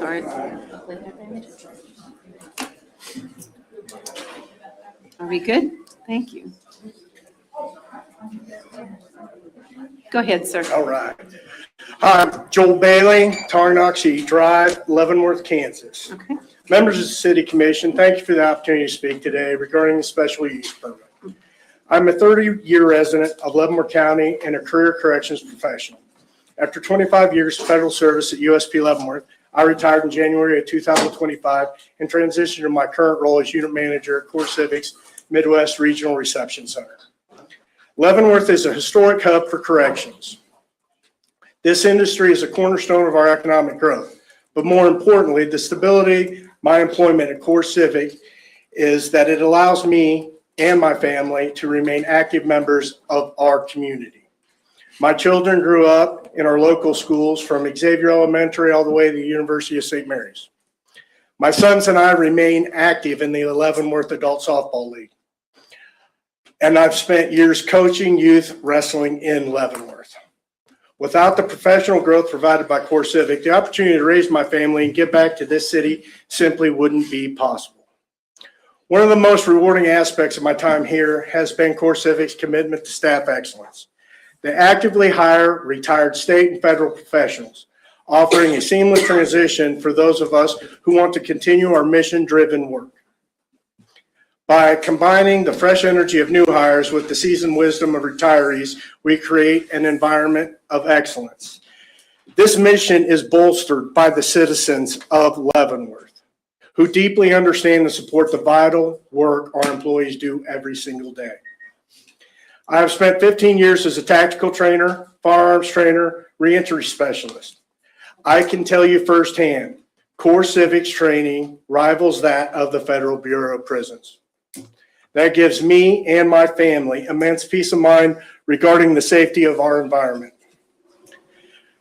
Sorry. Are we good? Thank you. Go ahead, sir. All right. I'm Joel Bailey, Tarnoxie Drive, Leavenworth, Kansas. Okay. Members of the City Commission, thank you for the opportunity to speak today regarding the special use permit. I'm a 30-year resident of Leavenworth County and a career corrections professional. After 25 years of federal service at USP Leavenworth, I retired in January of 2025 and transitioned to my current role as unit manager at CoreCivic's Midwest Regional Reception Center. Leavenworth is a historic hub for corrections. This industry is a cornerstone of our economic growth, but more importantly, the stability my employment at CoreCivic is that it allows me and my family to remain active members of our community. My children grew up in our local schools from Xavier Elementary all the way to the University of St. Mary's. My sons and I remain active in the Leavenworth Adult Softball League. And I've spent years coaching youth wrestling in Leavenworth. Without the professional growth provided by CoreCivic, the opportunity to raise my family and give back to this city simply wouldn't be possible. One of the most rewarding aspects of my time here has been CoreCivic's commitment to staff excellence. They actively hire retired state and federal professionals, offering a seamless transition for those of us who want to continue our mission-driven work. By combining the fresh energy of new hires with the seasoned wisdom of retirees, we create an environment of excellence. This mission is bolstered by the citizens of Leavenworth, who deeply understand and support the vital work our employees do every single day. I have spent 15 years as a tactical trainer, firearms trainer, reentry specialist. I can tell you firsthand, CoreCivic's training rivals that of the Federal Bureau of Prisons. That gives me and my family immense peace of mind regarding the safety of our environment.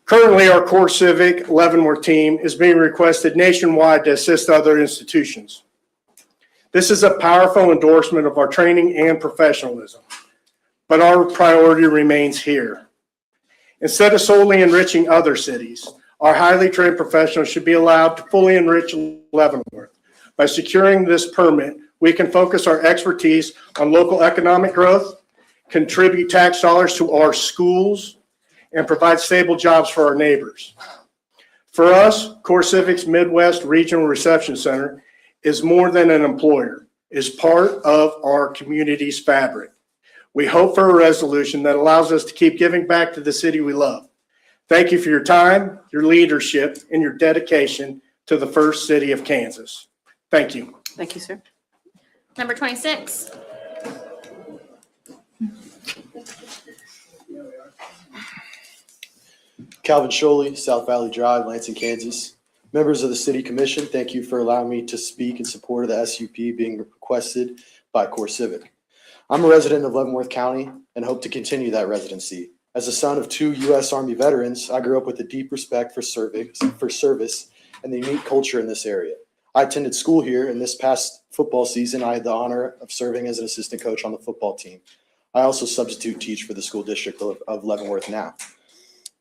Currently, our CoreCivic Leavenworth team is being requested nationwide to assist other institutions. This is a powerful endorsement of our training and professionalism, but our priority remains here. Instead of solely enriching other cities, our highly trained professionals should be allowed to fully enrich Leavenworth. By securing this permit, we can focus our expertise on local economic growth, contribute tax dollars to our schools, and provide stable jobs for our neighbors. For us, CoreCivic's Midwest Regional Reception Center is more than an employer, is part of our community's fabric. We hope for a resolution that allows us to keep giving back to the city we love. Thank you for your time, your leadership, and your dedication to the first city of Kansas. Thank you. Thank you, sir. Number 26. Calvin Sholey, South Valley Drive, Lansing, Kansas. Members of the City Commission, thank you for allowing me to speak in support of the SUP being requested by CoreCivic. I'm a resident of Leavenworth County and hope to continue that residency. As a son of 2 U.S. Army veterans, I grew up with a deep respect for service and the unique culture in this area. I attended school here, and this past football season, I had the honor of serving as an assistant coach on the football team. I also substitute teach for the school district of Leavenworth now.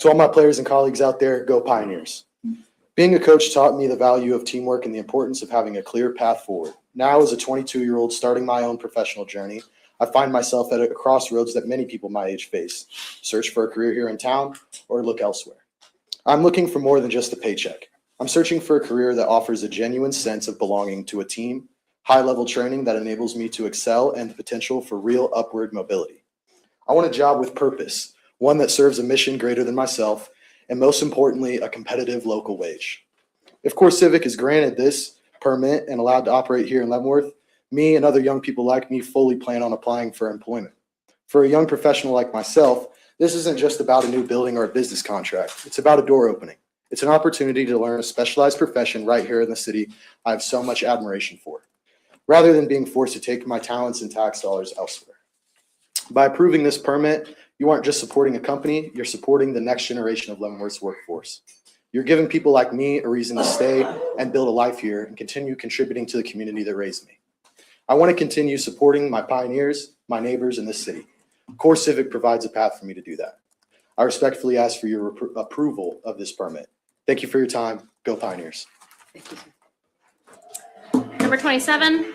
To all my players and colleagues out there, go Pioneers. Being a coach taught me the value of teamwork and the importance of having a clear path forward. Now, as a 22-year-old starting my own professional journey, I find myself at a crossroads that many people my age face. Search for a career here in town or look elsewhere. I'm looking for more than just a paycheck. I'm searching for a career that offers a genuine sense of belonging to a team, high-level training that enables me to excel, and the potential for real upward mobility. I want a job with purpose, one that serves a mission greater than myself, and most importantly, a competitive local wage. If CoreCivic is granted this permit and allowed to operate here in Leavenworth, me and other young people like me fully plan on applying for employment. For a young professional like myself, this isn't just about a new building or a business contract. It's about a door opening. It's an opportunity to learn a specialized profession right here in the city I have so much admiration for, rather than being forced to take my talents and tax dollars elsewhere. By approving this permit, you aren't just supporting a company, you're supporting the next generation of Leavenworth's workforce. You're giving people like me a reason to stay and build a life here and continue contributing to the community that raised me. I want to continue supporting my Pioneers, my neighbors in this city. CoreCivic provides a path for me to do that. I respectfully ask for your approval of this permit. Thank you for your time. Go Pioneers. Thank you, sir. Number 27.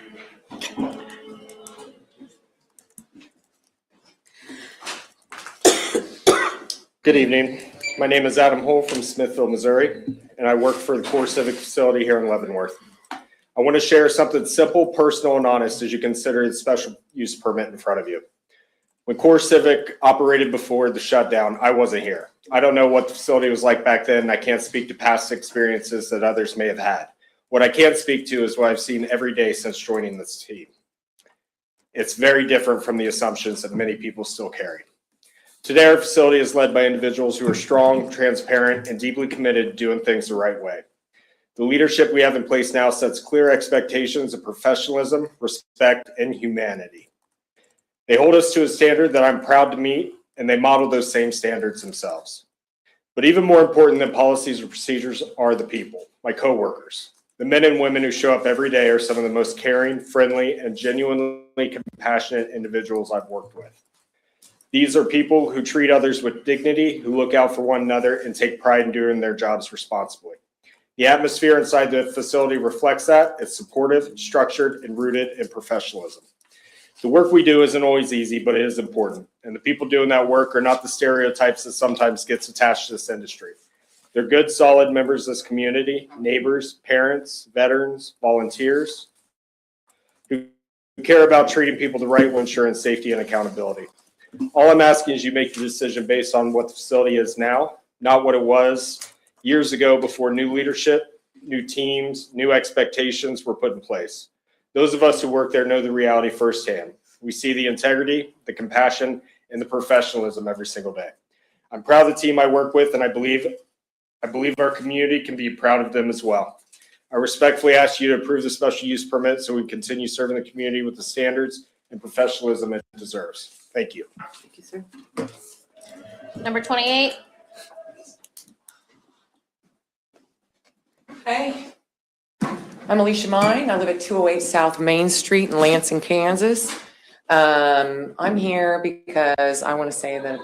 Good evening. My name is Adam Hull from Smithville, Missouri, and I work for the CoreCivic facility here in Leavenworth. I want to share something simple, personal, and honest as you consider the special use permit in front of you. When CoreCivic operated before the shutdown, I wasn't here. I don't know what the facility was like back then, and I can't speak to past experiences that others may have had. What I can speak to is what I've seen every day since joining this team. It's very different from the assumptions that many people still carry. Today, our facility is led by individuals who are strong, transparent, and deeply committed to doing things the right way. The leadership we have in place now sets clear expectations of professionalism, respect, and humanity. They hold us to a standard that I'm proud to meet, and they model those same standards themselves. But even more important than policies or procedures are the people, my coworkers. The men and women who show up every day are some of the most caring, friendly, and genuinely compassionate individuals I've worked with. These are people who treat others with dignity, who look out for one another, and take pride in doing their jobs responsibly. The atmosphere inside the facility reflects that. It's supportive, structured, and rooted in professionalism. The work we do isn't always easy, but it is important. And the people doing that work are not the stereotypes that sometimes gets attached to this industry. They're good, solid members of this community, neighbors, parents, veterans, volunteers, who care about treating people the right way, ensuring safety and accountability. All I'm asking is you make the decision based on what the facility is now, not what it was years ago before new leadership, new teams, new expectations were put in place. Those of us who work there know the reality firsthand. We see the integrity, the compassion, and the professionalism every single day. I'm proud of the team I work with, and I believe our community can be proud of them as well. I respectfully ask you to approve the special use permit so we can continue serving the community with the standards and professionalism it deserves. Thank you. Thank you, sir. Number 28. Hey, I'm Alicia Mine. I live at 208 South Main Street in Lansing, Kansas. I'm here because I want to say that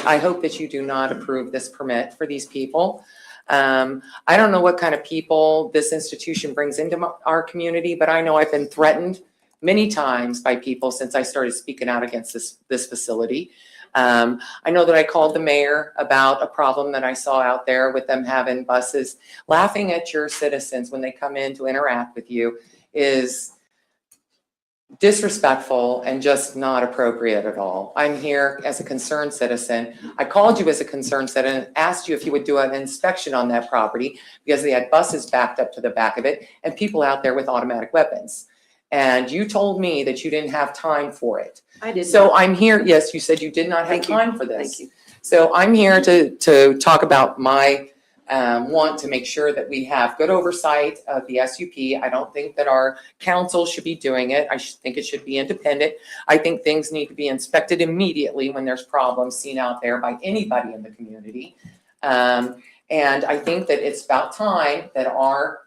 I hope that you do not approve this permit for these people. I don't know what kind of people this institution brings into our community, but I know I've been threatened many times by people since I started speaking out against this facility. I know that I called the mayor about a problem that I saw out there with them having buses. Laughing at your citizens when they come in to interact with you is disrespectful and just not appropriate at all. I'm here as a concerned citizen. I called you as a concerned citizen and asked you if you would do an inspection on that property because they had buses backed up to the back of it and people out there with automatic weapons. And you told me that you didn't have time for it. I did. So I'm here, yes, you said you did not have Thank you. time for this. Thank you. So I'm here to talk about my want to make sure that we have good oversight of the SUP. I don't think that our council should be doing it. I think it should be independent. I think things need to be inspected immediately when there's problems seen out there by anybody in the community. And I think that it's about time that our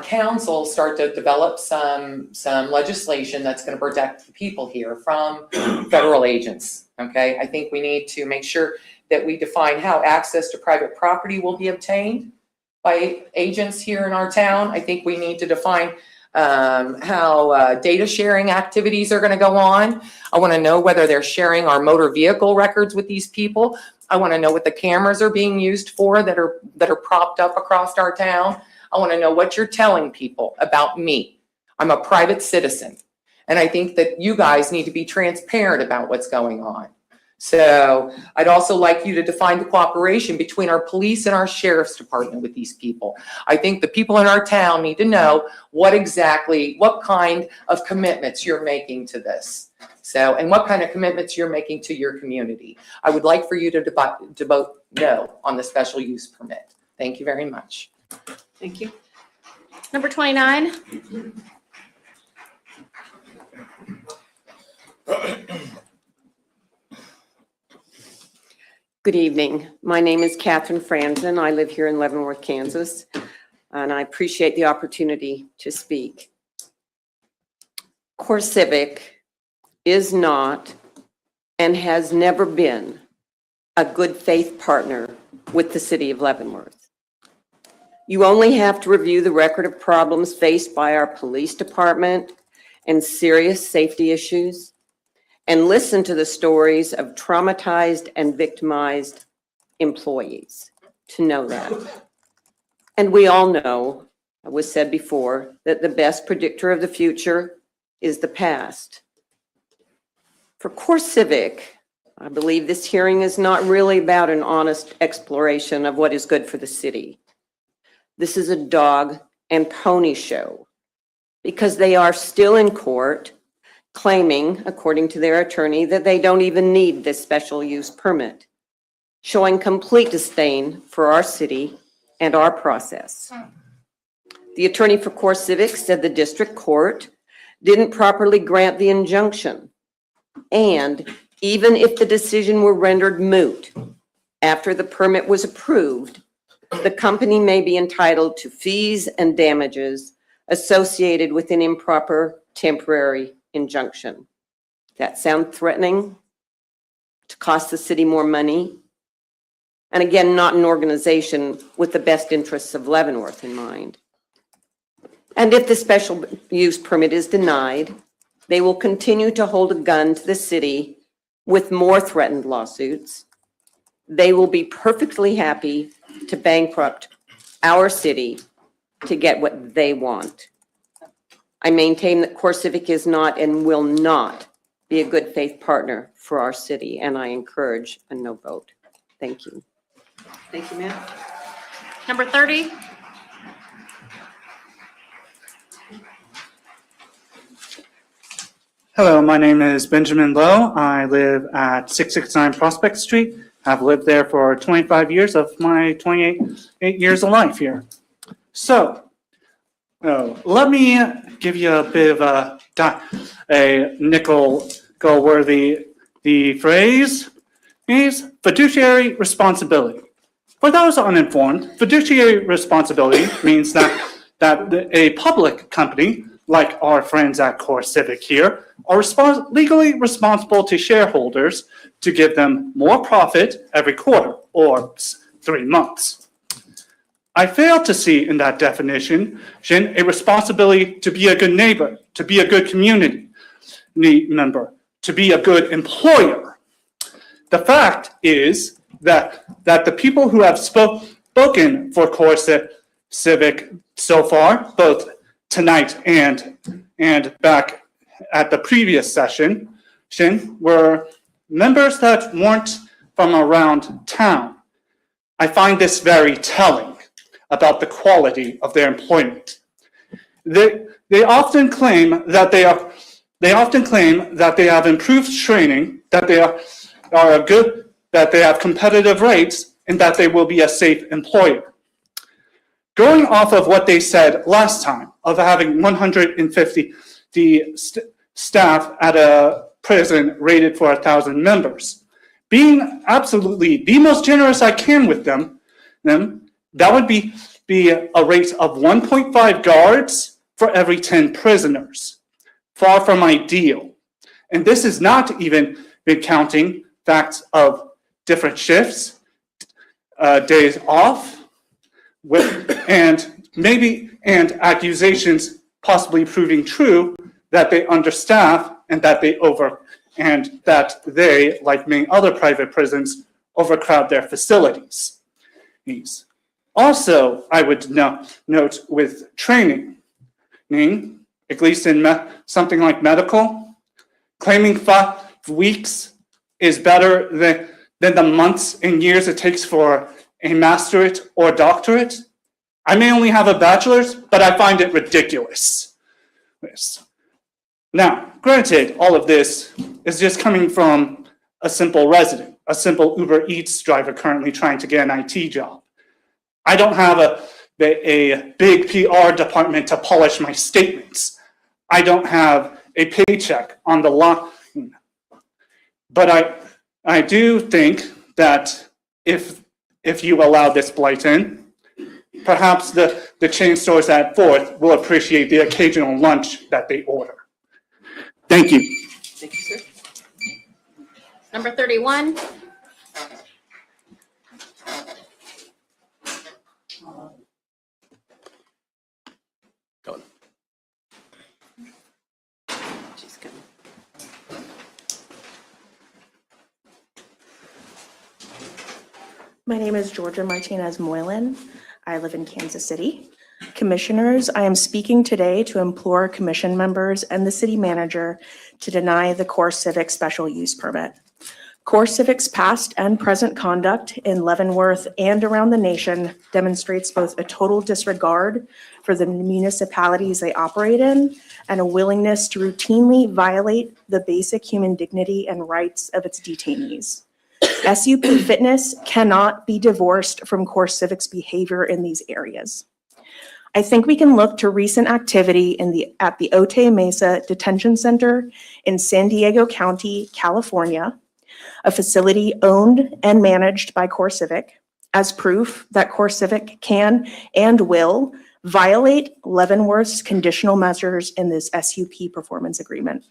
council start to develop some legislation that's going to protect the people here from federal agents, okay? I think we need to make sure that we define how access to private property will be obtained by agents here in our town. I think we need to define how data sharing activities are going to go on. I want to know whether they're sharing our motor vehicle records with these people. I want to know what the cameras are being used for that are propped up across our town. I want to know what you're telling people about me. I'm a private citizen, and I think that you guys need to be transparent about what's going on. So I'd also like you to define the cooperation between our police and our sheriff's department with these people. I think the people in our town need to know what kind of commitments you're making to this. So, and what kind of commitments you're making to your community. I would like for you to vote no on the special use permit. Thank you very much. Thank you. Number 29. Good evening. My name is Catherine Franzen. I live here in Leavenworth, Kansas, and I appreciate the opportunity to speak. CoreCivic is not and has never been a good faith partner with the city of Leavenworth. You only have to review the record of problems faced by our police department and serious safety issues, and listen to the stories of traumatized and victimized employees to know that. And we all know, it was said before, that the best predictor of the future is the past. For CoreCivic, I believe this hearing is not really about an honest exploration of what is good for the city. This is a dog and pony show, because they are still in court claiming, according to their attorney, that they don't even need this special use permit, showing complete disdain for our city and our process. The attorney for CoreCivic said the district court didn't properly grant the injunction, and even if the decision were rendered moot after the permit was approved, the company may be entitled to fees and damages associated with an improper temporary injunction. That sound threatening? To cost the city more money? And again, not an organization with the best interests of Leavenworth in mind. And if the special use permit is denied, they will continue to hold a gun to the city with more threatened lawsuits. They will be perfectly happy to bankrupt our city to get what they want. I maintain that CoreCivic is not and will not be a good faith partner for our city, and I encourage a no vote. Thank you. Thank you, ma'am. Number 30. Hello, my name is Benjamin Lowe. I live at 669 Prospect Street. I've lived there for 25 years of my 28 years of life here. So, let me give you a bit of a nickel-worthy. The phrase is fiduciary responsibility. For those uninformed, fiduciary responsibility means that a public company, like our friends at CoreCivic here, are legally responsible to shareholders to give them more profit every quarter or 3 months. I fail to see in that definition a responsibility to be a good neighbor, to be a good community member, to be a good employer. The fact is that the people who have spoken for CoreCivic so far, both tonight and back at the previous session, were members that weren't from around town. I find this very telling about the quality of their employment. They often claim that they have improved training, that they are good, that they have competitive rates, and that they will be a safe employer. Going off of what they said last time of having 150 staff at a prison rated for 1,000 members, being absolutely the most generous I can with them, that would be a rate of 1.5 guards for every 10 prisoners. Far from ideal. And this is not even been counting facts of different shifts, days off, and accusations possibly proving true that they understaff and that they, like many other private prisons, overcrowd their facilities. Also, I would note with training, at least in something like medical, claiming 5 weeks is better than the months and years it takes for a masterate or doctorate. I may only have a bachelor's, but I find it ridiculous. Now, granted, all of this is just coming from a simple resident, a simple Uber Eats driver currently trying to get an IT job. I don't have a big PR department to polish my statements. I don't have a paycheck on the line. But I do think that if you allow this blight in, perhaps the chain stores at 4th will appreciate the occasional lunch that they order. Thank you. Thank you, sir. Number 31. My name is Georgia Martinez Moylan. I live in Kansas City. Commissioners, I am speaking today to implore commission members and the city manager to deny the CoreCivic special use permit. CoreCivic's past and present conduct in Leavenworth and around the nation demonstrates both a total disregard for the municipalities they operate in and a willingness to routinely violate the basic human dignity and rights of its detainees. SUP fitness cannot be divorced from CoreCivic's behavior in these areas. I think we can look to recent activity at the Otay Mesa Detention Center in San Diego County, California, a facility owned and managed by CoreCivic, as proof that CoreCivic can and will violate Leavenworth's conditional measures in this SUP performance agreement.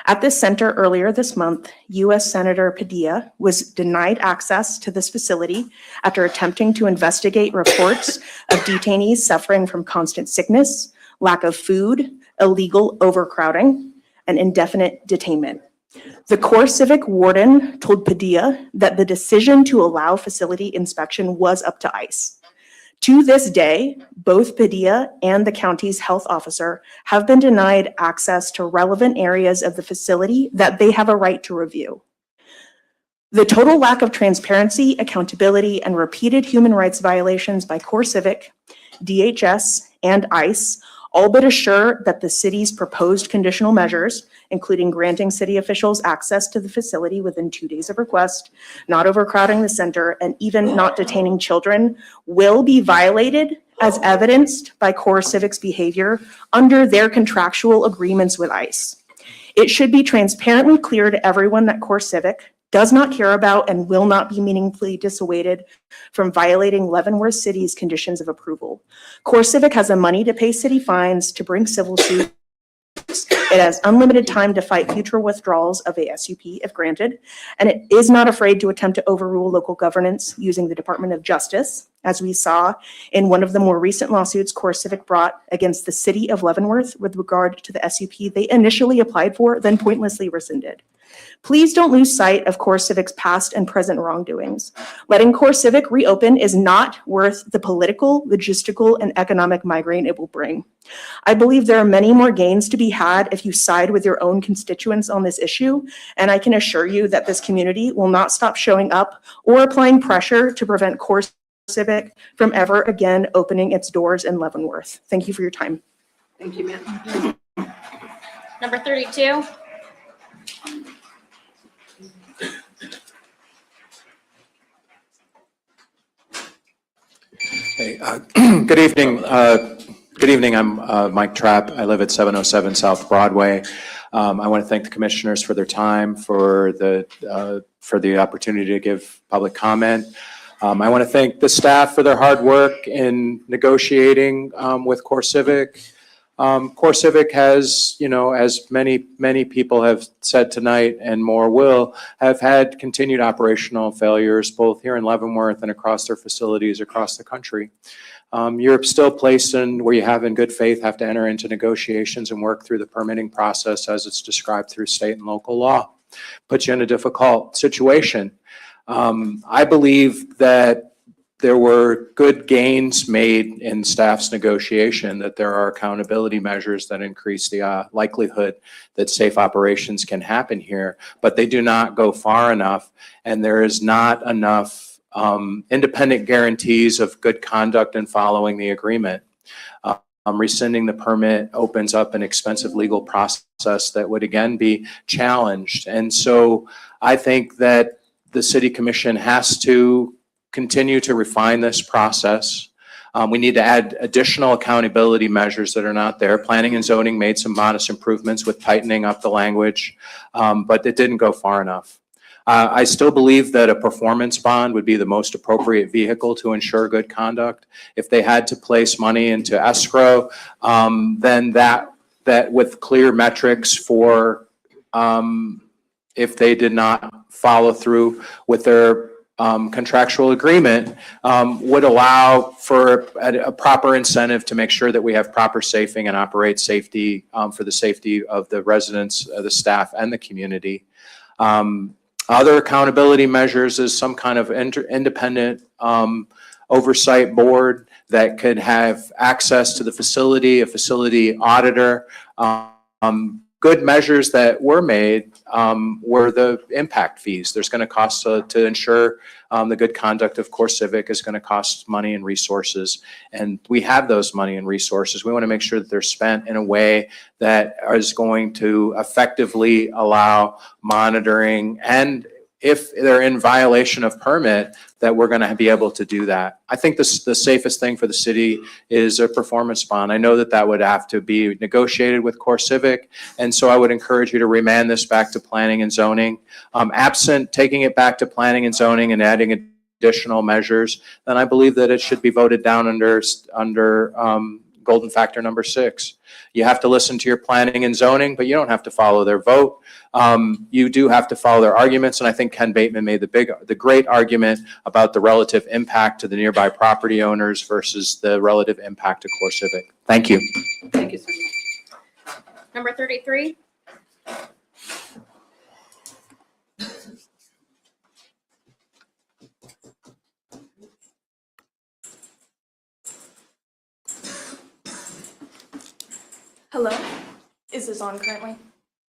At this center earlier this month, U.S. Senator Padilla was denied access to this facility after attempting to investigate reports of detainees suffering from constant sickness, lack of food, illegal overcrowding, and indefinite detainment. The CoreCivic warden told Padilla that the decision to allow facility inspection was up to ICE. To this day, both Padilla and the county's health officer have been denied access to relevant areas of the facility that they have a right to review. The total lack of transparency, accountability, and repeated human rights violations by CoreCivic, DHS, and ICE all but assure that the city's proposed conditional measures, including granting city officials access to the facility within 2 days of request, not overcrowding the center, and even not detaining children, will be violated as evidenced by CoreCivic's behavior under their contractual agreements with ICE. It should be transparently clear to everyone that CoreCivic does not care about and will not be meaningfully dissuaded from violating Leavenworth City's conditions of approval. CoreCivic has the money to pay city fines, to bring civil suits. It has unlimited time to fight future withdrawals of a SUP if granted, and it is not afraid to attempt to overrule local governance using the Department of Justice, as we saw in one of the more recent lawsuits CoreCivic brought against the city of Leavenworth with regard to the SUP they initially applied for, then pointlessly rescinded. Please don't lose sight of CoreCivic's past and present wrongdoings. Letting CoreCivic reopen is not worth the political, logistical, and economic migraine it will bring. I believe there are many more gains to be had if you side with your own constituents on this issue, and I can assure you that this community will not stop showing up or applying pressure to prevent CoreCivic from ever again opening its doors in Leavenworth. Thank you for your time. Thank you, ma'am. Number 32. Hey, good evening. Good evening. I'm Mike Trapp. I live at 707 South Broadway. I want to thank the commissioners for their time, for the opportunity to give public comment. I want to thank the staff for their hard work in negotiating with CoreCivic. CoreCivic has, as many people have said tonight and more will, have had continued operational failures both here in Leavenworth and across their facilities across the country. You're still placed in where you have in good faith have to enter into negotiations and work through the permitting process as it's described through state and local law. Puts you in a difficult situation. I believe that there were good gains made in staff's negotiation, that there are accountability measures that increase the likelihood that safe operations can happen here, but they do not go far enough, and there is not enough independent guarantees of good conduct in following the agreement. Rescinding the permit opens up an expensive legal process that would again be challenged. And so I think that the City Commission has to continue to refine this process. We need to add additional accountability measures that are not there. Planning and zoning made some modest improvements with tightening up the language, but it didn't go far enough. I still believe that a performance bond would be the most appropriate vehicle to ensure good conduct. If they had to place money into escrow, then that with clear metrics for if they did not follow through with their contractual agreement would allow for a proper incentive to make sure that we have proper safing and operate safety for the safety of the residents, the staff, and the community. Other accountability measures is some kind of independent oversight board that could have access to the facility, a facility auditor. Good measures that were made were the impact fees. There's going to cost to ensure the good conduct of CoreCivic is going to cost money and resources. And we have those money and resources. We want to make sure that they're spent in a way that is going to effectively allow monitoring, and if they're in violation of permit, that we're going to be able to do that. I think the safest thing for the city is a performance bond. I know that would have to be negotiated with CoreCivic, and so I would encourage you to remand this back to planning and zoning. Absent taking it back to planning and zoning and adding additional measures, then I believe that it should be voted down under golden factor number 6. You have to listen to your planning and zoning, but you don't have to follow their vote. You do have to follow their arguments, and I think Ken Bateman made the great argument about the relative impact to the nearby property owners versus the relative impact to CoreCivic. Thank you. Thank you, sir. Number 33. Hello, is this on currently?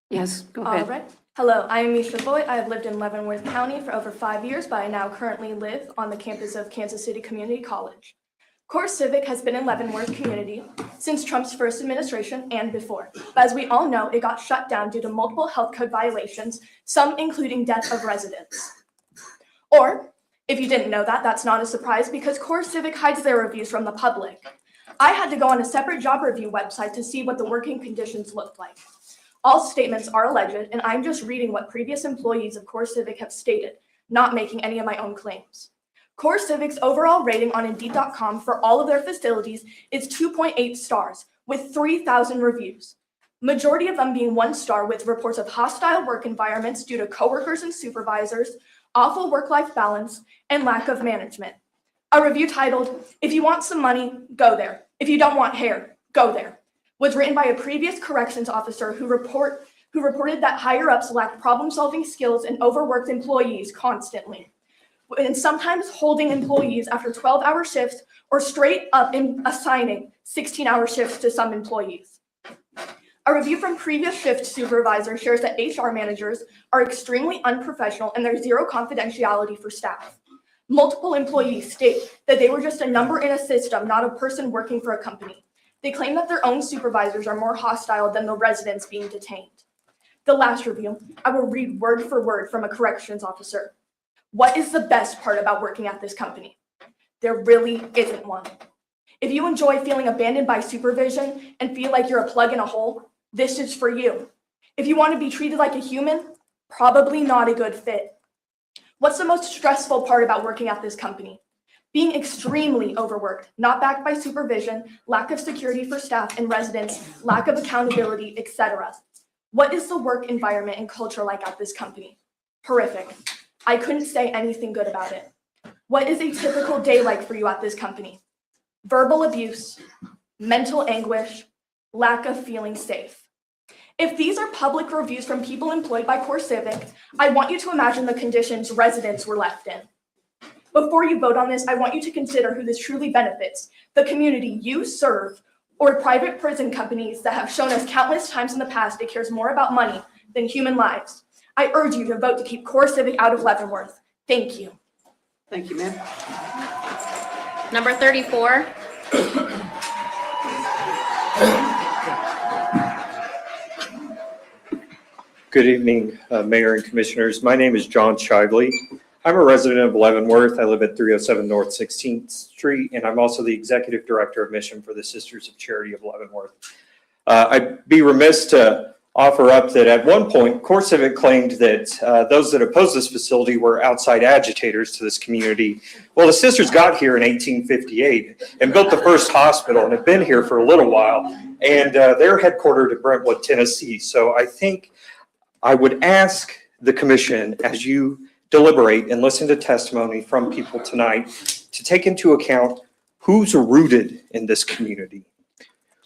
Yes, go All ahead. right. Hello, I am Misha Boyd. I have lived in Leavenworth County for over 5 years, but I now currently live on the campus of Kansas City Community College. CoreCivic has been in Leavenworth community since Trump's first administration and before. But as we all know, it got shut down due to multiple health code violations, some including death of residents. Or, if you didn't know that, that's not a surprise because CoreCivic hides their reviews from the public. I had to go on a separate job review website to see what the working conditions looked like. All statements are alleged, and I'm just reading what previous employees of CoreCivic have stated, not making any of my own claims. CoreCivic's overall rating on Indeed.com for all of their facilities is 2.8 stars, with 3,000 reviews. Majority of them being 1 star with reports of hostile work environments due to coworkers and supervisors, awful work-life balance, and lack of management. A review titled, "If you want some money, go there. If you don't want hair, go there," was written by a previous corrections officer who reported that higher-ups lacked problem-solving skills and overworked employees constantly, and sometimes holding employees after 12-hour shifts or straight up assigning 16-hour shifts to some employees. A review from previous shift supervisors shares that HR managers are extremely unprofessional and there's zero confidentiality for staff. Multiple employees state that they were just a number in a system, not a person working for a company. They claim that their own supervisors are more hostile than the residents being detained. The last review, I will read word for word from a corrections officer. What is the best part about working at this company? There really isn't one. If you enjoy feeling abandoned by supervision and feel like you're a plug in a hole, this is for you. If you want to be treated like a human, probably not a good fit. What's the most stressful part about working at this company? Being extremely overworked, not backed by supervision, lack of security for staff and residents, lack of accountability, etc. What is the work environment and culture like at this company? Horrific. I couldn't say anything good about it. What is a typical day like for you at this company? Verbal abuse, mental anguish, lack of feeling safe. If these are public reviews from people employed by CoreCivic, I want you to imagine the conditions residents were left in. Before you vote on this, I want you to consider who this truly benefits, the community you serve, or private prison companies that have shown us countless times in the past it cares more about money than human lives. I urge you to vote to keep CoreCivic out of Leavenworth. Thank you. Thank you, ma'am. Number 34. Good evening, Mayor and Commissioners. My name is John Shively. I'm a resident of Leavenworth. I live at 307 North 16th Street, and I'm also the Executive Director of Mission for the Sisters of Charity of Leavenworth. I'd be remiss to offer up that at one point, CoreCivic claimed that those that opposed this facility were outside agitators to this community. Well, the sisters got here in 1858 and built the first hospital and have been here for a little while, and they're headquartered in Brentwood, Tennessee. So I think I would ask the commission, as you deliberate and listen to testimony from people tonight, to take into account who's rooted in this community,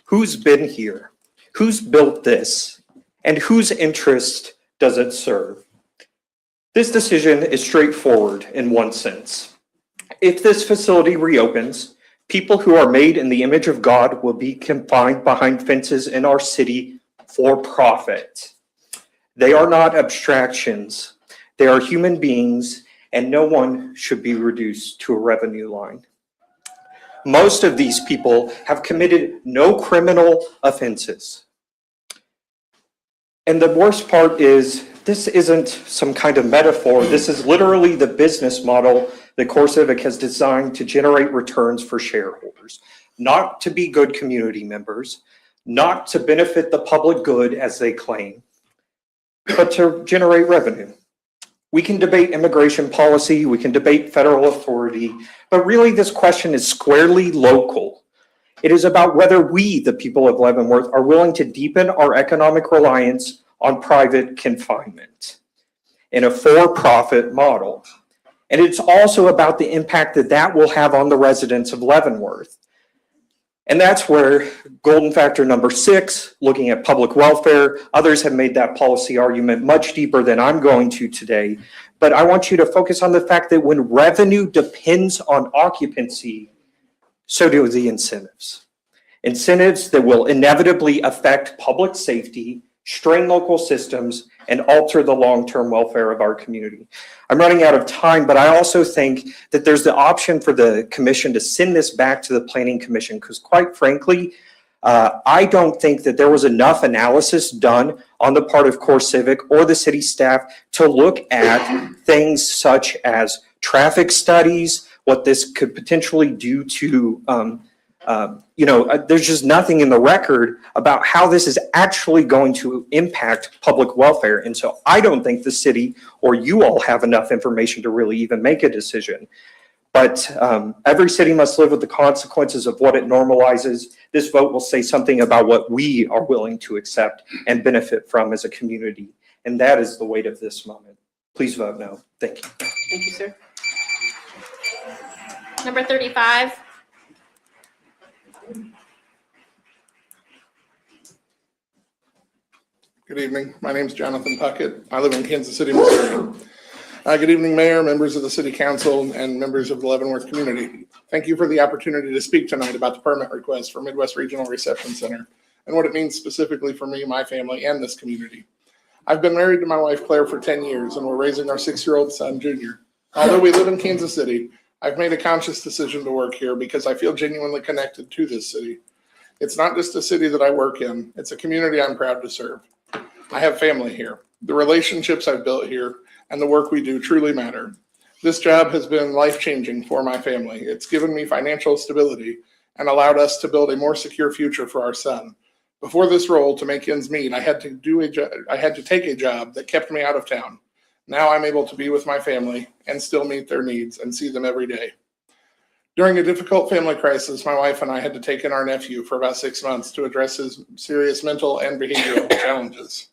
who's been here, who's built this, and whose interest does it serve. This decision is straightforward in one sense. If this facility reopens, people who are made in the image of God will be confined behind fences in our city for profit. They are not abstractions. They are human beings, and no one should be reduced to a revenue line. Most of these people have committed no criminal offenses. And the worst part is, this isn't some kind of metaphor. This is literally the business model that CoreCivic has designed to generate returns for shareholders, not to be good community members, not to benefit the public good as they claim, but to generate revenue. We can debate immigration policy, we can debate federal authority, but really this question is squarely local. It is about whether we, the people of Leavenworth, are willing to deepen our economic reliance on private confinement in a for-profit model. And it's also about the impact that that will have on the residents of Leavenworth. And that's where golden factor number 6, looking at public welfare, others have made that policy argument much deeper than I'm going to today. But I want you to focus on the fact that when revenue depends on occupancy, so do the incentives. Incentives that will inevitably affect public safety, strain local systems, and alter the long-term welfare of our community. I'm running out of time, but I also think that there's the option for the commission to send this back to the Planning Commission, because quite frankly, I don't think that there was enough analysis done on the part of CoreCivic or the city staff to look at things such as traffic studies, what this could potentially do to there's just nothing in the record about how this is actually going to impact public welfare. And so I don't think the city or you all have enough information to really even make a decision. But every city must live with the consequences of what it normalizes. This vote will say something about what we are willing to accept and benefit from as a community. And that is the weight of this moment. Please vote no. Thank you. Thank you, sir. Number 35. Good evening. My name is Jonathan Puckett. I live in Kansas City, Missouri. Good evening, Mayor, members of the City Council, and members of the Leavenworth community. Thank you for the opportunity to speak tonight about the permit request for Midwest Regional Reception Center and what it means specifically for me, my family, and this community. I've been married to my wife, Claire, for 10 years, and we're raising our 6-year-old son, Junior. Although we live in Kansas City, I've made a conscious decision to work here because I feel genuinely connected to this city. It's not just a city that I work in, it's a community I'm proud to serve. I have family here. The relationships I've built here and the work we do truly matter. This job has been life-changing for my family. It's given me financial stability and allowed us to build a more secure future for our son. Before this role, to make ends meet, I had to take a job that kept me out of town. Now I'm able to be with my family and still meet their needs and see them every day. During a difficult family crisis, my wife and I had to take in our nephew for about 6 months to address his serious mental and behavioral challenges.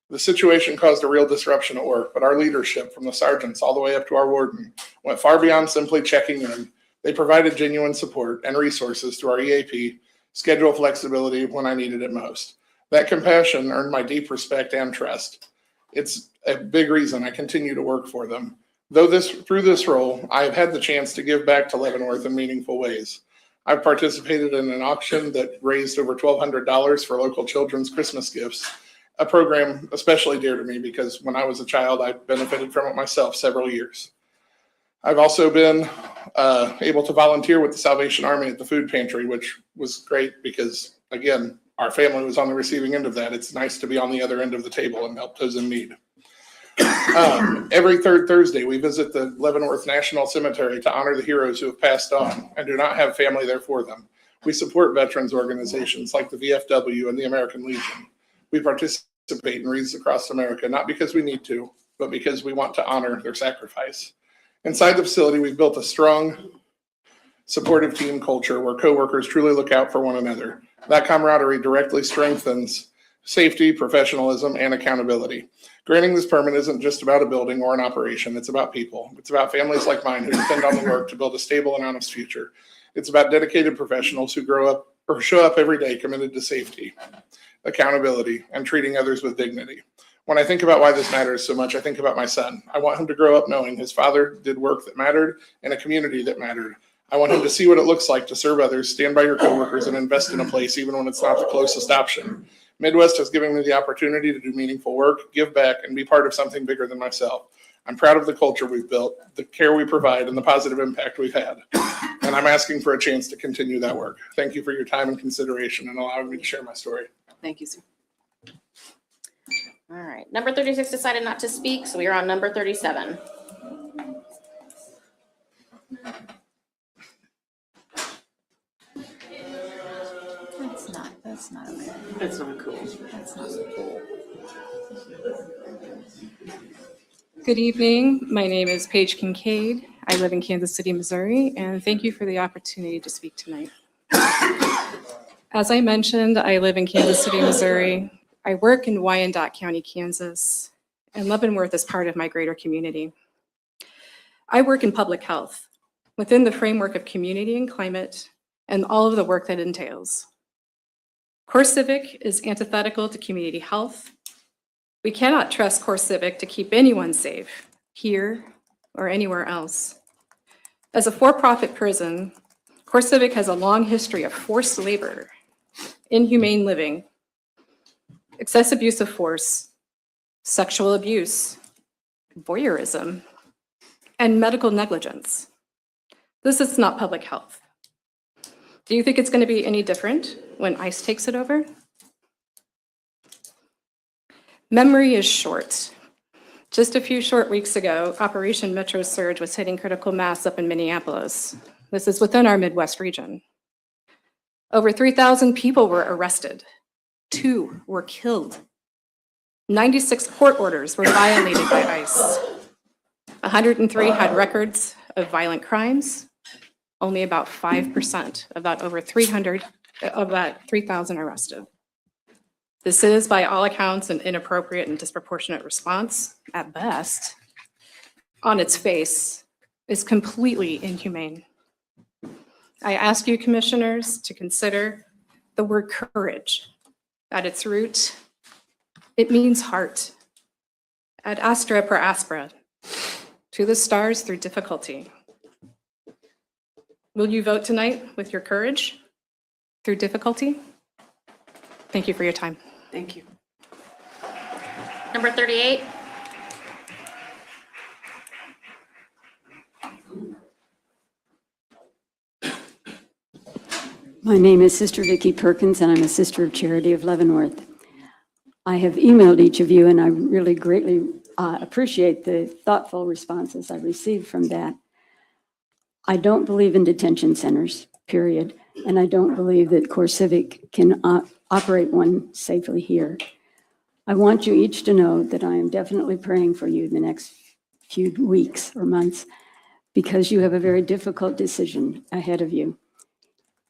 The situation caused a real disruption at work, but our leadership, from the sergeants all the way up to our warden, went far beyond simply checking in. They provided genuine support and resources through our EAP, schedule flexibility when I needed it most. That compassion earned my deep respect and trust. It's a big reason I continue to work for them. Through this role, I have had the chance to give back to Leavenworth in meaningful ways. I've participated in an auction that raised over $1,200 for local children's Christmas gifts, a program especially dear to me because when I was a child, I benefited from it myself several years. I've also been able to volunteer with the Salvation Army at the food pantry, which was great because, again, our family was on the receiving end of that. It's nice to be on the other end of the table and help those in need. Every third Thursday, we visit the Leavenworth National Cemetery to honor the heroes who have passed on and do not have family there for them. We support veterans organizations like the VFW and the American Legion. We participate in wreaths across America, not because we need to, but because we want to honor their sacrifice. Inside the facility, we've built a strong, supportive team culture where coworkers truly look out for one another. That camaraderie directly strengthens safety, professionalism, and accountability. Granting this permit isn't just about a building or an operation. It's about people. It's about families like mine who depend on the work to build a stable and honest future. It's about dedicated professionals who grow up or show up every day committed to safety, accountability, and treating others with dignity. When I think about why this matters so much, I think about my son. I want him to grow up knowing his father did work that mattered in a community that mattered. I want him to see what it looks like to serve others, stand by your coworkers, and invest in a place even when it's not the closest option. Midwest has given me the opportunity to do meaningful work, give back, and be part of something bigger than myself. I'm proud of the culture we've built, the care we provide, and the positive impact we've had. And I'm asking for a chance to continue that work. Thank you for your time and consideration and allowing me to share my story. Thank you, sir. All right, number 36 decided not to speak, so we are on number 37. That's not okay. That's not cool. That's not cool. Good evening. My name is Paige Kincaid. I live in Kansas City, Missouri, and thank you for the opportunity to speak tonight. As I mentioned, I live in Kansas City, Missouri. I work in Wyandotte County, Kansas, and Leavenworth is part of my greater community. I work in public health within the framework of community and climate and all of the work that entails. CoreCivic is antithetical to community health. We cannot trust CoreCivic to keep anyone safe here or anywhere else. As a for-profit prison, CoreCivic has a long history of forced labor, inhumane living, excessive use of force, sexual abuse, voyeurism, and medical negligence. This is not public health. Do you think it's going to be any different when ICE takes it over? Memory is short. Just a few short weeks ago, Operation Metro Surge was hitting critical mass up in Minneapolis. This is within our Midwest region. Over 3,000 people were arrested. 2 were killed. 96 court orders were violated by ICE. 103 had records of violent crimes. Only about 5% of that over 300 of that 3,000 arrested. This is, by all accounts, an inappropriate and disproportionate response at best. On its face, is completely inhumane. I ask you, commissioners, to consider the word courage. At its root, it means heart. Ad astra per aspera, to the stars through difficulty. Will you vote tonight with your courage through difficulty? Thank you for your time. Thank you. Number 38. My name is Sister Vicki Perkins, and I'm a Sister of Charity of Leavenworth. I have emailed each of you, and I really greatly appreciate the thoughtful responses I've received from that. I don't believe in detention centers, period, and I don't believe that CoreCivic can operate one safely here. I want you each to know that I am definitely praying for you the next few weeks or months because you have a very difficult decision ahead of you.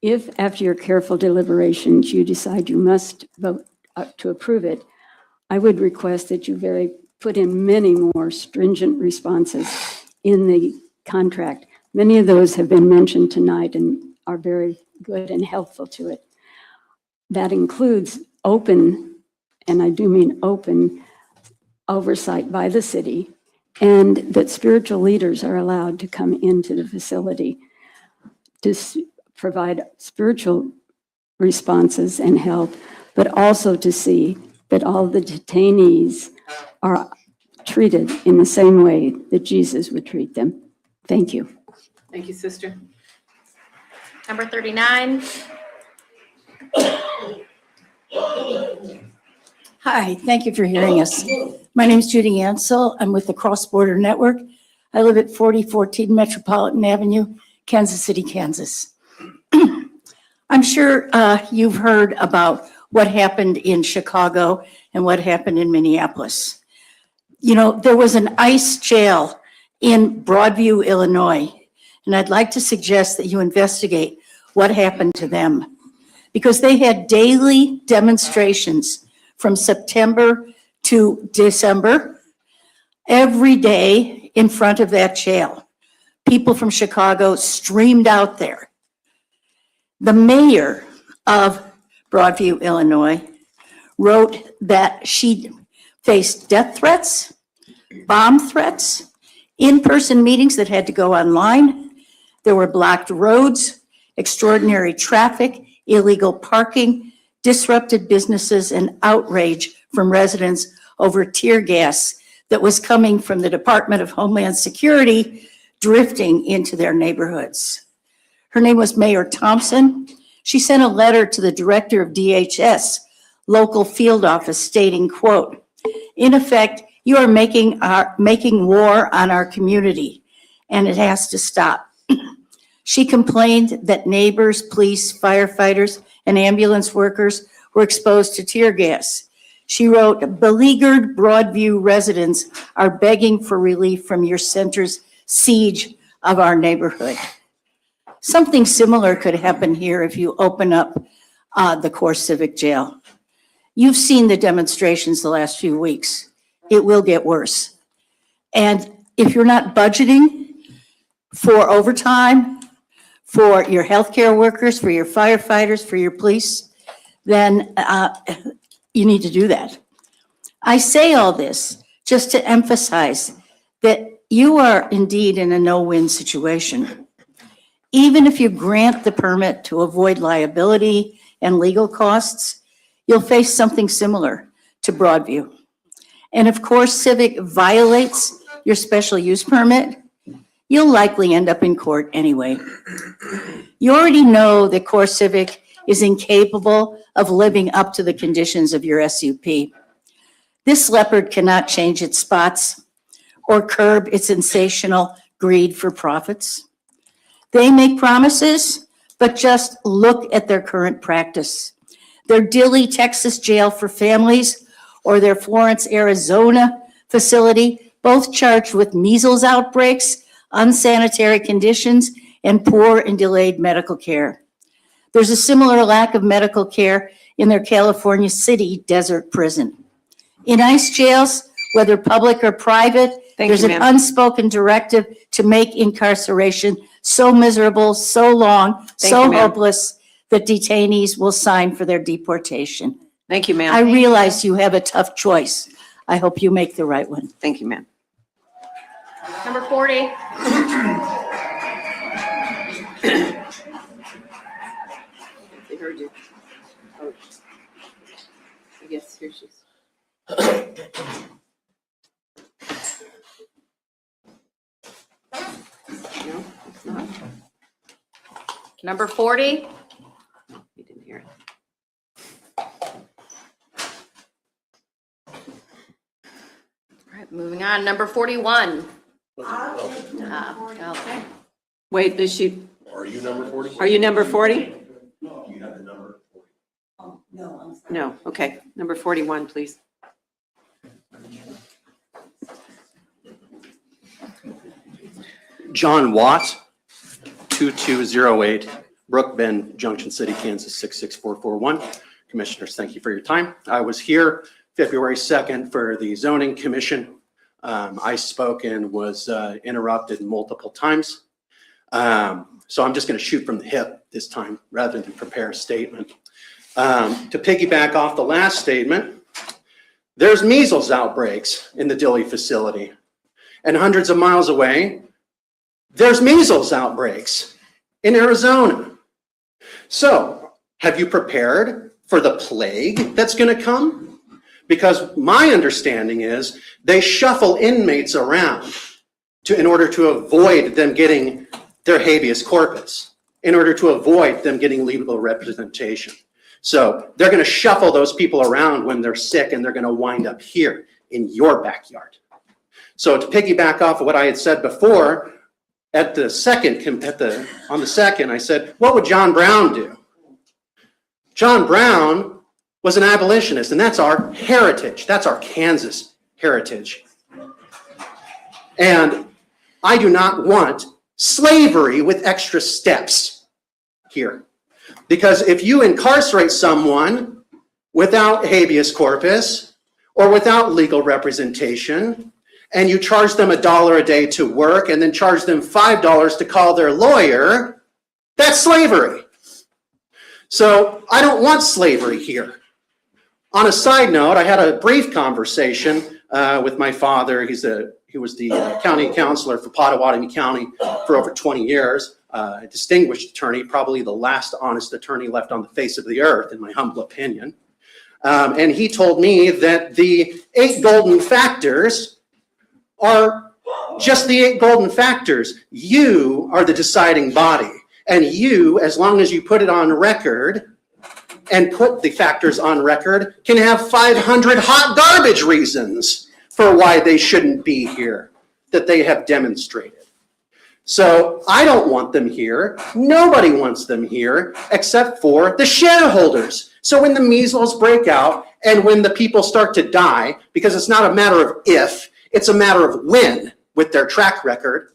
If, after your careful deliberations, you decide you must vote to approve it, I would request that you put in many more stringent responses in the contract. Many of those have been mentioned tonight and are very good and helpful to it. That includes open, and I do mean open, oversight by the city, and that spiritual leaders are allowed to come into the facility to provide spiritual responses and help, but also to see that all the detainees are treated in the same way that Jesus would treat them. Thank you. Thank you, sister. Number 39. Hi, thank you for hearing us. My name is Judy Ansell. I'm with the Cross Border Network. I live at 4014 Metropolitan Avenue, Kansas City, Kansas. I'm sure you've heard about what happened in Chicago and what happened in Minneapolis. You know, there was an ICE jail in Broadview, Illinois, and I'd like to suggest that you investigate what happened to them, because they had daily demonstrations from September to December, every day in front of that jail. People from Chicago streamed out there. The mayor of Broadview, Illinois, wrote that faced death threats, bomb threats, in-person meetings that had to go online. There were blocked roads, extraordinary traffic, illegal parking, disrupted businesses, and outrage from residents over tear gas that was coming from the Department of Homeland Security drifting into their neighborhoods. Her name was Mayor Thompson. She sent a letter to the director of DHS local field office stating, quote, "In effect, you are making war on our community, and it has to stop." She complained that neighbors, police, firefighters, and ambulance workers were exposed to tear gas. She wrote, "Beleaguered Broadview residents are begging for relief from your center's siege of our neighborhood." Something similar could happen here if you open up the CoreCivic jail. You've seen the demonstrations the last few weeks. It will get worse. And if you're not budgeting for overtime, for your healthcare workers, for your firefighters, for your police, then you need to do that. I say all this just to emphasize that you are indeed in a no-win situation. Even if you grant the permit to avoid liability and legal costs, you'll face something similar to Broadview. And if CoreCivic violates your special use permit, you'll likely end up in court anyway. You already know that CoreCivic is incapable of living up to the conditions of your SUP. This leopard cannot change its spots or curb its sensational greed for profits. They make promises, but just look at their current practice. Their Dilley, Texas jail for families or their Florence, Arizona facility, both charged with measles outbreaks, unsanitary conditions, and poor and delayed medical care. There's a similar lack of medical care in their California City desert prison. In ICE jails, whether public or private, there's an unspoken directive to make incarceration so miserable, so long, so hopeless that detainees will sign for their deportation. Thank you, ma'am. I realize you have a tough choice. I hope you make the right one. Thank you, ma'am. Number 40. They heard you. Oh. I guess here she's. No, it's not. Number 40. You didn't hear it. All right, moving on. Number 41. Okay. Wait, does she? Are you number 40? Are you number 40? No, you have the number 40. No, okay. Number 41, please. John Watt, 2208 Brook Bend, Junction City, Kansas, 66441. Commissioners, thank you for your time. I was here February 2nd for the zoning commission. I spoke and was interrupted multiple times. So I'm just going to shoot from the hip this time rather than prepare a statement. To piggyback off the last statement, there's measles outbreaks in the Dilley facility. And hundreds of miles away, there's measles outbreaks in Arizona. So have you prepared for the plague that's going to come? Because my understanding is they shuffle inmates around in order to avoid them getting their habeas corpus, in order to avoid them getting legal representation. So they're going to shuffle those people around when they're sick, and they're going to wind up here in your backyard. So to piggyback off of what I had said before, on the second, I said, what would John Brown do? John Brown was an abolitionist, and that's our heritage. That's our Kansas heritage. And I do not want slavery with extra steps here. Because if you incarcerate someone without habeas corpus or without legal representation, and you charge them $1 a day to work and then charge them $5 to call their lawyer, that's slavery. So I don't want slavery here. On a side note, I had a brief conversation with my father. He was the county counselor for Pottawatomie County for over 20 years, a distinguished attorney, probably the last honest attorney left on the face of the earth, in my humble opinion. And he told me that the 8 golden factors are just the 8 golden factors. You are the deciding body. And you, as long as you put it on record and put the factors on record, can have 500 hot garbage reasons for why they shouldn't be here that they have demonstrated. So I don't want them here. Nobody wants them here except for the shareholders. So when the measles break out and when the people start to die, because it's not a matter of if, it's a matter of when with their track record,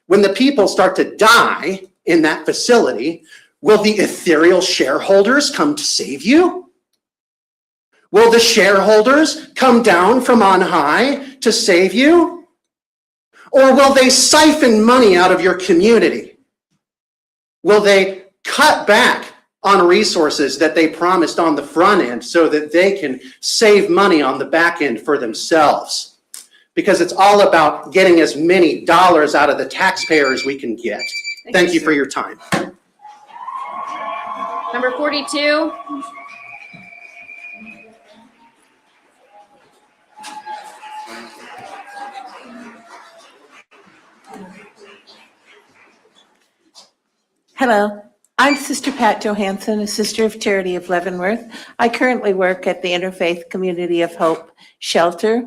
when the people start to die in that facility, will the ethereal shareholders come to save you? Will the shareholders come down from on high to save you? Or will they siphon money out of your community? Will they cut back on resources that they promised on the front end so that they can save money on the back end for themselves? Because it's all about getting as many dollars out of the taxpayer as we can get. Thank you for your time. Number 42. Hello, I'm Sister Pat Johansson, a Sister of Charity of Leavenworth. I currently work at the Interfaith Community of Hope Shelter,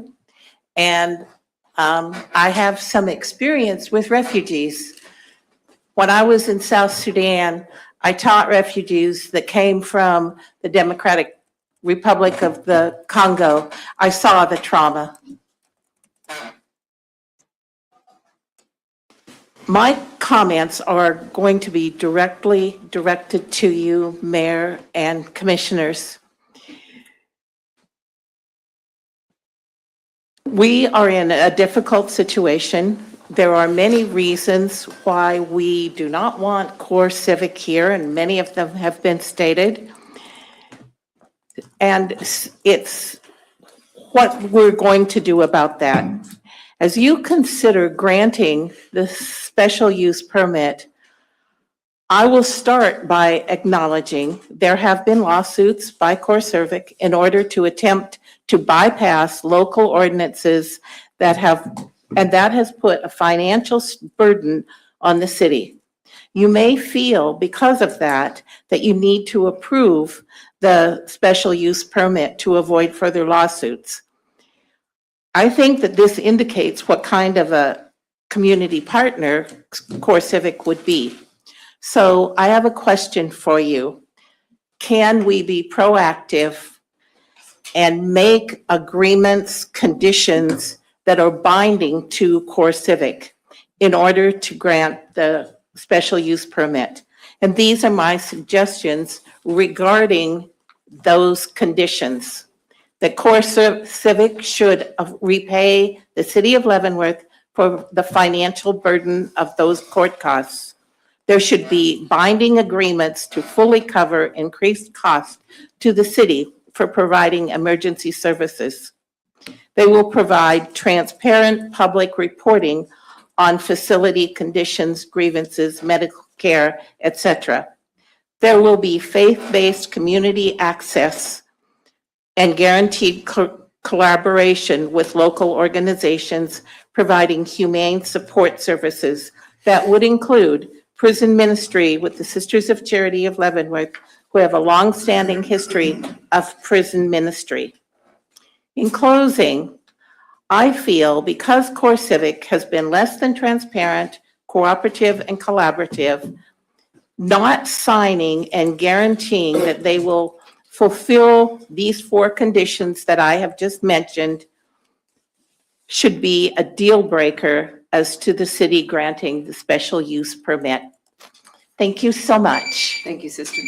and I have some experience with refugees. When I was in South Sudan, I taught refugees that came from the Democratic Republic of the Congo. I saw the trauma. My comments are going to be directly directed to you, Mayor and Commissioners. We are in a difficult situation. There are many reasons why we do not want CoreCivic here, and many of them have been stated. And it's what we're going to do about that. As you consider granting the special use permit, I will start by acknowledging there have been lawsuits by CoreCivic in order to attempt to bypass local ordinances that has put a financial burden on the city. You may feel because of that you need to approve the special use permit to avoid further lawsuits. I think that this indicates what kind of a community partner CoreCivic would be. So I have a question for you. Can we be proactive and make agreements, conditions that are binding to CoreCivic in order to grant the special use permit? And these are my suggestions regarding those conditions. That CoreCivic should repay the city of Leavenworth for the financial burden of those court costs. There should be binding agreements to fully cover increased costs to the city for providing emergency services. They will provide transparent public reporting on facility conditions, grievances, medical care, etc. There will be faith-based community access and guaranteed collaboration with local organizations providing humane support services that would include prison ministry with the Sisters of Charity of Leavenworth, who have a long-standing history of prison ministry. In closing, I feel because CoreCivic has been less than transparent, cooperative, and collaborative, not signing and guaranteeing that they will fulfill these 4 conditions that I have just mentioned should be a deal breaker as to the city granting the special use permit. Thank you so much. Thank you, Sister.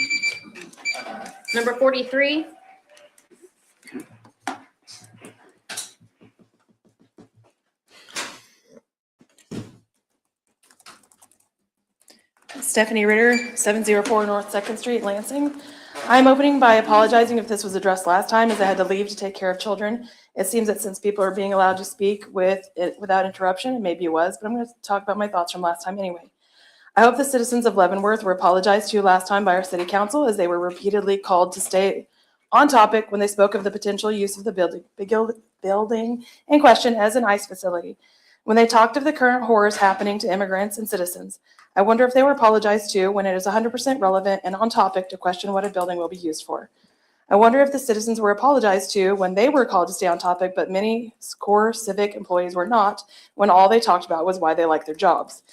Number 43. Stephanie Ritter, 704 North 2nd Street, Lansing. I'm opening by apologizing if this was addressed last time, as I had to leave to take care of children. It seems that since people are being allowed to speak without interruption, and maybe it was, but I'm going to talk about my thoughts from last time anyway. I hope the citizens of Leavenworth were apologized to last time by our city council, as they were repeatedly called to stay on topic when they spoke of the potential use of the building in question as an ICE facility. When they talked of the current horrors happening to immigrants and citizens, I wonder if they were apologized to when it is 100% relevant and on topic to question what a building will be used for. I wonder if the citizens were apologized to when they were called to stay on topic, but many CoreCivic employees were not, when all they talked about was why they like their jobs.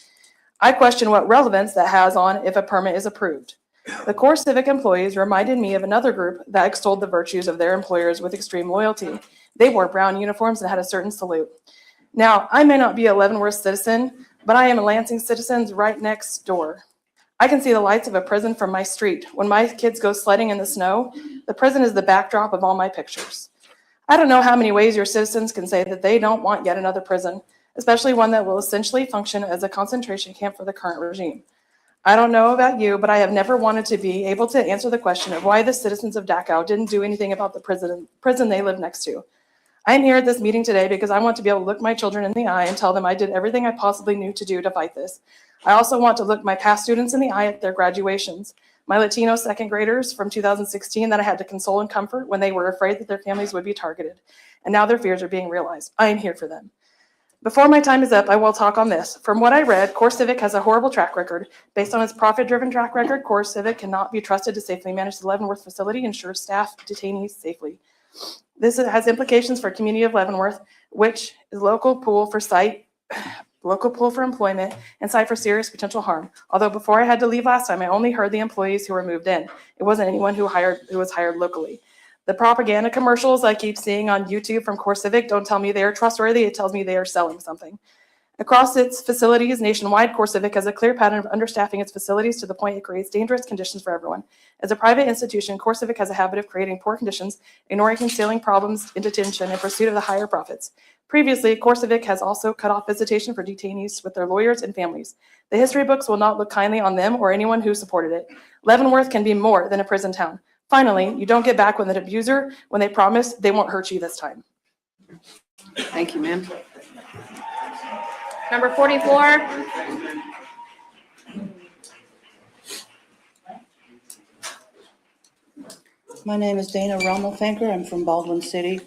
I question what relevance that has on if a permit is approved. The CoreCivic employees reminded me of another group that extolled the virtues of their employers with extreme loyalty. They wore brown uniforms and had a certain salute. Now, I may not be a Leavenworth citizen, but I am a Lansing citizen right next door. I can see the lights of a prison from my street. When my kids go sledding in the snow, the prison is the backdrop of all my pictures. I don't know how many ways your citizens can say that they don't want yet another prison, especially one that will essentially function as a concentration camp for the current regime. I don't know about you, but I have never wanted to be able to answer the question of why the citizens of Dachau didn't do anything about the prison they live next to. I am here at this meeting today because I want to be able to look my children in the eye and tell them I did everything I possibly knew to do to fight this. I also want to look my past students in the eye at their graduations. My Latino second graders from 2016 that I had to console and comfort when they were afraid that their families would be targeted. And now their fears are being realized. I am here for them. Before my time is up, I will talk on this. From what I read, CoreCivic has a horrible track record. Based on its profit-driven track record, CoreCivic cannot be trusted to safely manage the Leavenworth facility and ensure staff detainees safely. This has implications for community of Leavenworth, which is local pool for employment and site for serious potential harm. Although before I had to leave last time, I only heard the employees who were moved in. It wasn't anyone who was hired locally. The propaganda commercials I keep seeing on YouTube from CoreCivic don't tell me they are trustworthy. It tells me they are selling something. Across its facilities nationwide, CoreCivic has a clear pattern of understaffing its facilities to the point it creates dangerous conditions for everyone. As a private institution, CoreCivic has a habit of creating poor conditions, ignoring concealing problems in detention in pursuit of the higher profits. Previously, CoreCivic has also cut off visitation for detainees with their lawyers and families. The history books will not look kindly on them or anyone who supported it. Leavenworth can be more than a prison town. Finally, you don't get back with an abuser when they promise they won't hurt you this time. Thank you, ma'am. Number 44. My name is Dana Rommelfanker. I'm from Baldwin City.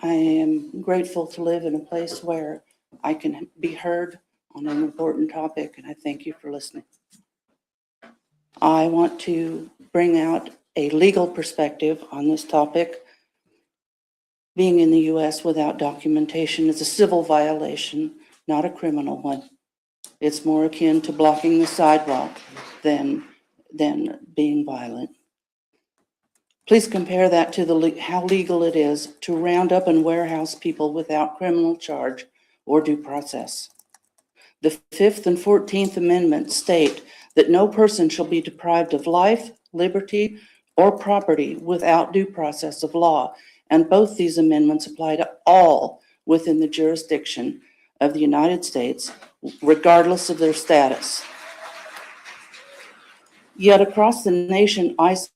I am grateful to live in a place where I can be heard on an important topic, and I thank you for listening. I want to bring out a legal perspective on this topic. Being in the U.S. without documentation is a civil violation, not a criminal one. It's more akin to blocking the sidewalk than being violent. Please compare that to how legal it is to round up and warehouse people without criminal charge or due process. The 5th and 14th Amendments state that no person shall be deprived of life, liberty, or property without due process of law. And both these amendments apply to all within the jurisdiction of the United States, regardless of their status. Yet across the nation, ICE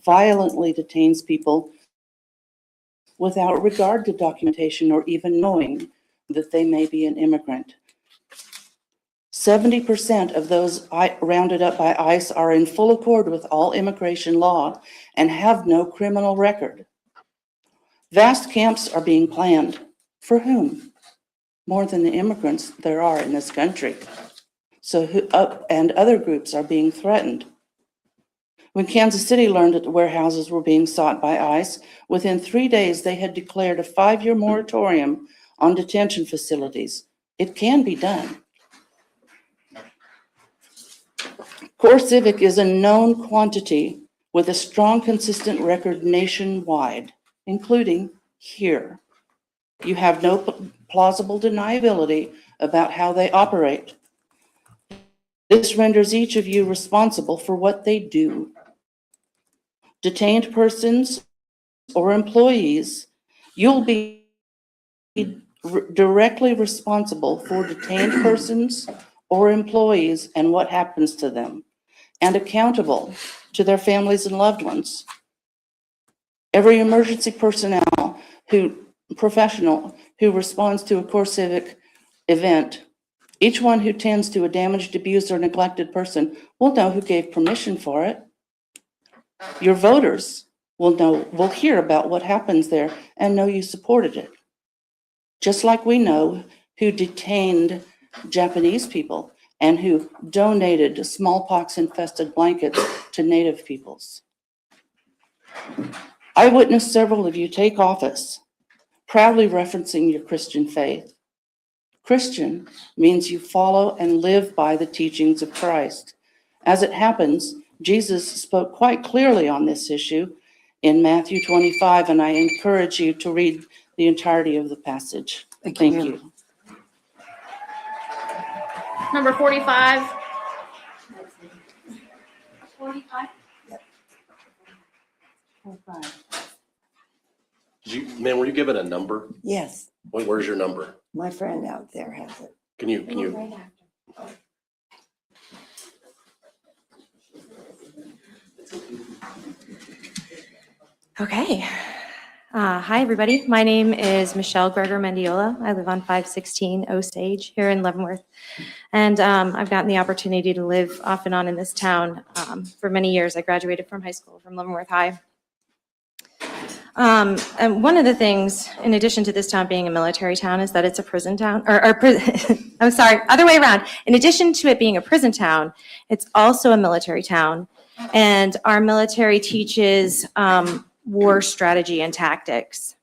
violently detains people without regard to documentation or even knowing that they may be an immigrant. 70% of those rounded up by ICE are in full accord with all immigration law and have no criminal record. Vast camps are being planned. For whom? More than the immigrants there are in this country. And other groups are being threatened. When Kansas City learned that the warehouses were being sought by ICE, within 3 days they had declared a 5-year moratorium on detention facilities. It can be done. CoreCivic is a known quantity with a strong, consistent record nationwide, including here. You have no plausible deniability about how they operate. This renders each of you responsible for what they do. Detained persons or employees, you'll be directly responsible for detained persons or employees and what happens to them, and accountable to their families and loved ones. Every emergency professional who responds to a CoreCivic event, each one who tends to a damaged, abused, or neglected person will know who gave permission for it. Your voters will hear about what happens there and know you supported it. Just like we know who detained Japanese people and who donated smallpox-infested blankets to Native peoples. I witnessed several of you take office, proudly referencing your Christian faith. Christian means you follow and live by the teachings of Christ. As it happens, Jesus spoke quite clearly on this issue in Matthew 25, and I encourage you to read the entirety of the passage. Thank you. Number 45. 45? Ma'am, were you given a number? Yes, Where's your number? my friend out there has it. Can you? Okay. Hi, everybody. My name is Michelle Greger Mendiola. I live on 516 Osage here in Leavenworth. And I've gotten the opportunity to live off and on in this town for many years. I graduated from high school from Leavenworth High. And one of the things, in addition to this town being a military town, is that it's a prison town, I'm sorry, other way around. In addition to it being a prison town, it's also a military town. And our military teaches war strategy and tactics.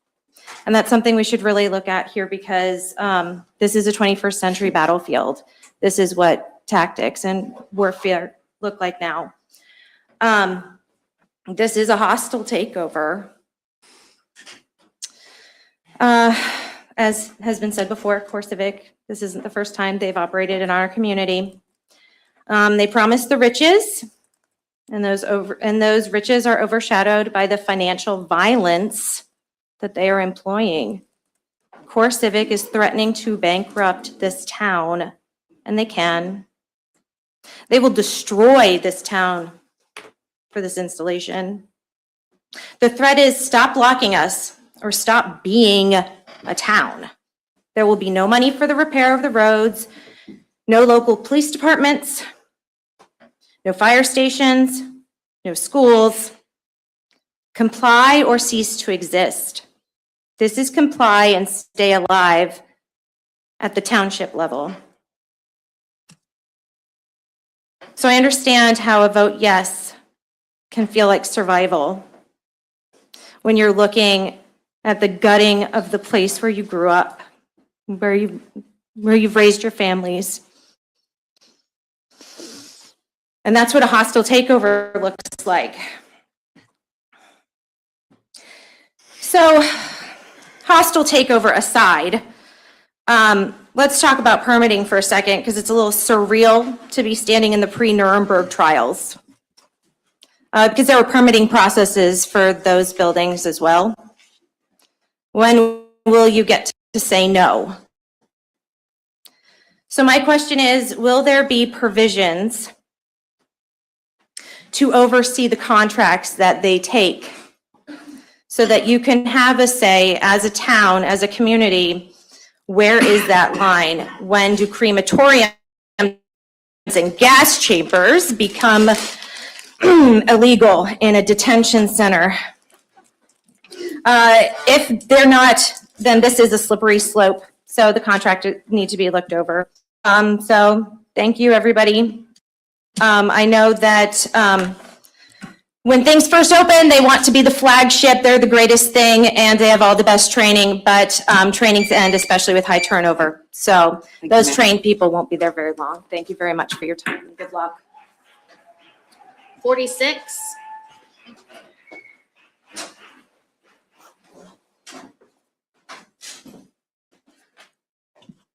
And that's something we should really look at here because this is a 21st century battlefield. This is what tactics and warfare look like now. This is a hostile takeover. As has been said before, CoreCivic, this isn't the first time they've operated in our community. They promise the riches, and those riches are overshadowed by the financial violence that they are employing. CoreCivic is threatening to bankrupt this town, and they can. They will destroy this town for this installation. The threat is stop blocking us or stop being a town. There will be no money for the repair of the roads, no local police departments, no fire stations, no schools. Comply or cease to exist. This is comply and stay alive at the township level. So I understand how a vote yes can feel like survival when you're looking at the gutting of the place where you grew up, where you've raised your families. And that's what a hostile takeover looks like. So, hostile takeover aside, let's talk about permitting for a second because it's a little surreal to be standing in the pre-Nuremberg trials. Because there were permitting processes for those buildings as well. When will you get to say no? So my question is, will there be provisions to oversee the contracts that they take so that you can have a say as a town, as a community, where is that line? When do crematoriums and gas chambers become illegal in a detention center? If they're not, then this is a slippery slope. So the contract need to be looked over. So thank you, everybody. I know that when things first open, they want to be the flagship. They're the greatest thing, and they have all the best training. But trainings end, especially with high turnover. So those trained people won't be there very long. Thank you very much for your time. Good luck. 46.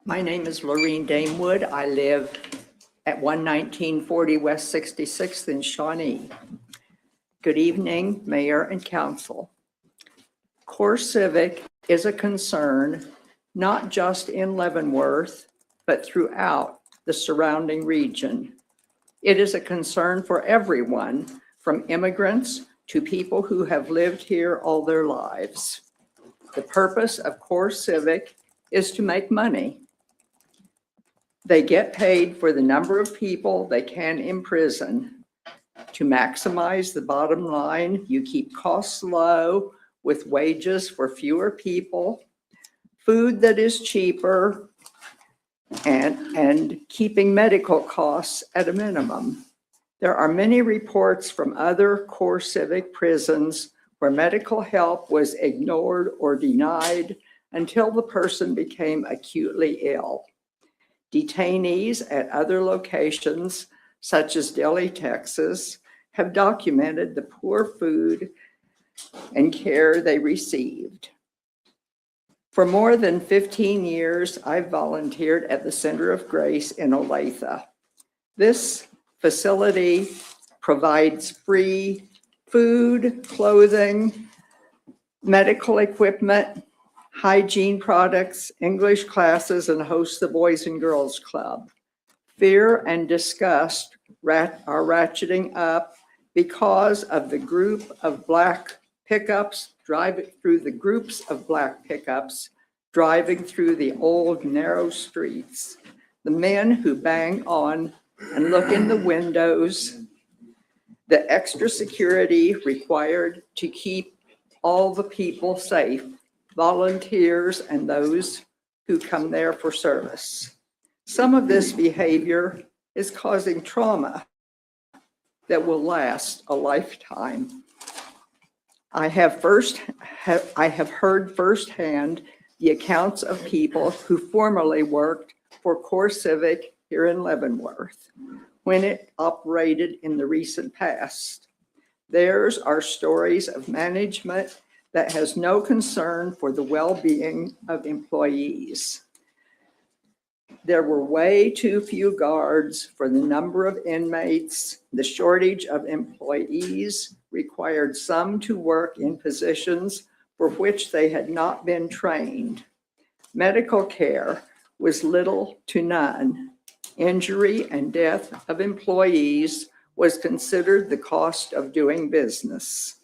My name is Lorene Damewood. I live at 11940 West 66th in Shawnee. Good evening, Mayor and Council. CoreCivic is a concern not just in Leavenworth, but throughout the surrounding region. It is a concern for everyone, from immigrants to people who have lived here all their lives. The purpose of CoreCivic is to make money. They get paid for the number of people they can imprison. To maximize the bottom line, you keep costs low with wages for fewer people, food that is cheaper, and keeping medical costs at a minimum. There are many reports from other CoreCivic prisons where medical help was ignored or denied until the person became acutely ill. Detainees at other locations, such as Delhi, Texas, have documented the poor food and care they received. For more than 15 years, I've volunteered at the Center of Grace in Olathe. This facility provides free food, clothing, medical equipment, hygiene products, English classes, and hosts the Boys and Girls Club. Fear and disgust are ratcheting up because of the group of black pickups driving through the old narrow streets. The men who bang on and look in the windows, the extra security required to keep all the people safe, volunteers and those who come there for service. Some of this behavior is causing trauma that will last a lifetime. I have heard firsthand the accounts of people who formerly worked for CoreCivic here in Leavenworth when it operated in the recent past. Theirs are stories of management that has no concern for the well-being of employees. There were way too few guards for the number of inmates. The shortage of employees required some to work in positions for which they had not been trained. Medical care was little to none. Injury and death of employees was considered the cost of doing business.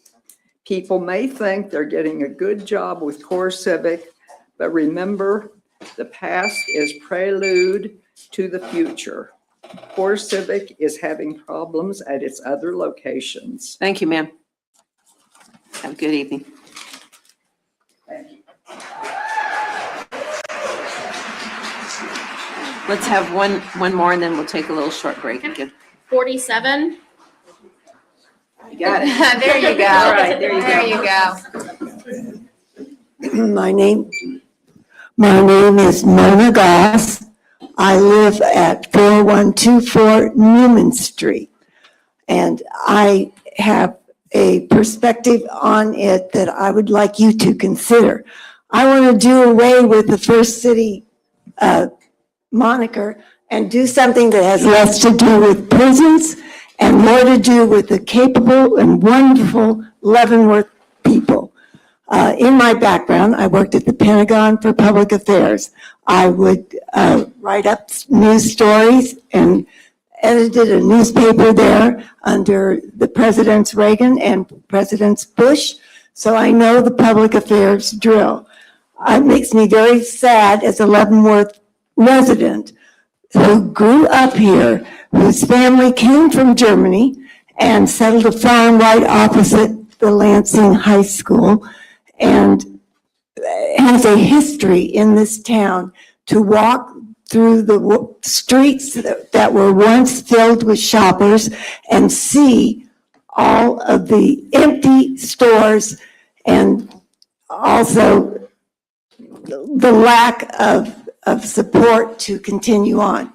People may think they're getting a good job with CoreCivic, but remember, the past is prelude to the future. CoreCivic is having problems at its other locations. Thank you, ma'am. Have a good evening. Let's have one more and then we'll take a little short break. Good. 47. You got it. There you go. All right, there you go. There you go. My name is Mona Goss. I live at 4124 Newman Street. And I have a perspective on it that I would like you to consider. I want to do away with the First City moniker and do something that has less to do with prisons and more to do with the capable and wonderful Leavenworth people. In my background, I worked at the Pentagon for Public Affairs. I would write up news stories and edited a newspaper there under the Presidents Reagan and Presidents Bush. So I know the public affairs drill. It makes me very sad as a Leavenworth resident who grew up here, whose family came from Germany and settled a farm right opposite the Lansing High School, and has a history in this town to walk through the streets that were once filled with shoppers and see all of the empty stores and also the lack of support to continue on.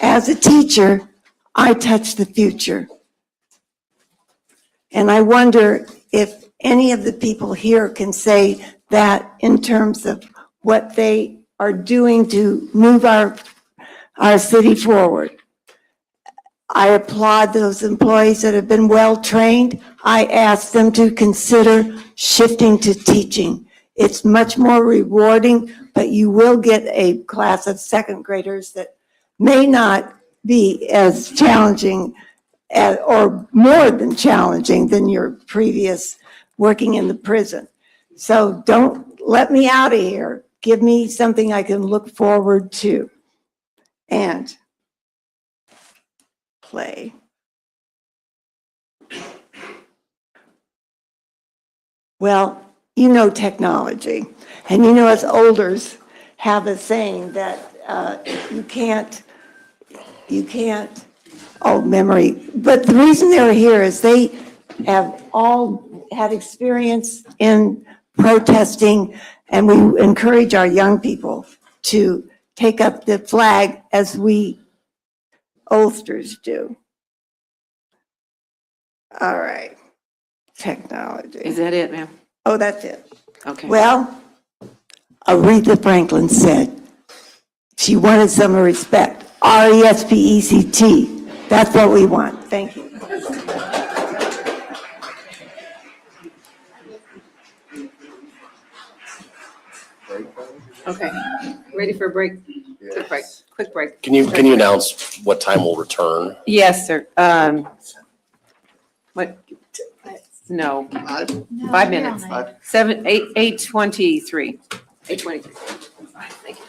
As a teacher, I touch the future. And I wonder if any of the people here can say that in terms of what they are doing to move our city forward. I applaud those employees that have been well-trained. I ask them to consider shifting to teaching. It's much more rewarding, but you will get a class of second graders that may not be as challenging or more than challenging than your previous working in the prison. So don't let me out of here. Give me something I can look forward to. And play. Well, you know technology, and you know us olders have a saying that you can't, oh, memory. But the reason they're here is they have all had experience in protesting, and we encourage our young people to take up the flag as we oldsters do. All right, technology. Is that it, ma'am? Oh, that's it. Okay. Well, Aretha Franklin said she wanted some respect. RESPECT. That's what we want. Thank you. Okay. Ready for a break? Quick break. Quick break. Can you announce what time we'll return? Yes, sir. What? No. 5 minutes. 8:23. 8:23. Thank you.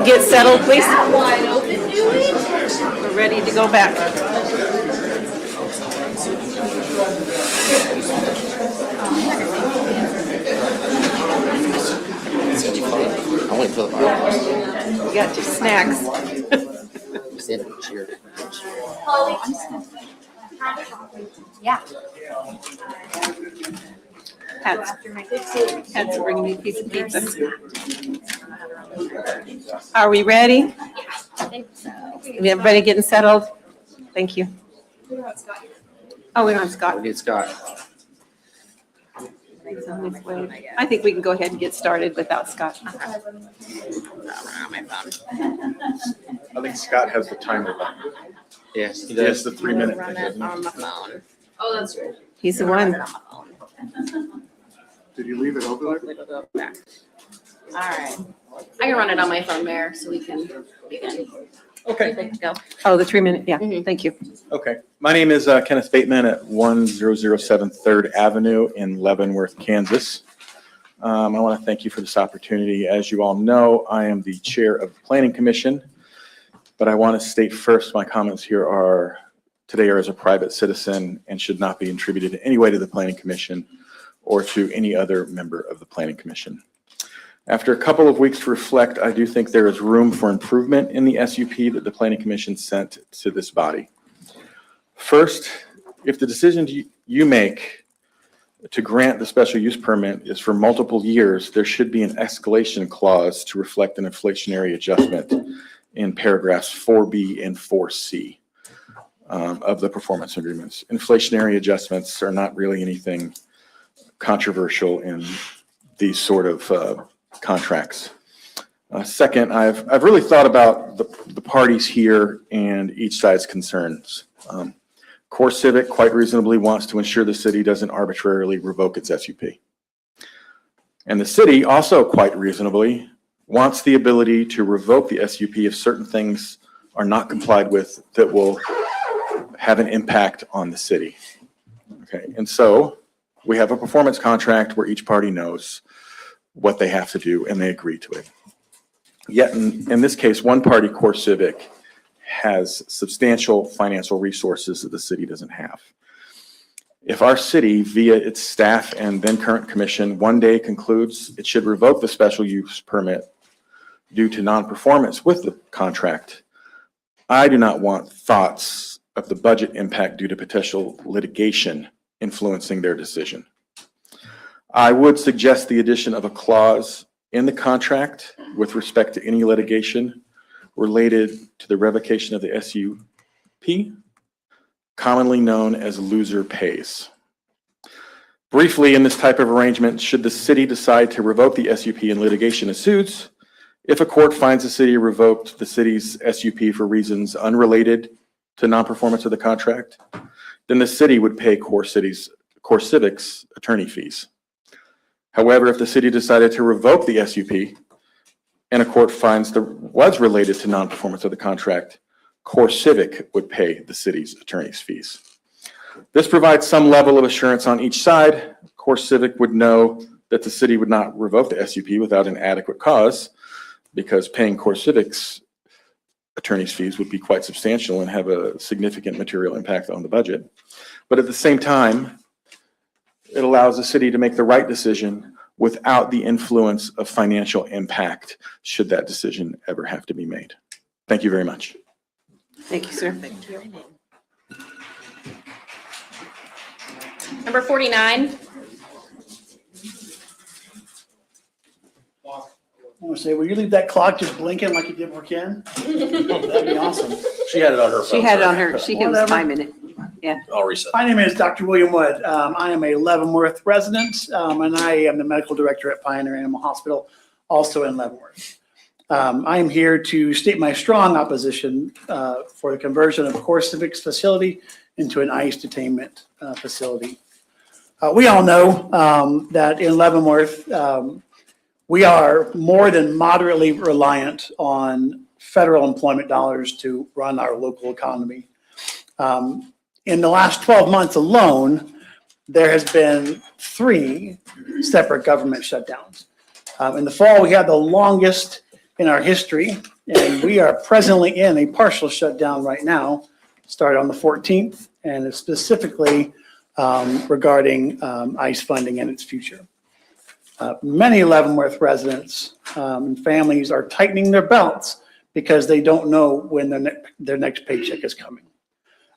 Get settled, please. We're ready to go back. I'm waiting for the fire. We got your snacks. Yeah. Pat's bringing me a piece of pizza. Are we ready? Everybody getting settled? Thank you. Oh, we don't have Scott. We need Scott. He's on his way. I think we can go ahead and get started without Scott. I think Scott has the timer button. Yes, He has the 3-minute. Run it on my phone. Oh, that's right. He's the one. Did you leave it over there? It'll go back. All right. I can run it on my phone, Mayor, so we can begin. Okay. Go. Oh, the 3-minute, yeah, thank you. Okay. My name is Kenneth Bateman at 1007 3rd Avenue in Leavenworth, Kansas. I want to thank you for this opportunity. As you all know, I am the chair of the Planning Commission, but I want to state first my comments here are today are as a private citizen and should not be attributed in any way to the Planning Commission or to any other member of the Planning Commission. After a couple of weeks to reflect, I do think there is room for improvement in the SUP that the Planning Commission sent to this body. First, if the decision you make to grant the special use permit is for multiple years, there should be an escalation clause to reflect an inflationary adjustment in paragraphs 4B and 4C of the performance agreements. Inflationary adjustments are not really anything controversial in these sort of contracts. Second, I've really thought about the parties here and each side's concerns. CoreCivic quite reasonably wants to ensure the city doesn't arbitrarily revoke its SUP. And the city also quite reasonably wants the ability to revoke the SUP if certain things are not complied with that will have an impact on the city. Okay, and so we have a performance contract where each party knows what they have to do and they agree to it. Yet in this case, one party, CoreCivic, has substantial financial resources that the city doesn't have. If our city, via its staff and then current commission, one day concludes it should revoke the special use permit due to non-performance with the contract, I do not want thoughts of the budget impact due to potential litigation influencing their decision. I would suggest the addition of a clause in the contract with respect to any litigation related to the revocation of the SUP, commonly known as loser pays. Briefly, in this type of arrangement, should the city decide to revoke the SUP and litigation ensues, if a court finds the city revoked the city's SUP for reasons unrelated to non-performance of the contract, then the city would pay CoreCivic's attorney fees. However, if the city decided to revoke the SUP and a court finds that was related to non-performance of the contract, CoreCivic would pay the city's attorney's fees. This provides some level of assurance on each side. CoreCivic would know that the city would not revoke the SUP without an adequate cause, because paying CoreCivic's attorney's fees would be quite substantial and have a significant material impact on the budget. But at the same time, it allows the city to make the right decision without the influence of financial impact should that decision ever have to be made. Thank you very much. Thank you, sir. Thank you. Number 49. I want to say, will you leave that clock just blinking like you did for Ken? That'd be awesome. She had it on her phone. She had it on her, she was Whatever. timing it. Yeah. I'll reset. My name is Dr. William Wood. I am a Leavenworth resident, and I am the medical director at Pioneer Animal Hospital, also in Leavenworth. I am here to state my strong opposition for the conversion of CoreCivic's facility into an ICE detainment facility. We all know that in Leavenworth, we are more than moderately reliant on federal employment dollars to run our local economy. In the last 12 months alone, there has been 3 separate government shutdowns. In the fall, we had the longest in our history And we are presently in a partial shutdown right now, started on the 14th, and it's specifically regarding ICE funding and its future. Many Leavenworth residents and families are tightening their belts because they don't know when their next paycheck is coming.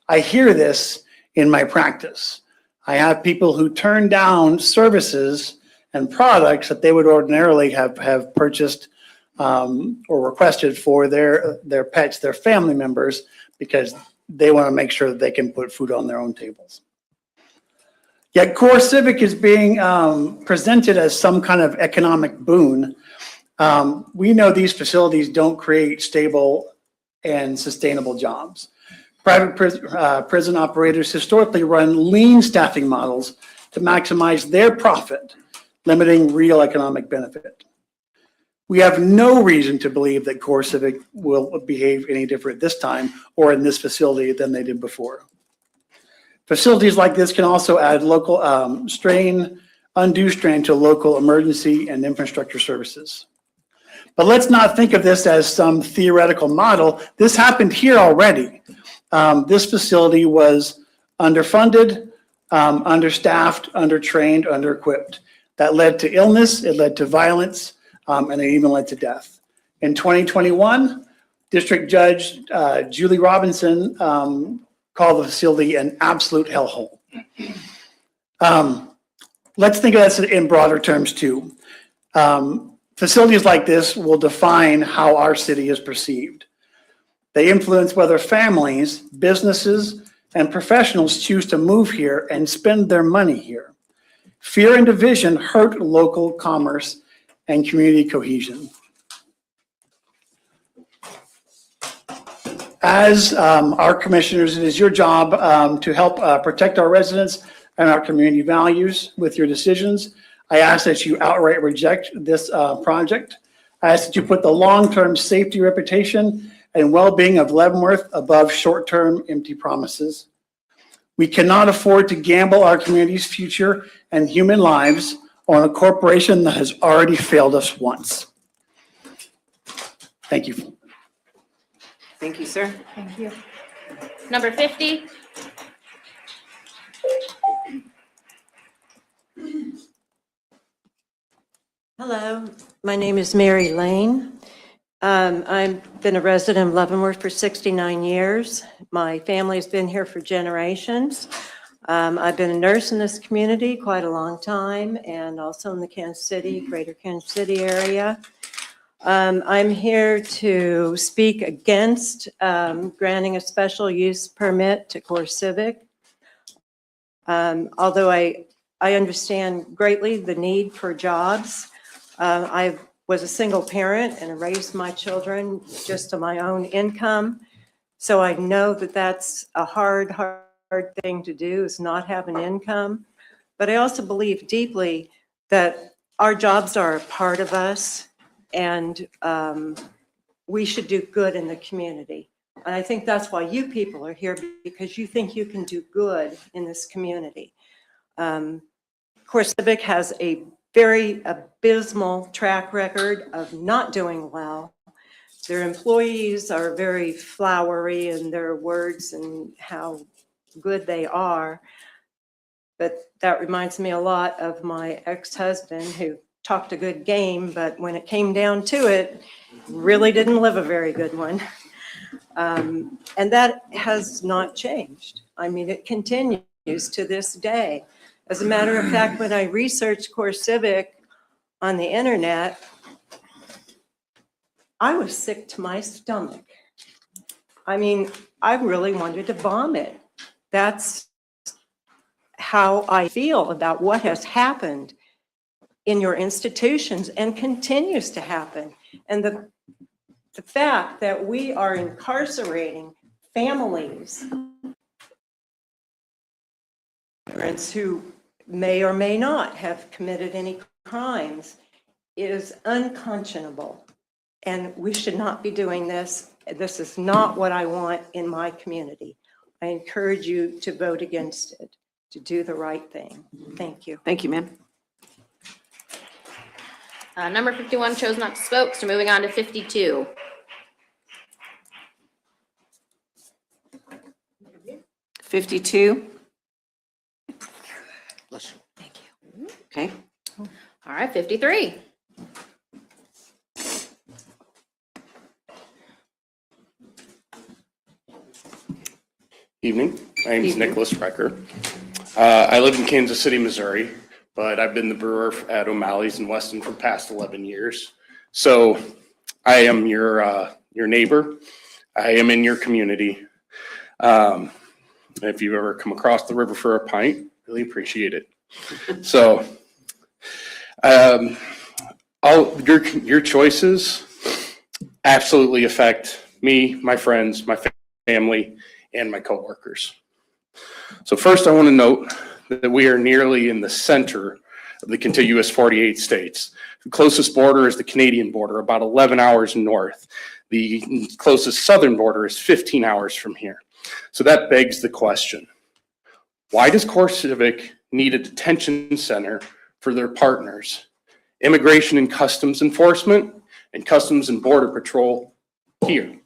I hear this in my practice. I have people who turn down services and products that they would ordinarily have purchased or requested for their pets, their family members, because they want to make sure that they can put food on their own tables. Yet CoreCivic is being presented as some kind of economic boon. We know these facilities don't create stable and sustainable jobs. Private prison operators historically run lean staffing models to maximize their profit, limiting real economic benefit. We have no reason to believe that CoreCivic will behave any different this time or in this facility than they did before. Facilities like this can also add local undue strain to local emergency and infrastructure services. But let's not think of this as some theoretical model. This happened here already. This facility was underfunded, understaffed, undertrained, underequipped. That led to illness, it led to violence, and it even led to death. In 2021, District Judge Julie Robinson called the facility an absolute hellhole. Let's think of this in broader terms too. Facilities like this will define how our city is perceived. They influence whether families, businesses, and professionals choose to move here and spend their money here. Fear and division hurt local commerce and community cohesion. As our commissioners, it is your job to help protect our residents and our community values with your decisions. I ask that you outright reject this project. I ask that you put the long-term safety, reputation, and well-being of Leavenworth above short-term empty promises. We cannot afford to gamble our community's future and human lives on a corporation that has already failed us once. Thank you. Thank you, sir. Thank you. Number 50. Hello, my name is Mary Lane. I've been a resident of Leavenworth for 69 years. My family's been here for generations. I've been a nurse in this community quite a long time and also in the Kansas City, greater Kansas City area. I'm here to speak against granting a special use permit to CoreCivic. Although I understand greatly the need for jobs, I was a single parent and I raised my children just on my own income. So I know that that's a hard thing to do, is not have an income. But I also believe deeply that our jobs are a part of us and we should do good in the community. And I think that's why you people are here, because you think you can do good in this community. CoreCivic has a very abysmal track record of not doing well. Their employees are very flowery in their words and how good they are. But that reminds me a lot of my ex-husband, who talked a good game, but when it came down to it, really didn't live a very good one. And that has not changed. I mean, it continues to this day. As a matter of fact, when I researched CoreCivic on the internet, I was sick to my stomach. I mean, I really wanted to vomit. That's how I feel about what has happened in your institutions and continues to happen. And the fact that we are incarcerating families, parents who may or may not have committed any crimes, is unconscionable. And we should not be doing this. This is not what I want in my community. I encourage you to vote against it, to do the right thing. Thank you. Thank you, ma'am. Number 51 chose not to spoke, so moving on to 52. 52? Okay. All right, 53. Evening. My name is Evening. Nicholas Recker. I live in Kansas City, Missouri, but I've been the brewer at O'Malley's in Weston for the past 11 years. So I am your neighbor. I am in your community. If you've ever come across the river for a pint, really appreciate it. So all your choices absolutely affect me, my friends, my family, and my coworkers. So first, I want to note that we are nearly in the center of the contiguous 48 states. The closest border is the Canadian border, about 11 hours north. The closest southern border is 15 hours from here. So that begs the question, why does CoreCivic need a detention center for their partners? Immigration and Customs Enforcement and Customs and Border Patrol here.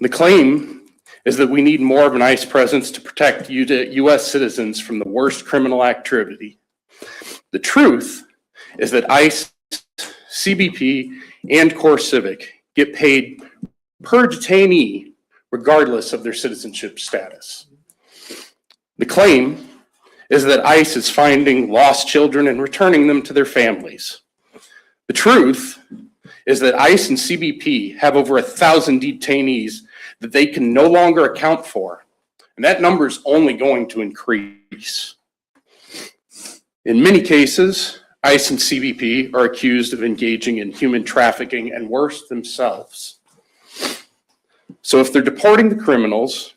The claim is that we need more of an ICE presence to protect U.S. citizens from the worst criminal activity. The truth is that ICE, CBP, and CoreCivic get paid per detainee regardless of their citizenship status. The claim is that ICE is finding lost children and returning them to their families. The truth is that ICE and CBP have over 1,000 detainees that they can no longer account for, and that number is only going to increase. In many cases, ICE and CBP are accused of engaging in human trafficking and worse themselves. So if they're deporting the criminals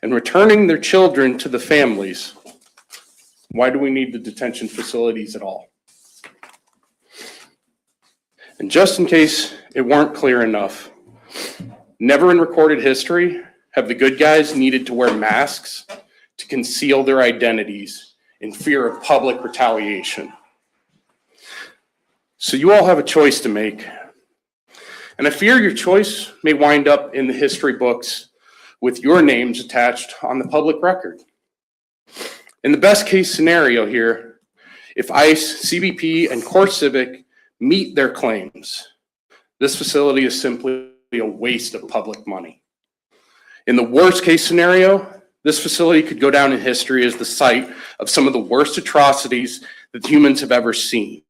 and returning their children to the families, why do we need the detention facilities at all? And just in case it weren't clear enough, never in recorded history have the good guys needed to wear masks to conceal their identities in fear of public retaliation. So you all have a choice to make. And I fear your choice may wind up in the history books with your names attached on the public record. In the best case scenario here, if ICE, CBP, and CoreCivic meet their claims, this facility is simply a waste of public money. In the worst case scenario, this facility could go down in history as the site of some of the worst atrocities that humans have ever seen.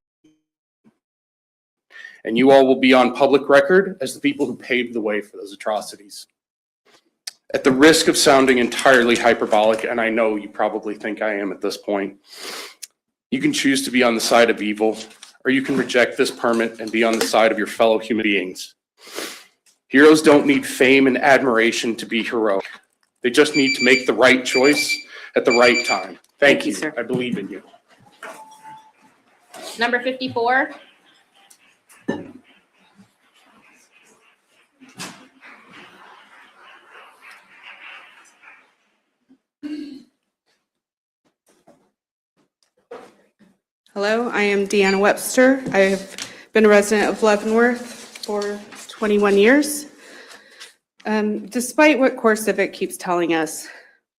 And you all will be on public record as the people who paved the way for those atrocities. At the risk of sounding entirely hyperbolic, and I know you probably think I am at this point, you can choose to be on the side of evil, or you can reject this permit and be on the side of your fellow human beings. Heroes don't need fame and admiration to be heroic. They just need to make the right choice at the right time. Thank you, sir. I believe in you. Number 54. Hello, I am Deanna Webster. I have been a resident of Leavenworth for 21 years. Despite what CoreCivic keeps telling us,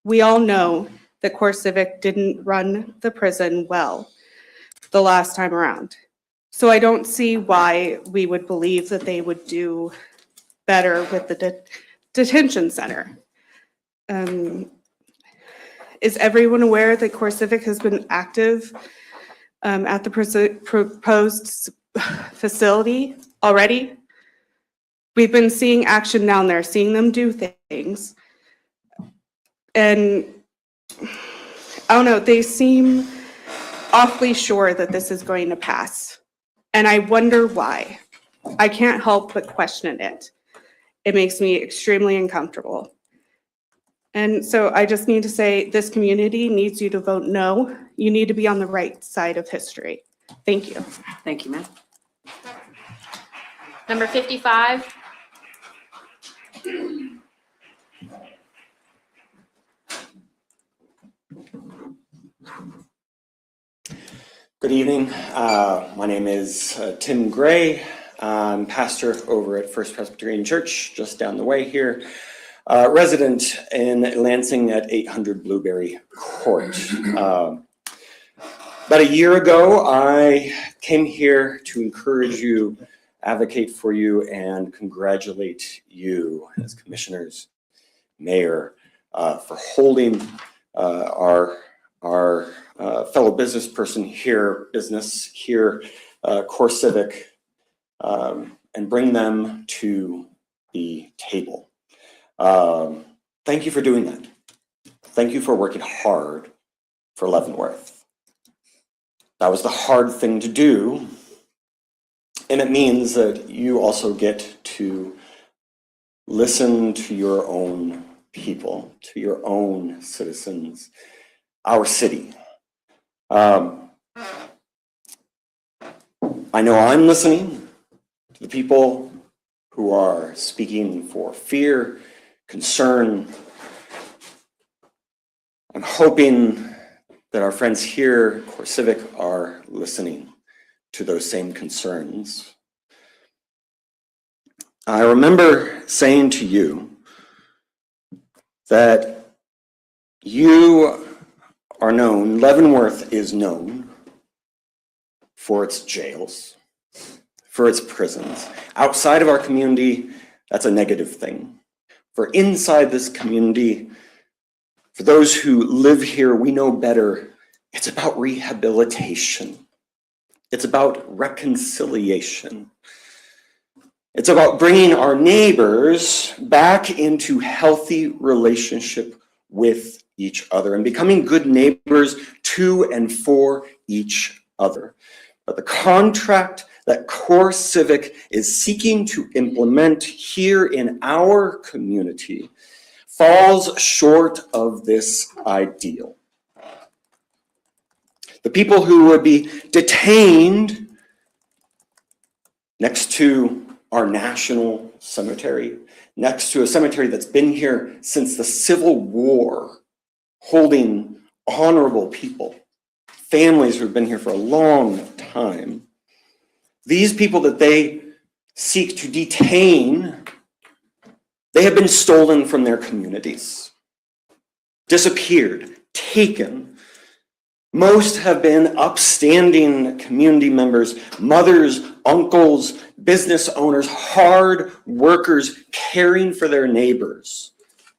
we all know that CoreCivic didn't run the prison well the last time around. So I don't see why we would believe that they would do better with the detention center. Is everyone aware that CoreCivic has been active at the proposed facility already? We've been seeing action down there, seeing them do things. And I don't know, they seem awfully sure that this is going to pass. And I wonder why. I can't help but question it. It makes me extremely uncomfortable. And so I just need to say, this community needs you to vote no. You need to be on the right side of history. Thank you. Thank you, ma'am. Number 55. Good evening. My name is Tim Gray. I'm pastor over at First Presbyterian Church, just down the way here. resident in Lansing at 800 Blueberry Court. About a year ago, I came here to encourage you, advocate for you, and congratulate you as commissioners, mayor, for holding our fellow business person here, CoreCivic, and bring them to the table. Thank you for doing that. Thank you for working hard for Leavenworth. That was the hard thing to do, and it means that you also get to listen to your own people, to your own citizens, our city. I know I'm listening to the people who are speaking for fear, concern. I'm hoping that our friends here, CoreCivic, are listening to those same concerns. I remember saying to you that you are known, Leavenworth is known for its jails, for its prisons. Outside of our community, that's a negative thing. For inside this community, for those who live here, we know better. It's about rehabilitation. It's about reconciliation. It's about bringing our neighbors back into healthy relationship with each other and becoming good neighbors to and for each other. But the contract that CoreCivic is seeking to implement here in our community falls short of this ideal. The people who would be detained next to our national cemetery, next to a cemetery that's been here since the Civil War, holding honorable people, families who have been here for a long time. These people that they seek to detain, they have been stolen from their communities, disappeared, taken. Most have been upstanding community members, mothers, uncles, business owners, hard workers caring for their neighbors,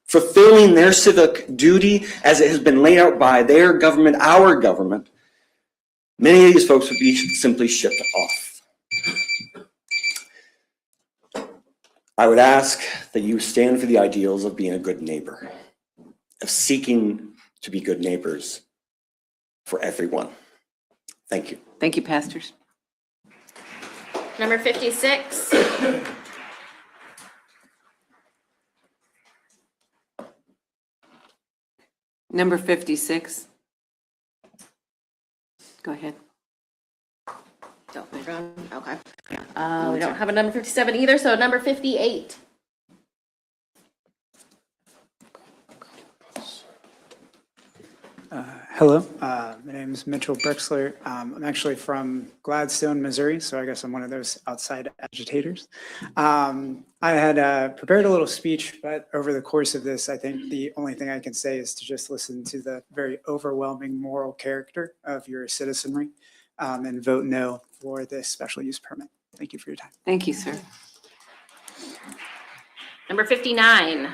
fulfilling their civic duty as it has been laid out by their government, our government. Many of these folks would be simply shipped off. I would ask that you stand for the ideals of being a good neighbor, of seeking to be good neighbors for everyone. Thank you. Thank you, pastors. Number 56. Number 56. Go ahead. Don't think on. Okay. We don't have a number 57 either, so number 58. Hello, my name is Mitchell Brixler. I'm actually from Gladstone, Missouri, so I guess I'm one of those outside agitators. I had prepared a little speech, but over the course of this, I think the only thing I can say is to just listen to the very overwhelming moral character of your citizenry and vote no for this special use permit. Thank you for your time. Thank you, sir. Number 59.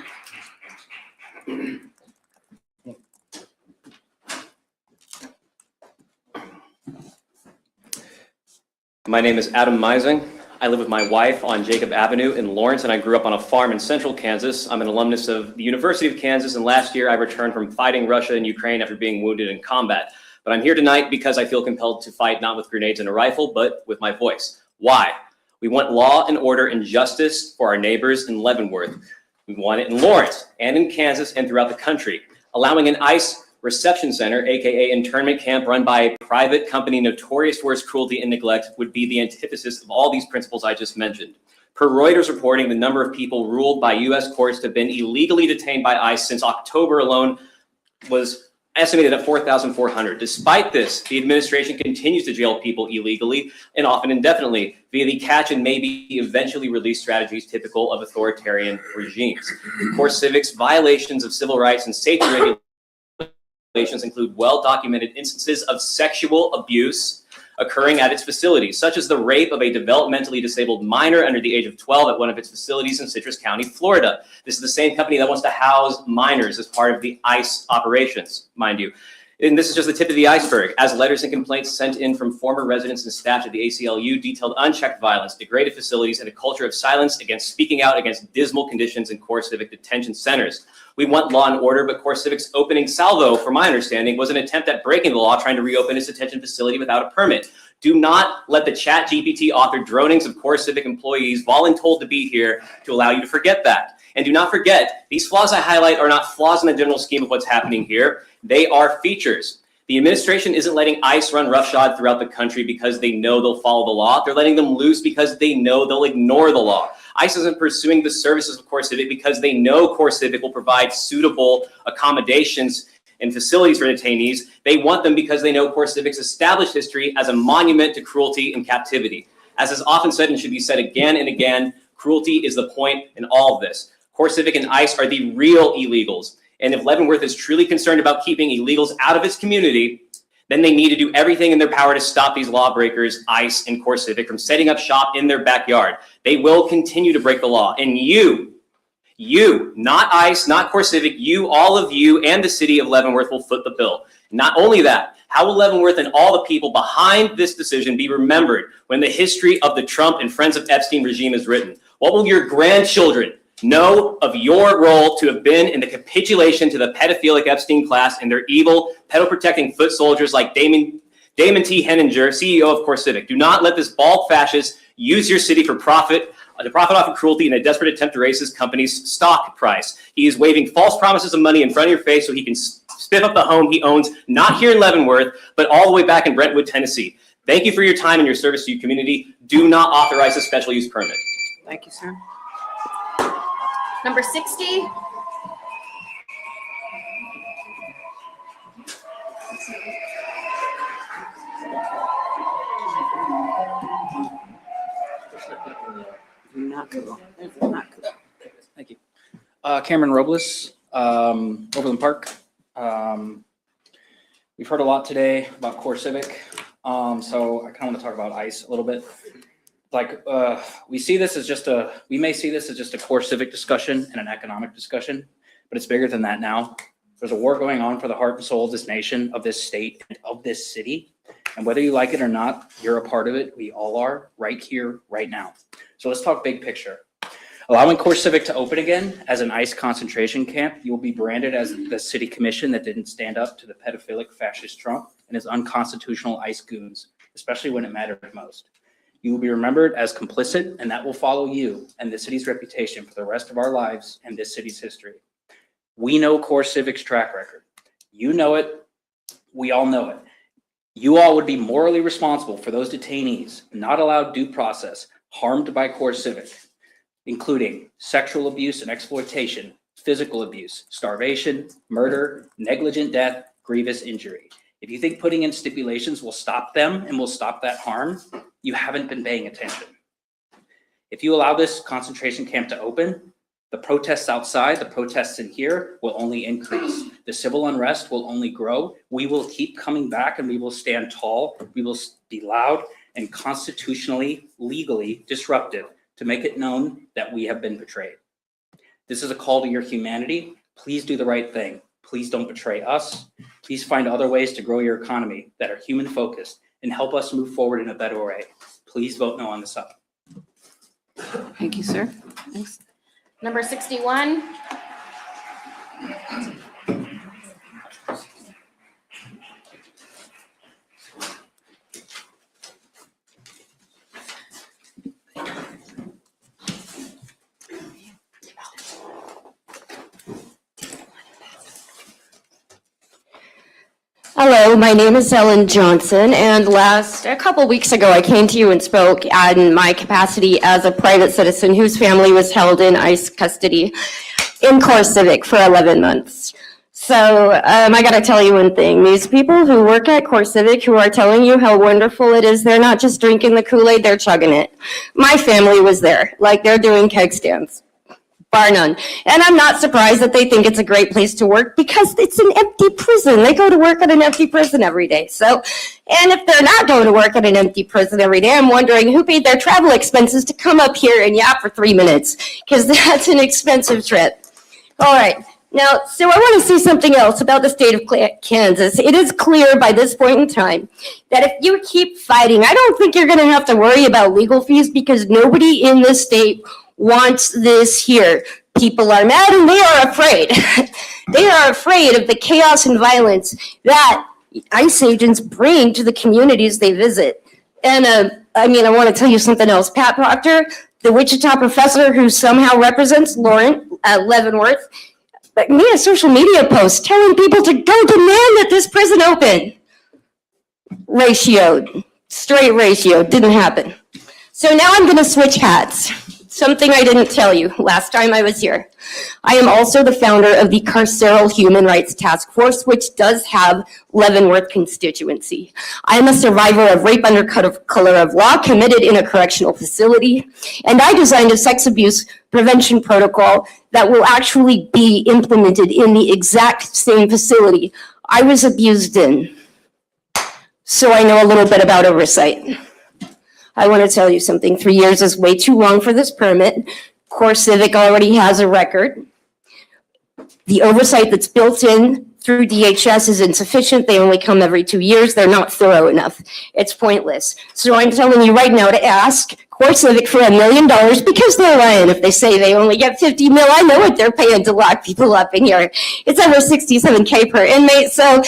My name is Adam Meising. I live with my wife on Jacob Avenue in Lawrence, and I grew up on a farm in central Kansas. I'm an alumnus of the University of Kansas, and last year I returned from fighting Russia and Ukraine after being wounded in combat. But I'm here tonight because I feel compelled to fight not with grenades and a rifle, but with my voice. Why? We want law and order and justice for our neighbors in Leavenworth. We want it in Lawrence and in Kansas and throughout the country. Allowing an ICE reception center, aka internment camp run by a private company notorious for its cruelty and neglect, would be the antithesis of all these principles I just mentioned. Per Reuters reporting, the number of people ruled by U.S. courts to have been illegally detained by ICE since October alone was estimated at 4,400. Despite this, the administration continues to jail people illegally and often indefinitely via the catch and maybe eventually release strategies typical of authoritarian regimes. CoreCivic's violations of civil rights and safety regulations include well-documented instances of sexual abuse occurring at its facilities, such as the rape of a developmentally disabled minor under the age of 12 at one of its facilities in Citrus County, Florida. This is the same company that wants to house minors as part of the ICE operations, mind you. And this is just the tip of the iceberg, as letters and complaints sent in from former residents and staff at the ACLU detailed unchecked violence, degraded facilities, and a culture of silence against speaking out against dismal conditions in CoreCivic detention centers. We want law and order, but CoreCivic's opening salvo, from my understanding, was an attempt at breaking the law, trying to reopen its detention facility without a permit. Do not let the ChatGPT authored dronings of CoreCivic employees voluntold to be here to allow you to forget that. And do not forget, these flaws I highlight are not flaws in the general scheme of what's happening here. They are features. The administration isn't letting ICE run roughshod throughout the country because they know they'll follow the law. They're letting them loose because they know they'll ignore the law. ICE isn't pursuing the services of CoreCivic because they know CoreCivic will provide suitable accommodations and facilities for detainees. They want them because they know CoreCivic's established history as a monument to cruelty and captivity. As is often said and should be said again and again, cruelty is the point in all of this. CoreCivic and ICE are the real illegals. And if Leavenworth is truly concerned about keeping illegals out of its community, then they need to do everything in their power to stop these lawbreakers, ICE and CoreCivic, from setting up shop in their backyard. They will continue to break the law. And you, not ICE, not CoreCivic, you, all of you, and the city of Leavenworth will foot the bill. Not only that, how will Leavenworth and all the people behind this decision be remembered when the history of the Trump and Friends of Epstein regime is written? What will your grandchildren know of your role to have been in the capitulation to the pedophilic Epstein class and their evil, pedo-protecting foot soldiers like Damon T. Henninger, CEO of CoreCivic? Do not let this bald fascist use your city for profit, to profit off of cruelty in a desperate attempt to raise his company's stock price. He is waving false promises of money in front of your face so he can spiff up the home he owns, not here in Leavenworth, but all the way back in Brentwood, Tennessee. Thank you for your time and your service to your community. Do not authorize a special use permit. Thank you, sir. Number 60. Not cool. Not cool. Thank you. Cameron Robles, Overland Park. We've heard a lot today about CoreCivic, so I kind of want to talk about ICE a little bit. Like, we may see this as just a CoreCivic discussion and an economic discussion, but it's bigger than that now. There's a war going on for the heart and soul of this nation, of this state, and of this city. And whether you like it or not, you're a part of it. We all are, right here, right now. So let's talk big picture. Allowing CoreCivic to open again as an ICE concentration camp, you will be branded as the city commission that didn't stand up to the pedophilic fascist Trump and his unconstitutional ICE goons, especially when it mattered most. You will be remembered as complicit, and that will follow you and the city's reputation for the rest of our lives and this city's history. We know CoreCivic's track record. You know it. We all know it. You all would be morally responsible for those detainees not allowed due process, harmed by CoreCivic, including sexual abuse and exploitation, physical abuse, starvation, murder, negligent death, grievous injury. If you think putting in stipulations will stop them and will stop that harm, you haven't been paying attention. If you allow this concentration camp to open, the protests outside, the protests in here will only increase. The civil unrest will only grow. We will keep coming back and we will stand tall. We will be loud and constitutionally, legally disruptive to make it known that we have been betrayed. This is a call to your humanity. Please do the right thing. Please don't betray us. Please find other ways to grow your economy that are human focused and help us move forward in a better way. Please vote no on this up. Thank you, sir. Thanks. Number 61. Hello, my name is Ellen Johnson, and a couple weeks ago I came to you and spoke in my capacity as a private citizen whose family was held in ICE custody in CoreCivic for 11 months. So I got to tell you one thing. These people who work at CoreCivic who are telling you how wonderful it is, they're not just drinking the Kool-Aid, they're chugging it. My family was there, like they're doing keg stands, bar none. And I'm not surprised that they think it's a great place to work because it's an empty prison. They go to work at an empty prison every day. So, and if they're not going to work at an empty prison every day, I'm wondering who paid their travel expenses to come up here and yap for 3 minutes, because that's an expensive trip. All right. Now, so I want to say something else about the state of Kansas. It is clear by this point in time that if you keep fighting, I don't think you're going to have to worry about legal fees because nobody in this state wants this here. People are mad and they are afraid. They are afraid of the chaos and violence that ICE agents bring to the communities they visit. And I want to tell you something else. Pat Proctor, the Wichita professor who somehow represents Leavenworth, made a social media post telling people to go demand that this prison open. Straight ratio, didn't happen. So now I'm gonna switch hats. Something I didn't tell you last time I was here. I am also the founder of the Carceral Human Rights Task Force, which does have Leavenworth constituency. I am a survivor of rape under color of law committed in a correctional facility, and I designed a sex abuse prevention protocol that will actually be implemented in the exact same facility I was abused in. So I know a little bit about oversight. I want to tell you something. 3 years is way too long for this permit. CoreCivic already has a record. The oversight that's built in through DHS is insufficient. They only come every 2 years. They're not thorough enough. It's pointless. So I'm telling you right now to ask CoreCivic for $1 million because they're lying if they say they only get 50 mil. I know what they're paying to lock people up in here. It's over $67K per inmate. So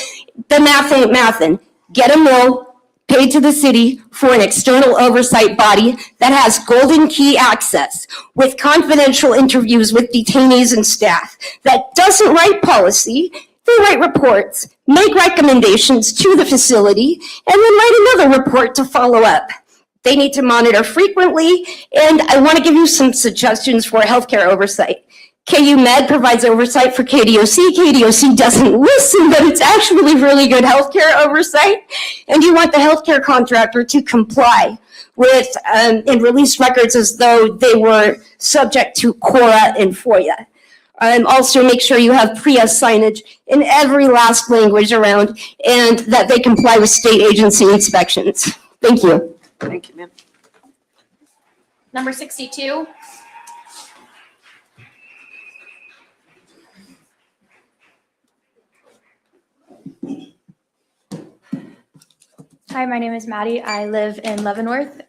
the math ain't mathin'. Get $1 million paid to the city for an external oversight body that has golden key access with confidential interviews with detainees and staff, that doesn't write policy, they write reports, make recommendations to the facility, and then write another report to follow up. They need to monitor frequently, and I want to give you some suggestions for healthcare oversight. KU Med provides oversight for KDOC. KDOC doesn't listen, but it's actually really good healthcare oversight. And you want the healthcare contractor to comply with and release records as though they were subject to CORA and FOIA. Also make sure you have PREA signage in every last language around and that they comply with state agency inspections. Thank you. Thank you, ma'am. Number 62. Hi, my name is Maddie. I live in Leavenworth.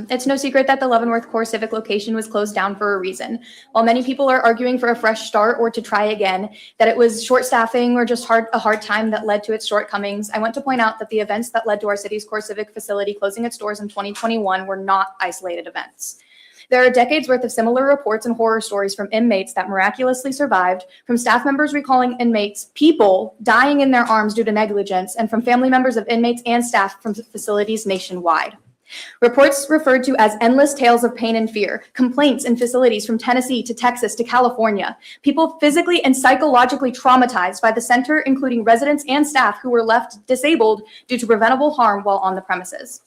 It's no secret that the Leavenworth CoreCivic location was closed down for a reason. While many people are arguing for a fresh start or to try again, that it was short staffing or just a hard time that led to its shortcomings, I want to point out that the events that led to our city's CoreCivic facility closing its doors in 2021 were not isolated events. There are decades worth of similar reports and horror stories from inmates that miraculously survived, from staff members recalling inmates, people dying in their arms due to negligence, and from family members of inmates and staff from facilities nationwide. Reports referred to as endless tales of pain and fear, complaints in facilities from Tennessee to Texas to California, people physically and psychologically traumatized by the center, including residents and staff who were left disabled due to preventable harm while on the premises.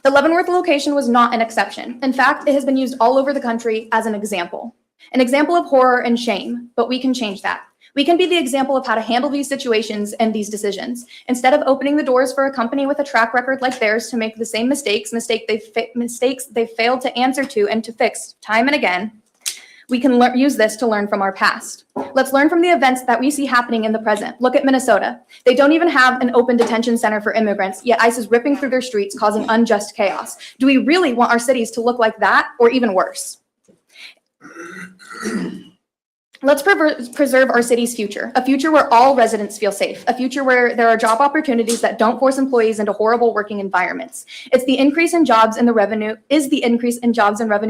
The Leavenworth location was not an exception. In fact, it has been used all over the country as an example of horror and shame, but we can change that. We can be the example of how to handle these situations and these decisions. Instead of opening the doors for a company with a track record like theirs to make the same mistakes they failed to answer to and to fix time and again, we can use this to learn from our past. Let's learn from the events that we see happening in the present. Look at Minnesota. They don't even have an open detention center for immigrants, yet ICE is ripping through their streets, causing unjust chaos. Do we really want our cities to look like that or even worse? Let's preserve our city's future, a future where all residents feel safe, a future where there are job opportunities that don't force employees into horrible working environments. Is the increase in jobs and revenue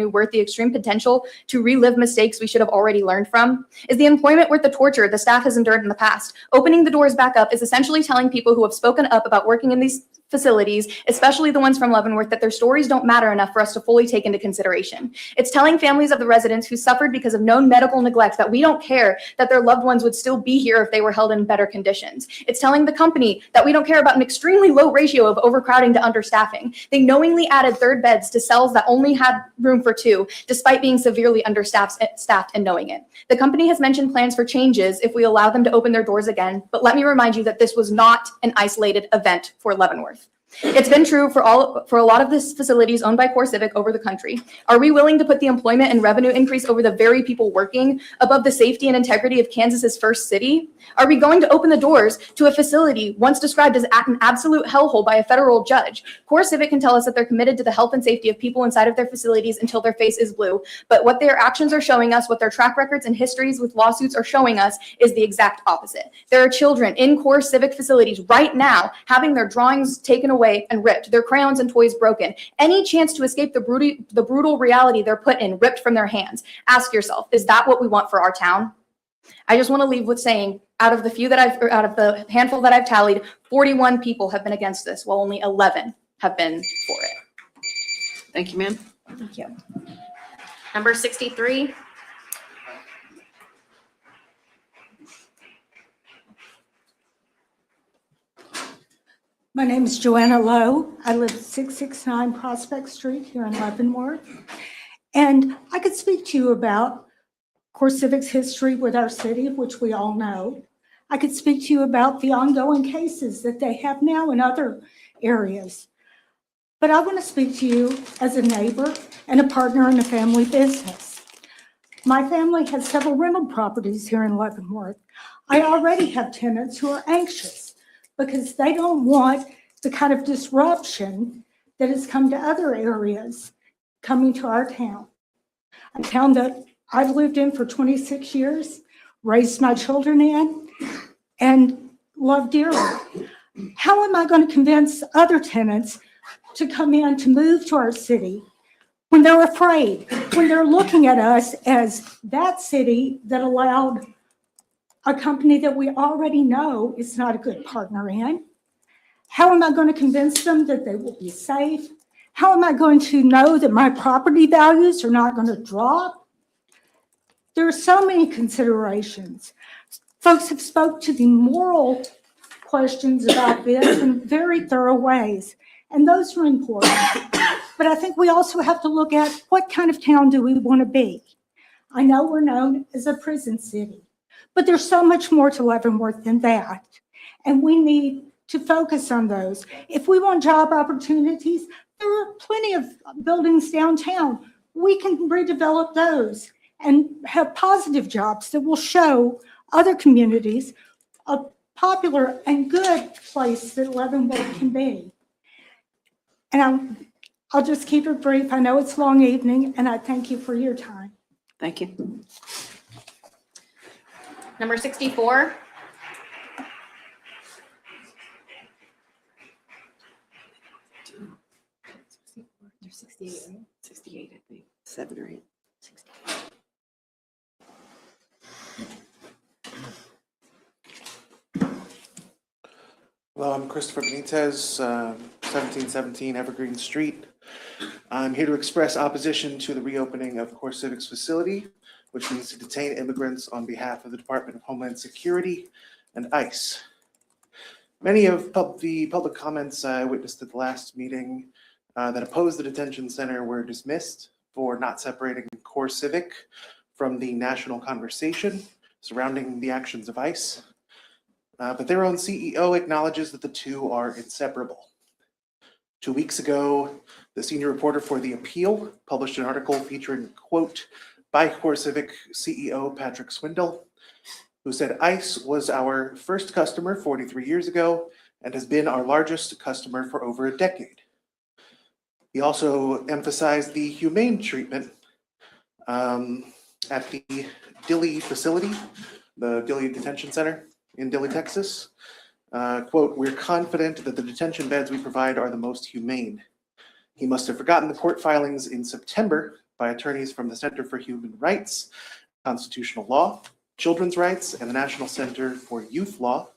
worth the extreme potential to relive mistakes we should have already learned from? Is the employment worth the torture the staff has endured in the past? Opening the doors back up is essentially telling people who have spoken up about working in these facilities, especially the ones from Leavenworth, that their stories don't matter enough for us to fully take into consideration. It's telling families of the residents who suffered because of known medical neglect that we don't care that their loved ones would still be here if they were held in better conditions. It's telling the company that we don't care about an extremely low ratio of overcrowding to understaffing. They knowingly added third beds to cells that only had room for 2, despite being severely understaffed and knowing it. The company has mentioned plans for changes if we allow them to open their doors again, but let me remind you that this was not an isolated event for Leavenworth. It's been true for a lot of the facilities owned by CoreCivic over the country. Are we willing to put the employment and revenue increase over the very people working above the safety and integrity of Kansas's first city? Are we going to open the doors to a facility once described as an absolute hellhole by a federal judge? CoreCivic can tell us that they're committed to the health and safety of people inside of their facilities until their face is blue, but what their actions are showing us, what their track records and histories with lawsuits are showing us, is the exact opposite. There are children in CoreCivic facilities right now having their drawings taken away and ripped, their crayons and toys broken. Any chance to escape the brutal reality they're put in ripped from their hands. Ask yourself, is that what we want for our town? I just want to leave with saying, out of the handful that I've tallied, 41 people have been against this, while only 11 have been for it. Thank you, ma'am. Thank you. Number 63. My name is Joanna Lowe. I live at 669 Prospect Street here in Leavenworth. And I could speak to you about CoreCivic's history with our city, which we all know. I could speak to you about the ongoing cases that they have now in other areas. But I want to speak to you as a neighbor and a partner in a family business. My family has several rental properties here in Leavenworth. I already have tenants who are anxious because they don't want the kind of disruption that has come to other areas coming to our town. A town that I've lived in for 26 years, raised my children in, and love dearly. How am I going to convince other tenants to come in to move to our city when they're afraid, when they're looking at us as that city that allowed a company that we already know is not a good partner in? How am I going to convince them that they will be safe? How am I going to know that my property values are not going to drop? There are so many considerations. Folks have spoke to the moral questions about this in very thorough ways, and those are important. But I think we also have to look at what kind of town do we want to be? I know we're known as a prison city, but there's so much more to Leavenworth than that, and we need to focus on those. If we want job opportunities, there are plenty of buildings downtown. We can redevelop those and have positive jobs that will show other communities a popular and good place that Leavenworth can be. And I'll just keep it brief. I know it's a long evening, and I thank you for your time. Thank you. Number 64. There's 68, right? 68, I think. 7 or 8. 68. Hello, I'm Christopher Benitez, 1717 Evergreen Street. I'm here to express opposition to the reopening of CoreCivic's facility, which means to detain immigrants on behalf of the Department of Homeland Security and ICE. Many of the public comments I witnessed at the last meeting that opposed the detention center were dismissed for not separating CoreCivic from the national conversation surrounding the actions of ICE. But their own CEO acknowledges that the two are inseparable. 2 weeks ago, the senior reporter for The Appeal published an article featuring a quote by CoreCivic CEO Patrick Swindle, who said, "ICE was our first customer 43 years ago and has been our largest customer for over a decade." He also emphasized the humane treatment at the Dilley facility, the Dilley Detention Center in Dilley, Texas. Quote, "We're confident that the detention beds we provide are the most humane." He must have forgotten the court filings in September by attorneys from the Center for Human Rights, Constitutional Law, Children's Rights, and the National Center for Youth Law,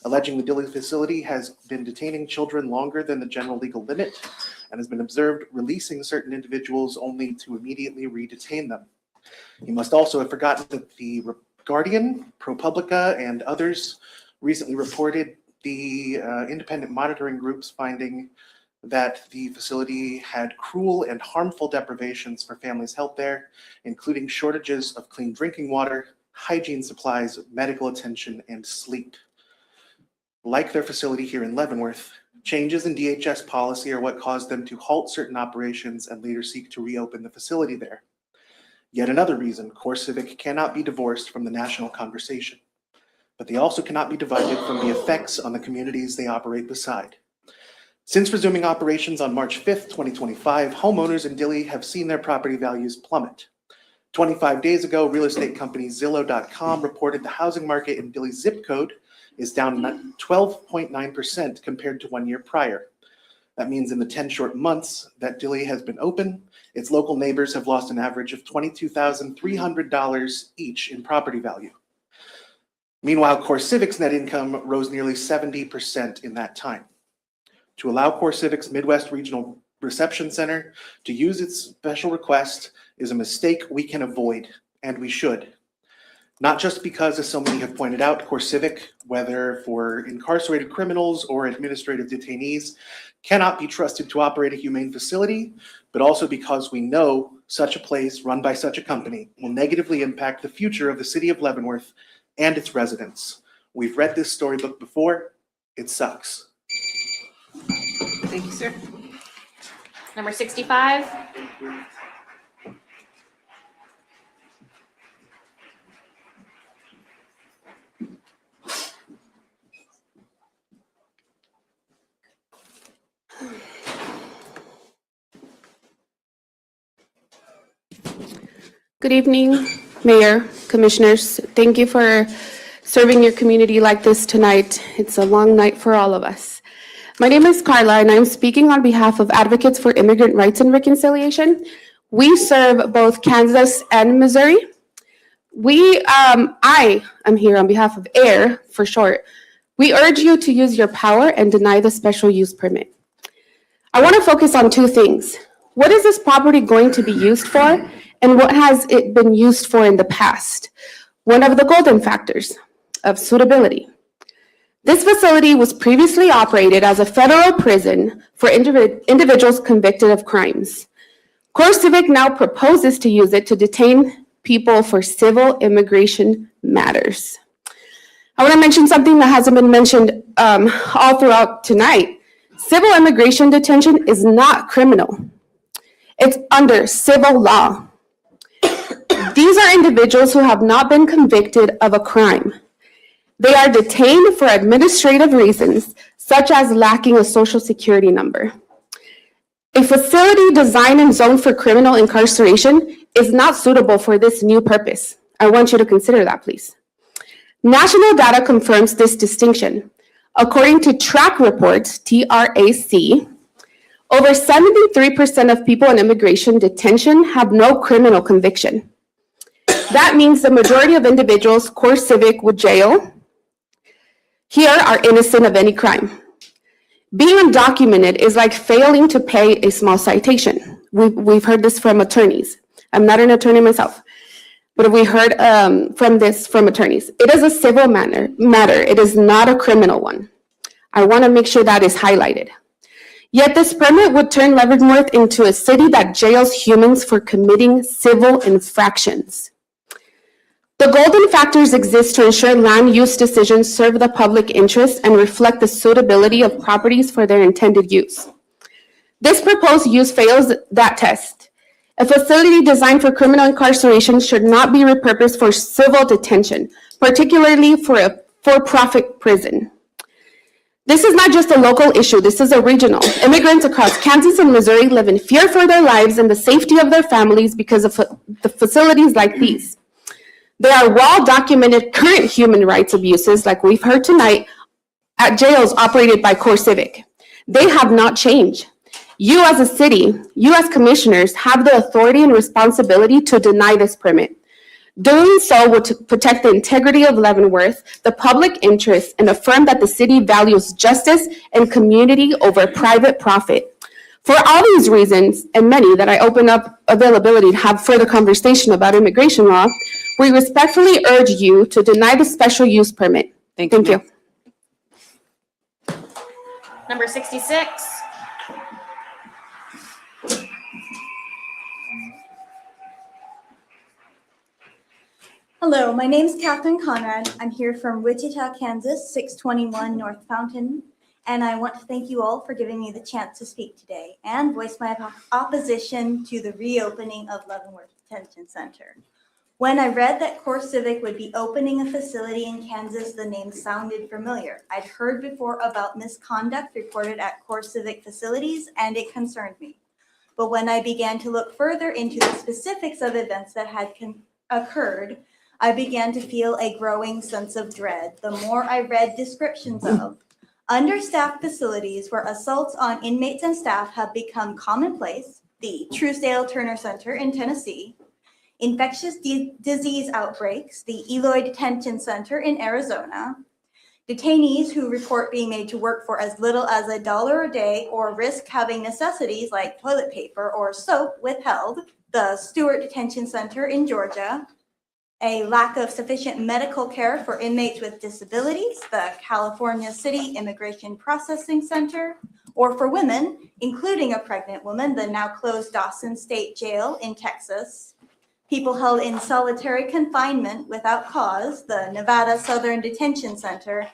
alleging the Dilley facility has been detaining children longer than the general legal limit and has been observed releasing certain individuals only to immediately re-detain them. You must also have forgotten that the Guardian, ProPublica, and others recently reported the independent monitoring groups finding that the facility had cruel and harmful deprivations for families held there, including shortages of clean drinking water, hygiene supplies, medical attention, and sleep. Like their facility here in Leavenworth, changes in DHS policy are what caused them to halt certain operations and later seek to reopen the facility there. Yet another reason CoreCivic cannot be divorced from the national conversation, but they also cannot be divided from the effects on the communities they operate beside. Since resuming operations on March 5th, 2025, homeowners in Dilley have seen their property values plummet. 25 days ago, real estate company Zillow.com reported the housing market in Dilley's zip code is down 12.9% compared to 1 year prior. That means in the 10 short months that Dilley has been open, its local neighbors have lost an average of $22,300 each in property value. Meanwhile, CoreCivic's net income rose nearly 70% in that time. To allow CoreCivic's Midwest Regional Reception Center to use its special request is a mistake we can avoid, and we should. Not just because, as so many have pointed out, CoreCivic, whether for incarcerated criminals or administrative detainees, cannot be trusted to operate a humane facility, but also because we know such a place run by such a company will negatively impact the future of the city of Leavenworth and its residents. We've read this storybook before. It sucks. Thank you, sir. Number 65. Good evening, Mayor, Commissioners. Thank you for serving your community like this tonight. It's a long night for all of us. My name is Carla, and I'm speaking on behalf of Advocates for Immigrant Rights and Reconciliation. We serve both Kansas and Missouri. I am here on behalf of AIR, for short. We urge you to use your power and deny the special use permit. I want to focus on two things. What is this property going to be used for, and what has it been used for in the past? One of the golden factors of suitability. This facility was previously operated as a federal prison for individuals convicted of crimes. CoreCivic now proposes to use it to detain people for civil immigration matters. I want to mention something that hasn't been mentioned all throughout tonight. Civil immigration detention is not criminal. It's under civil law. These are individuals who have not been convicted of a crime. They are detained for administrative reasons, such as lacking a social security number. A facility designed and zoned for criminal incarceration is not suitable for this new purpose. I want you to consider that, please. National data confirms this distinction. According to track reports, TRAC, over 73% of people in immigration detention have no criminal conviction. That means the majority of individuals CoreCivic would jail here are innocent of any crime. Being undocumented is like failing to pay a small citation. We've heard this from attorneys. I'm not an attorney myself, but we heard from attorneys. It is a civil matter. It is not a criminal one. I want to make sure that is highlighted. Yet this permit would turn Leavenworth into a city that jails humans for committing civil infractions. The golden factors exist to ensure land use decisions serve the public interest and reflect the suitability of properties for their intended use. This proposed use fails that test. A facility designed for criminal incarceration should not be repurposed for civil detention, particularly for a for-profit prison. This is not just a local issue, this is a regional. Immigrants across Kansas and Missouri live in fear for their lives and the safety of their families because of the facilities like these. There are well-documented current human rights abuses, like we've heard tonight, at jails operated by CoreCivic. They have not changed. You as a city, you as commissioners have the authority and responsibility to deny this permit. Doing so would protect the integrity of Leavenworth, the public interest, and affirm that the city values justice and community over private profit. For all these reasons, and many that I open up availability to have further conversation about immigration law, we respectfully urge you to deny the special use permit. Thank you. Number 66. Hello, my name is Catherine Conrad. I'm here from Wichita, Kansas, 621 North Fountain, and I want to thank you all for giving me the chance to speak today and voice my opposition to the reopening of Leavenworth Detention Center. When I read that CoreCivic would be opening a facility in Kansas, the name sounded familiar. I'd heard before about misconduct reported at CoreCivic facilities, and it concerned me. But when I began to look further into the specifics of events that had occurred, I began to feel a growing sense of dread the more I read descriptions of understaffed facilities where assaults on inmates and staff have become commonplace, the Truesdale Turner Center in Tennessee, infectious disease outbreaks, the Eloy Detention Center in Arizona, detainees who report being made to work for as little as $1 a day or risk having necessities like toilet paper or soap withheld, the Stewart Detention Center in Georgia, a lack of sufficient medical care for inmates with disabilities, the California City Immigration Processing Center, or for women, including a pregnant woman, the now closed Dawson State Jail in Texas, people held in solitary confinement without cause, the Nevada Southern Detention Center,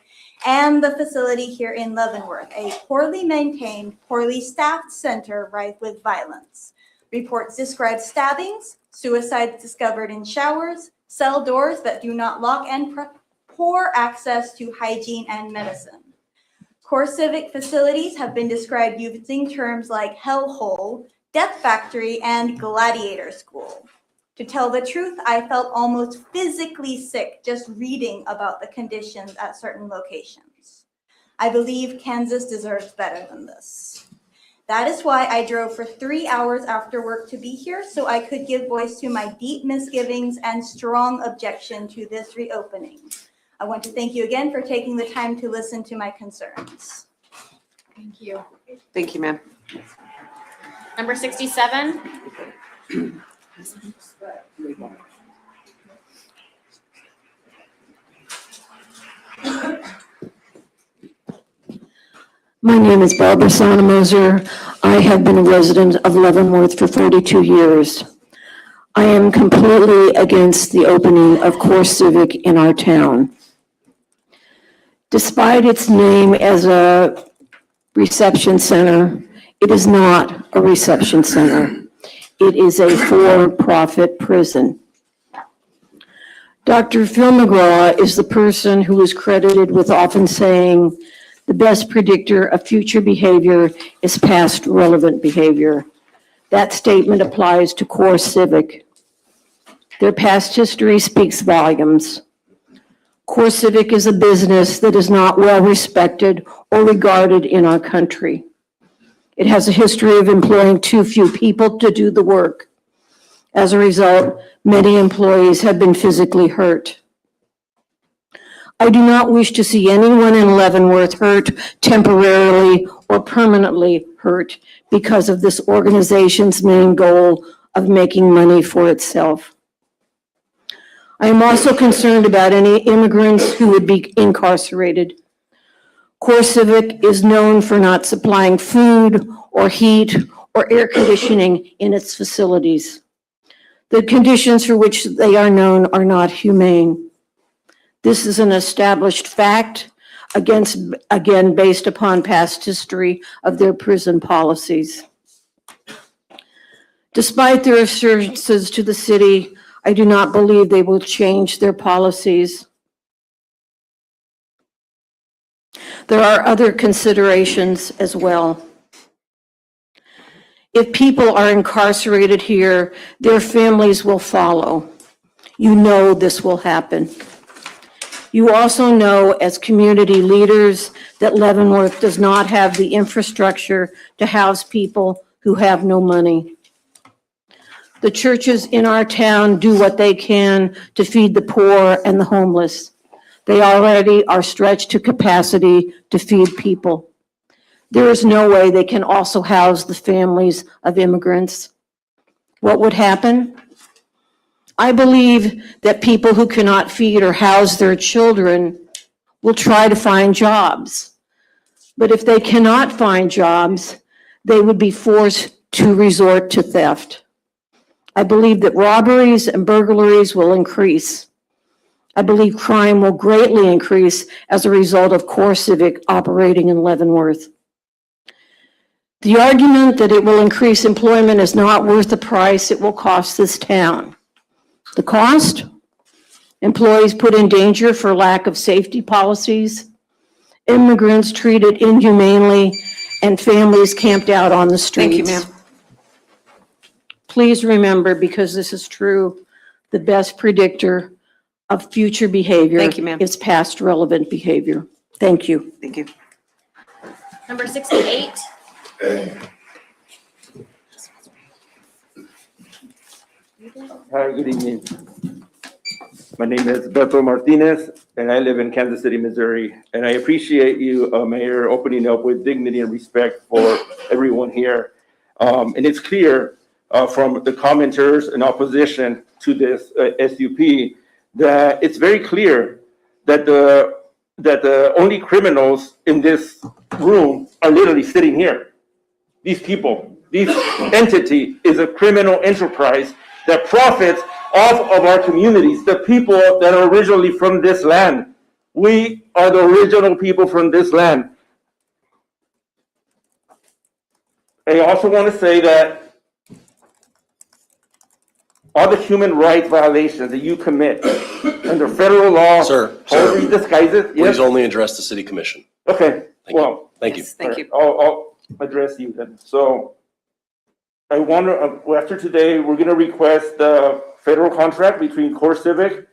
and the facility here in Leavenworth, a poorly maintained, poorly staffed center rife with violence. Reports describe stabbings, suicides discovered in showers, cell doors that do not lock, and poor access to hygiene and medicine. CoreCivic facilities have been described using terms like hellhole, death factory, and gladiator school. To tell the truth, I felt almost physically sick just reading about the conditions at certain locations. I believe Kansas deserves better than this. That is why I drove for 3 hours after work to be here, so I could give voice to my deep misgivings and strong objection to this reopening. I want to thank you again for taking the time to listen to my concerns. Thank you. Thank you, ma'am. Number 67. My name is Barbara Sonnemoser. I have been a resident of Leavenworth for 42 years. I am completely against the opening of CoreCivic in our town. Despite its name as a reception center, it is not a reception center. It is a for-profit prison. Dr. Phil McGraw is the person who is credited with often saying, the best predictor of future behavior is past relevant behavior. That statement applies to CoreCivic. Their past history speaks volumes. CoreCivic is a business that is not well respected or regarded in our country. It has a history of employing too few people to do the work. As a result, many employees have been physically hurt. I do not wish to see anyone in Leavenworth hurt temporarily or permanently hurt because of this organization's main goal of making money for itself. I am also concerned about any immigrants who would be incarcerated. CoreCivic is known for not supplying food or heat or air conditioning in its facilities. The conditions for which they are known are not humane. This is an established fact, again, based upon past history of their prison policies. Despite their assurances to the city, I do not believe they will change their policies. There are other considerations as well. If people are incarcerated here, their families will follow. You know this will happen. You also know as community leaders that Leavenworth does not have the infrastructure to house people who have no money. The churches in our town do what they can to feed the poor and the homeless. They already are stretched to capacity to feed people. There is no way they can also house the families of immigrants. What would happen? I believe that people who cannot feed or house their children will try to find jobs. But if they cannot find jobs, they would be forced to resort to theft. I believe that robberies and burglaries will increase. I believe crime will greatly increase as a result of CoreCivic operating in Leavenworth. The argument that it will increase employment is not worth the price it will cost this town. The cost? Employees put in danger for lack of safety policies, immigrants treated inhumanely, and families camped out on the streets. Thank you, ma'am. Please remember, because this is true, the best predictor of future behavior Thank you, ma'am. is past relevant behavior. Thank you. Thank you. Number 68. Hi, good evening. My name is Beto Martinez, and I live in Kansas City, Missouri. And I appreciate you, Mayor, opening up with dignity and respect for everyone here. And it's clear from the commenters in opposition to this SUP that it's very clear that the only criminals in this room are literally sitting here. These people, this entity is a criminal enterprise that profits off of our communities, the people that are originally from this land. We are the original people from this land. I also want to say that all the human rights violations that you commit under federal law, however you disguise it. Please only address the city commission. Okay, well. Thank you. Thank you. I'll address you then. So I want to, after today, we're going to request the federal contract between CoreCivic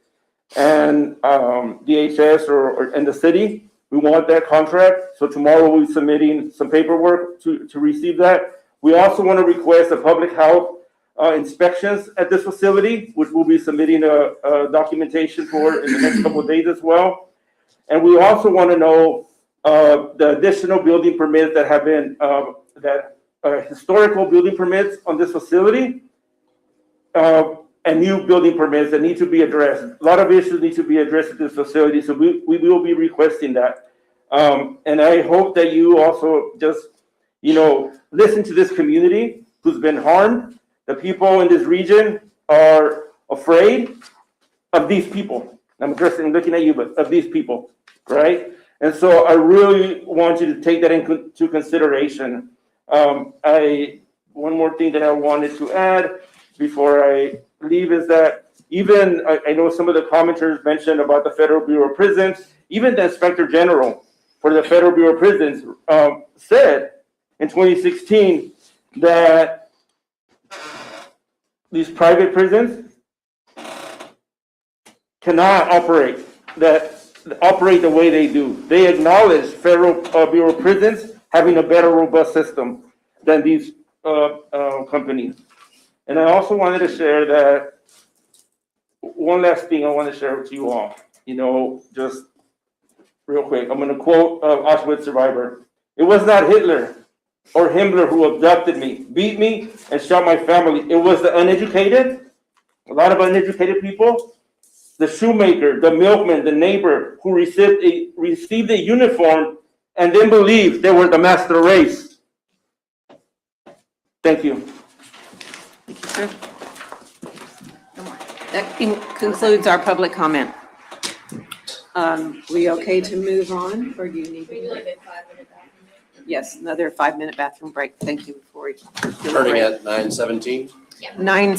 and DHS and the city. We want that contract. So tomorrow we'll be submitting some paperwork to receive that. We also want to request a public health inspections at this facility, which we'll be submitting a documentation for in the next couple of days as well. And we also want to know the additional building permits that have been, historical building permits on this facility, and new building permits that need to be addressed. A lot of issues need to be addressed at this facility, so we will be requesting that. And I hope that you also just, listen to this community who's been harmed. The people in this region are afraid of these people. I'm looking at you, but of these people, right? And so I really want you to take that into consideration. One more thing that I wanted to add before I leave is that even, I know some of the commenters mentioned about the Federal Bureau of Prisons, even the Inspector General for the Federal Bureau of Prisons said in 2016 that these private prisons cannot operate the way they do. They acknowledge Federal Bureau of Prisons having a better robust system than these companies. And I also wanted to share that one last thing I want to share with you all, just real quick. I'm going to quote Auschwitz survivor. It was not Hitler or Himmler who abducted me, beat me, and shot my family. It was the uneducated, a lot of uneducated people, the shoemaker, the milkman, the neighbor who received a uniform and then believed they were the master race. Thank you. Thank you, sir. That concludes our public comment. We okay to move on, or do you need? Yes, another 5-minute bathroom break. Thank you. Starting at 9:17. 9.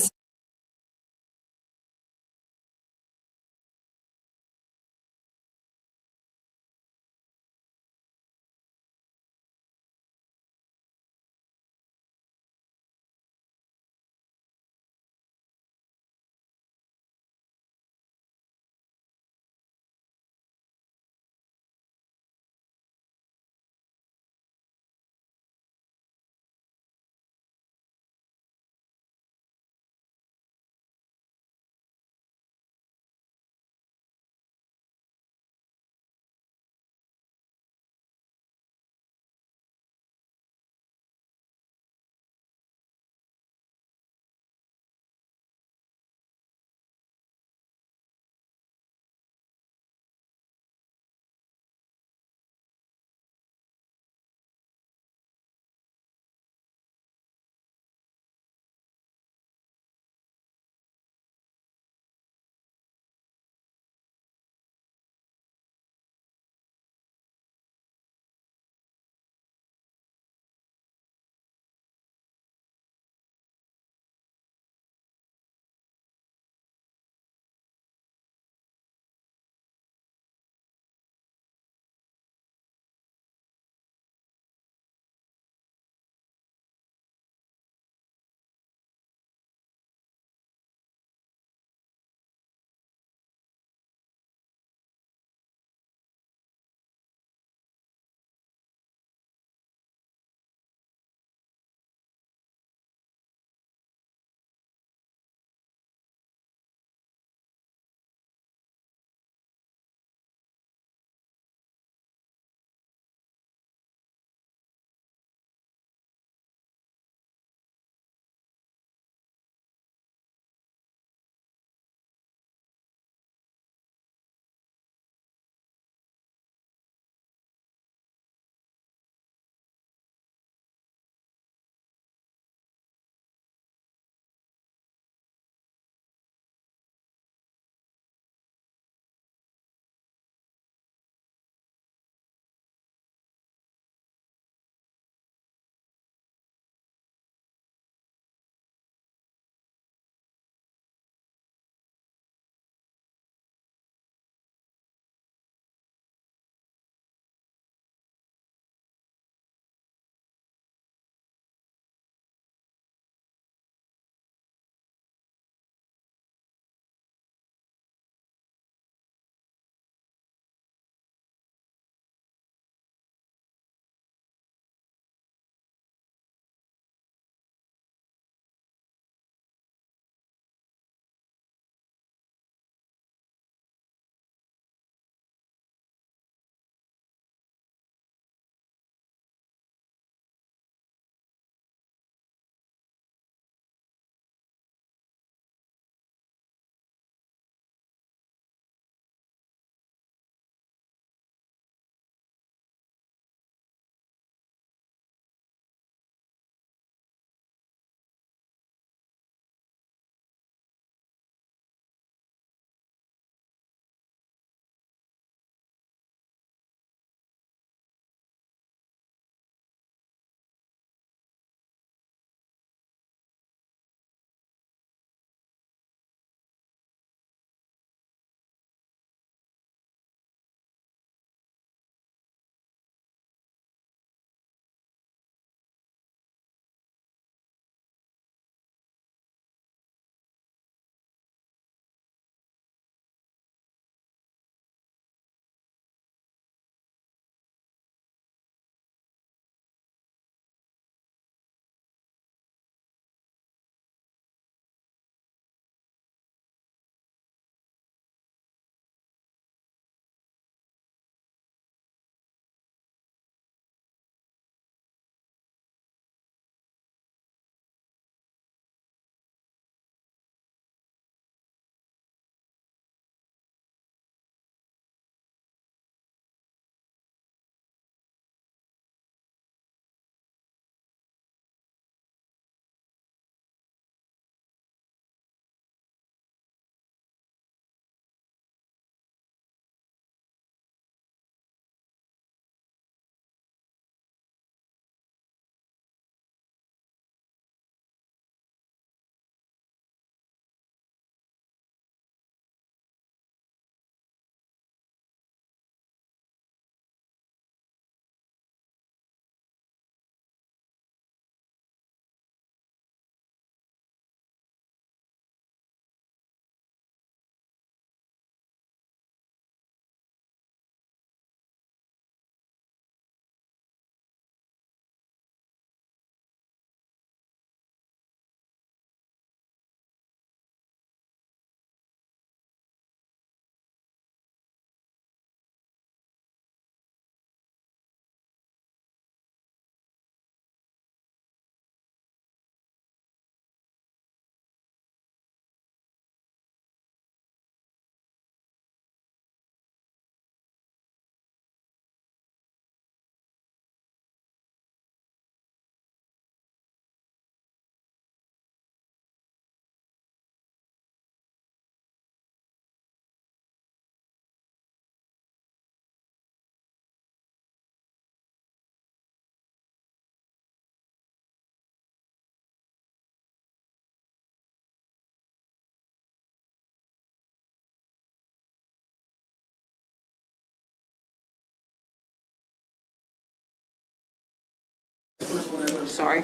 Sorry.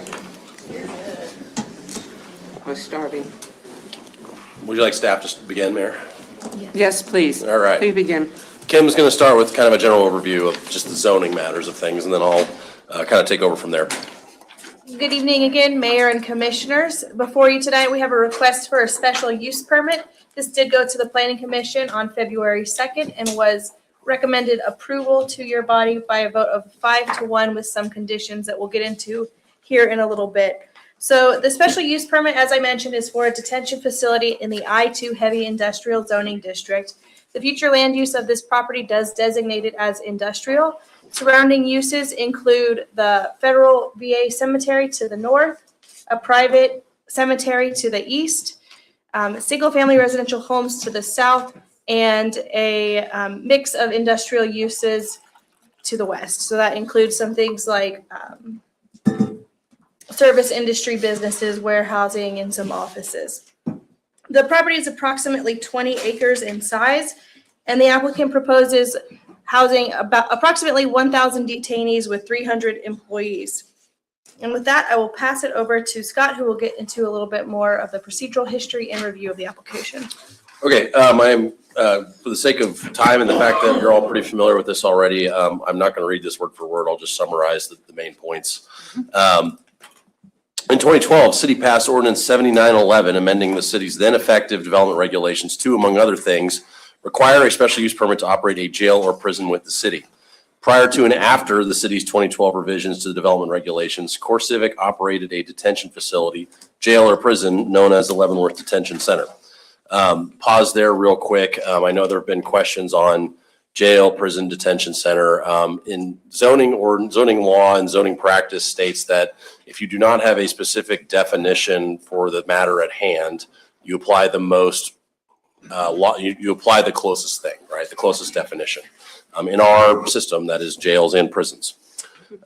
I was starving. Would you like staff to begin, Mayor? Yes, please. All right. Please begin. Kim's going to start with kind of a general overview of just the zoning matters of things, and then I'll kind of take over from there. Good evening again, Mayor and Commissioners. Before you tonight, we have a request for a special use permit. This did go to the Planning Commission on February 2nd and was recommended approval to your body by a vote of 5-1 with some conditions that we'll get into here in a little bit. So the special use permit, as I mentioned, is for a detention facility in the I-2 heavy industrial zoning district. The future land use of this property does designate it as industrial. Surrounding uses include the federal VA cemetery to the north, a private cemetery to the east, single-family residential homes to the south, and a mix of industrial uses to the west. So that includes some things like service industry businesses, warehousing, and some offices. The property is approximately 20 acres in size, and the applicant proposes housing about approximately 1,000 detainees with 300 employees. And with that, I will pass it over to Scott, who will get into a little bit more of the procedural history and review of the application. Okay, I'm for the sake of time and the fact that you're all pretty familiar with this already, I'm not going to read this word for word. I'll just summarize the main points. In 2012, City passed Ordinance 7911, amending the city's then effective development regulations to, among other things, require a special use permit to operate a jail or prison with the city. Prior to and after the city's 2012 revisions to the development regulations, CoreCivic operated a detention facility, jail or prison, known as the Leavenworth Detention Center. Pause there real quick. I know there have been questions on jail, prison, detention center. In zoning law and zoning practice states that if you do not have a specific definition for the matter at hand, you apply the most you apply the closest thing, right? The closest definition. In our system, that is jails and prisons.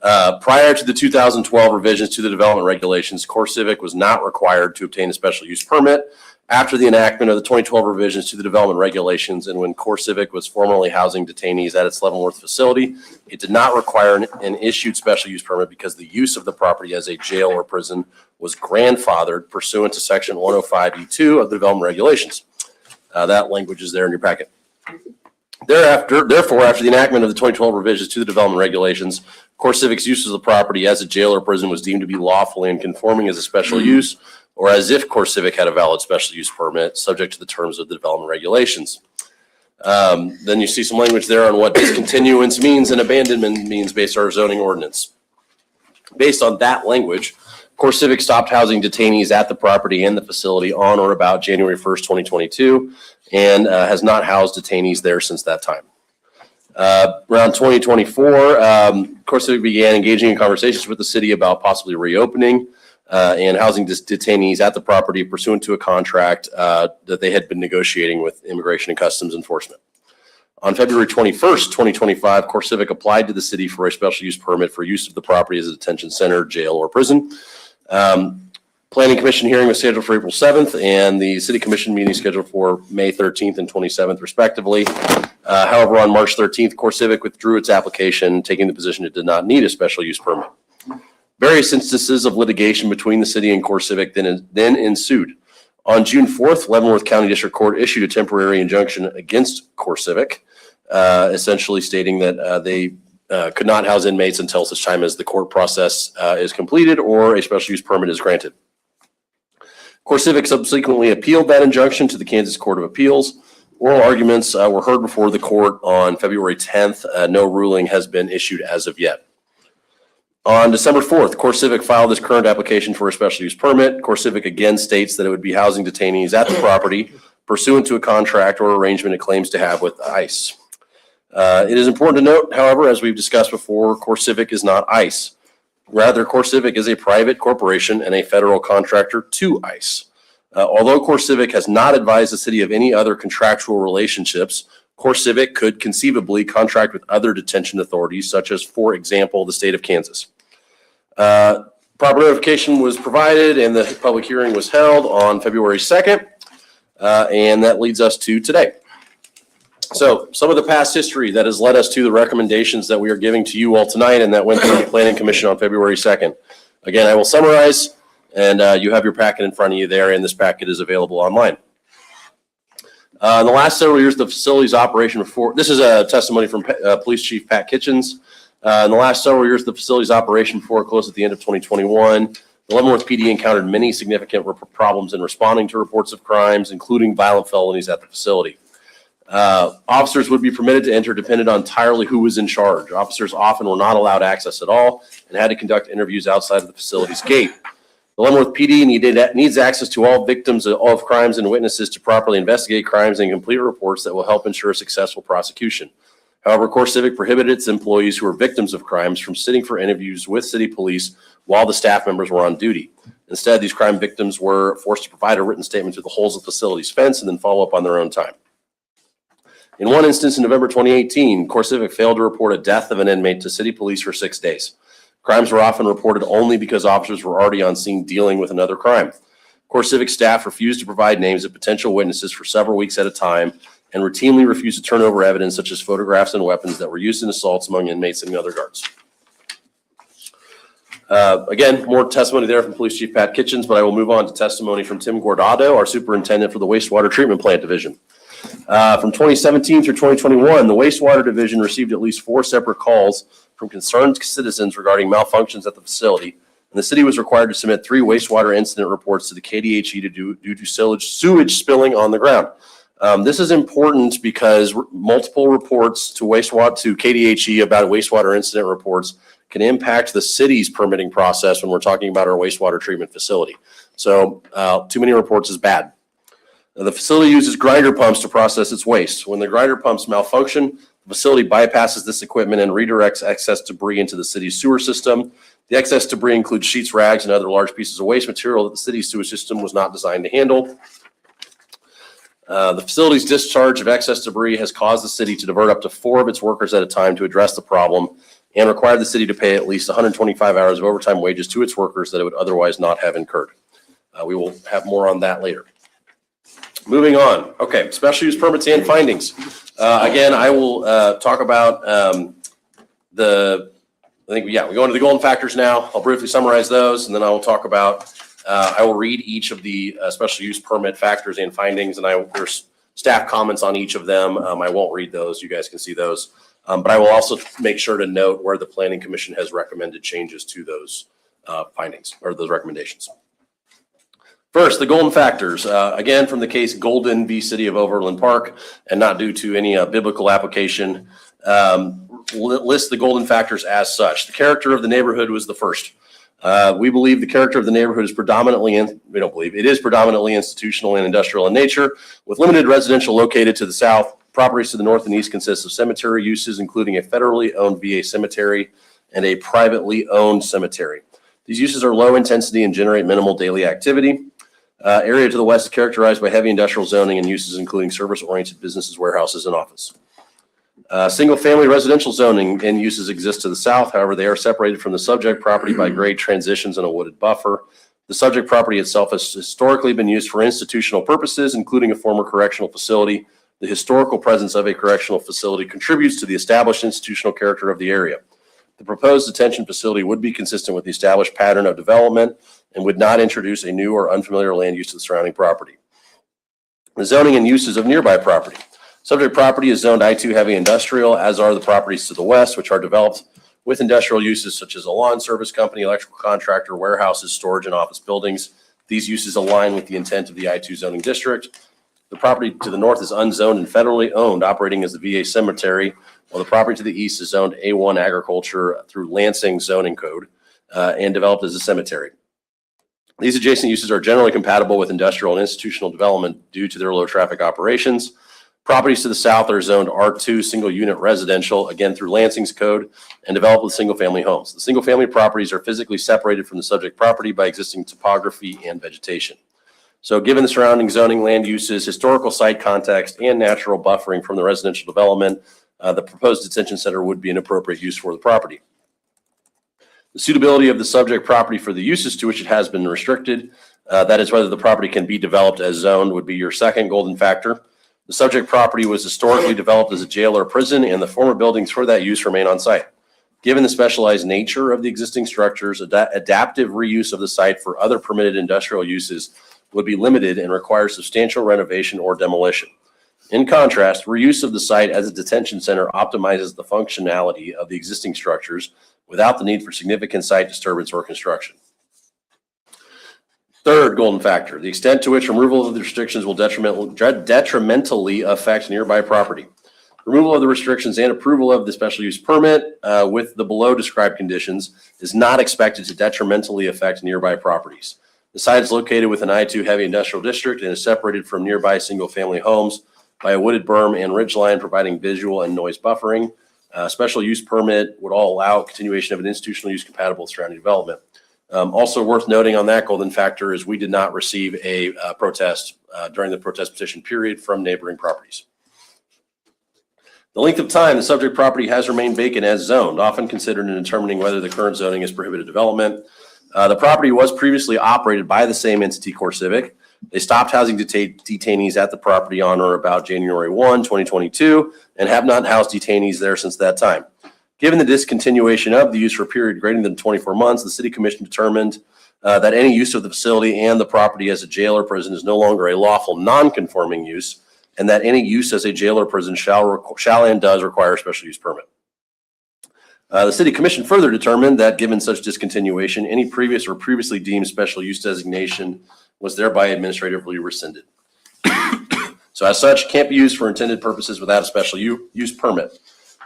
Prior to the 2012 revisions to the development regulations, CoreCivic was not required to obtain a special use permit. After the enactment of the 2012 revisions to the development regulations, and when CoreCivic was formerly housing detainees at its Leavenworth facility, it did not require an issued special use permit because the use of the property as a jail or prison was grandfathered pursuant to Section 105E2 of the development regulations. That language is there in your packet. Therefore, after the enactment of the 2012 revisions to the development regulations, CoreCivic's use of the property as a jail or prison was deemed to be lawfully and conforming as a special use, or as if CoreCivic had a valid special use permit, subject to the terms of the development regulations. Then you see some language there on what discontinuance means and abandonment means based on our zoning ordinance. Based on that language, CoreCivic stopped housing detainees at the property and the facility on or about January 1st, 2022, and has not housed detainees there since that time. Around 2024, CoreCivic began engaging in conversations with the city about possibly reopening and housing detainees at the property pursuant to a contract that they had been negotiating with Immigration and Customs Enforcement. On February 21st, 2025, CoreCivic applied to the city for a special use permit for use of the property as a detention center, jail, or prison. Planning Commission hearing was scheduled for April 7th, and the City Commission meeting scheduled for May 13th and 27th, respectively. However, on March 13th, CoreCivic withdrew its application, taking the position it did not need a special use permit. Various instances of litigation between the city and CoreCivic then ensued. On June 4th, Leavenworth County District Court issued a temporary injunction against CoreCivic, essentially stating that they could not house inmates until such time as the court process is completed or a special use permit is granted. CoreCivic subsequently appealed that injunction to the Kansas Court of Appeals. Oral arguments were heard before the court on February 10th. No ruling has been issued as of yet. On December 4th, CoreCivic filed its current application for a special use permit. CoreCivic again states that it would be housing detainees at the property pursuant to a contract or arrangement it claims to have with ICE. It is important to note, however, as we've discussed before, CoreCivic is not ICE. Rather, CoreCivic is a private corporation and a federal contractor to ICE. Although CoreCivic has not advised the city of any other contractual relationships, CoreCivic could conceivably contract with other detention authorities, such as, for example, the state of Kansas. Proper notification was provided and the public hearing was held on February 2nd, and that leads us to today. So some of the past history that has led us to the recommendations that we are giving to you all tonight and that went through the Planning Commission on February 2nd. Again, I will summarize, and you have your packet in front of you there, and this packet is available online. In the last several years, the facility's operation before, this is a testimony from Police Chief Pat Kitchens. In the last several years, the facility's operation before it closed at the end of 2021, the Leavenworth PD encountered many significant problems in responding to reports of crimes, including violent felonies at the facility. Officers would be permitted to enter dependent on entirely who was in charge. Officers often were not allowed access at all and had to conduct interviews outside of the facility's gate. The Leavenworth PD needs access to all victims of crimes and witnesses to properly investigate crimes and complete reports that will help ensure successful prosecution. However, CoreCivic prohibited its employees who were victims of crimes from sitting for interviews with city police while the staff members were on duty. Instead, these crime victims were forced to provide a written statement to the holes of the facility's fence and then follow up on their own time. In one instance in November 2018, CoreCivic failed to report a death of an inmate to city police for 6 days. Crimes were often reported only because officers were already on scene dealing with another crime. CoreCivic staff refused to provide names of potential witnesses for several weeks at a time and routinely refused to turn over evidence such as photographs and weapons that were used in assaults among inmates and other guards. Again, more testimony there from Police Chief Pat Kitchens, but I will move on to testimony from Tim Guardado, our superintendent for the Wastewater Treatment Plant Division. From 2017 through 2021, the Wastewater Division received at least 4 separate calls from concerned citizens regarding malfunctions at the facility, and the city was required to submit 3 wastewater incident reports to the KDHE due to sewage spilling on the ground. This is important because multiple reports to KDHE about wastewater incident reports can impact the city's permitting process when we're talking about our wastewater treatment facility. So too many reports is bad. Now, the facility uses grinder pumps to process its waste. When the grinder pumps malfunction, the facility bypasses this equipment and redirects excess debris into the city's sewer system. The excess debris includes sheets, rags, and other large pieces of waste material that the city's sewer system was not designed to handle. The facility's discharge of excess debris has caused the city to divert up to 4 of its workers at a time to address the problem and required the city to pay at least 125 hours of overtime wages to its workers that it would otherwise not have incurred. We will have more on that later. Moving on. Okay, special use permits and findings. Again, I will talk about we go into the golden factors now. I'll briefly summarize those, and then I will talk about, I will read each of the special use permit factors and findings, and there's staff comments on each of them. I won't read those. You guys can see those. But I will also make sure to note where the Planning Commission has recommended changes to those findings or those recommendations. First, the golden factors, again, from the case Golden v. City of Overland Park, and not due to any biblical application, list the golden factors as such. The character of the neighborhood was the first. We believe the character of the neighborhood is predominantly, it is predominantly institutional and industrial in nature, with limited residential located to the south. Properties to the north and east consist of cemetery uses, including a federally owned VA cemetery and a privately owned cemetery. These uses are low intensity and generate minimal daily activity. Area to the west is characterized by heavy industrial zoning and uses including service-oriented businesses, warehouses, and office. Single-family residential zoning and uses exist to the south. However, they are separated from the subject property by grade transitions and a wooded buffer. The subject property itself has historically been used for institutional purposes, including a former correctional facility. The historical presence of a correctional facility contributes to the established institutional character of the area. The proposed detention facility would be consistent with the established pattern of development and would not introduce a new or unfamiliar land use to the surrounding property. The zoning and uses of nearby property. Subject property is zoned I-2 heavy industrial, as are the properties to the west, which are developed with industrial uses such as a lawn service company, electrical contractor, warehouses, storage, and office buildings. These uses align with the intent of the I-2 zoning district. The property to the north is unzoned and federally owned, operating as the VA cemetery, while the property to the east is zoned A1 agriculture through Lansing zoning code and developed as a cemetery. These adjacent uses are generally compatible with industrial and institutional development due to their low traffic operations. Properties to the south are zoned R2 single unit residential, again through Lansing's code, and developed with single family homes. The single family properties are physically separated from the subject property by existing topography and vegetation. So given the surrounding zoning, land uses, historical site context, and natural buffering from the residential development, the proposed detention center would be an appropriate use for the property. The suitability of the subject property for the uses to which it has been restricted, that is whether the property can be developed as zoned, would be your second golden factor. The subject property was historically developed as a jail or prison, and the former buildings for that use remain on site. Given the specialized nature of the existing structures, adaptive reuse of the site for other permitted industrial uses would be limited and require substantial renovation or demolition. In contrast, reuse of the site as a detention center optimizes the functionality of the existing structures without the need for significant site disturbance or construction. Third golden factor, the extent to which removal of the restrictions will detrimentally affect nearby property. Removal of the restrictions and approval of the special use permit with the below described conditions is not expected to detrimentally affect nearby properties. The site is located within I-2 heavy industrial district and is separated from nearby single-family homes by a wooded berm and ridgeline, providing visual and noise buffering. Special use permit would all allow continuation of an institutional use compatible with surrounding development. Also worth noting on that golden factor is we did not receive a protest during the protest petition period from neighboring properties. The length of time the subject property has remained vacant as zoned, often considered in determining whether the current zoning is prohibited development. The property was previously operated by the same entity, CoreCivic. They stopped housing detainees at the property on or about January 1, 2022, and have not housed detainees there since that time. Given the discontinuation of the use for a period greater than 24 months, the City Commission determined that any use of the facility and the property as a jail or prison is no longer a lawful non-conforming use, and that any use as a jail or prison shall and does require a special use permit. The City Commission further determined that given such discontinuation, any previous or previously deemed special use designation was thereby administratively rescinded. So as such, can't be used for intended purposes without a special use permit.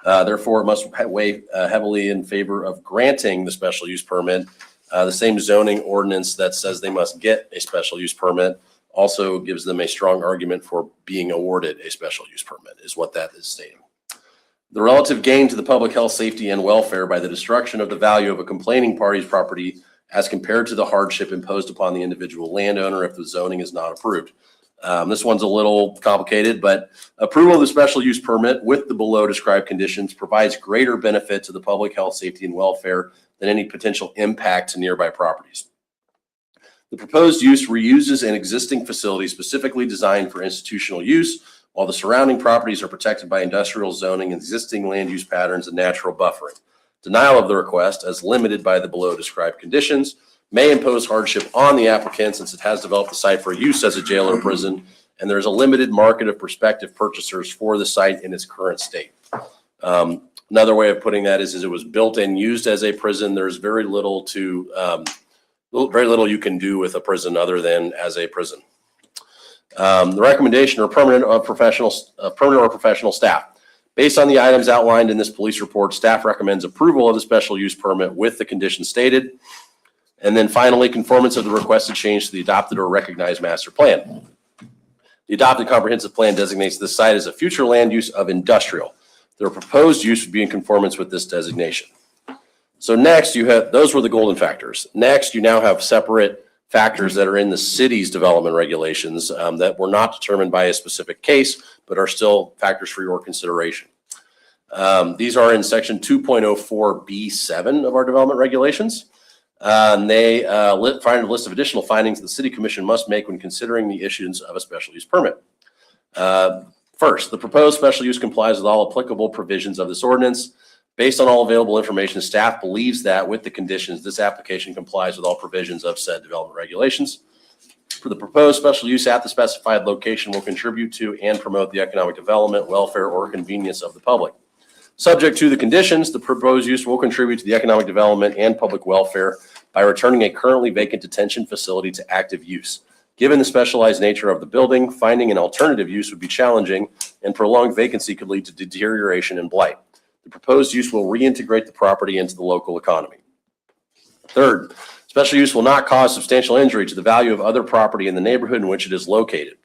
Therefore, it must weigh heavily in favor of granting the special use permit. The same zoning ordinance that says they must get a special use permit also gives them a strong argument for being awarded a special use permit, is what that is stating. The relative gain to the public health, safety, and welfare by the destruction of the value of a complaining party's property as compared to the hardship imposed upon the individual landowner if the zoning is not approved. This one's a little complicated, but approval of the special use permit with the below described conditions provides greater benefit to the public health, safety, and welfare than any potential impact to nearby properties. The proposed use reuses an existing facility specifically designed for institutional use, while the surrounding properties are protected by industrial zoning, existing land use patterns, and natural buffering. Denial of the request, as limited by the below described conditions, may impose hardship on the applicant since it has developed the site for use as a jail or prison, and there's a limited market of prospective purchasers for the site in its current state. Another way of putting that is it was built and used as a prison. There's very little you can do with a prison other than as a prison. The recommendation or permanent or professional staff. Based on the items outlined in this police report, staff recommends approval of the special use permit with the conditions stated. And then finally, conformance of the requested change to the adopted or recognized master plan. The adopted comprehensive plan designates this site as a future land use of industrial. The proposed use would be in conformance with this designation. So next those were the golden factors. Next, you now have separate factors that are in the city's development regulations that were not determined by a specific case, but are still factors for your consideration. These are in section 2.04B7 of our development regulations. They find a list of additional findings the City Commission must make when considering the issuance of a special use permit. First, the proposed special use complies with all applicable provisions of this ordinance. Based on all available information, staff believes that with the conditions, this application complies with all provisions of said development regulations. For the proposed special use at the specified location will contribute to and promote the economic development, welfare, or convenience of the public. Subject to the conditions, the proposed use will contribute to the economic development and public welfare by returning a currently vacant detention facility to active use. Given the specialized nature of the building, finding an alternative use would be challenging, and prolonged vacancy could lead to deterioration and blight. The proposed use will reintegrate the property into the local economy. Third, special use will not cause substantial injury to the value of other property in the neighborhood in which it is located.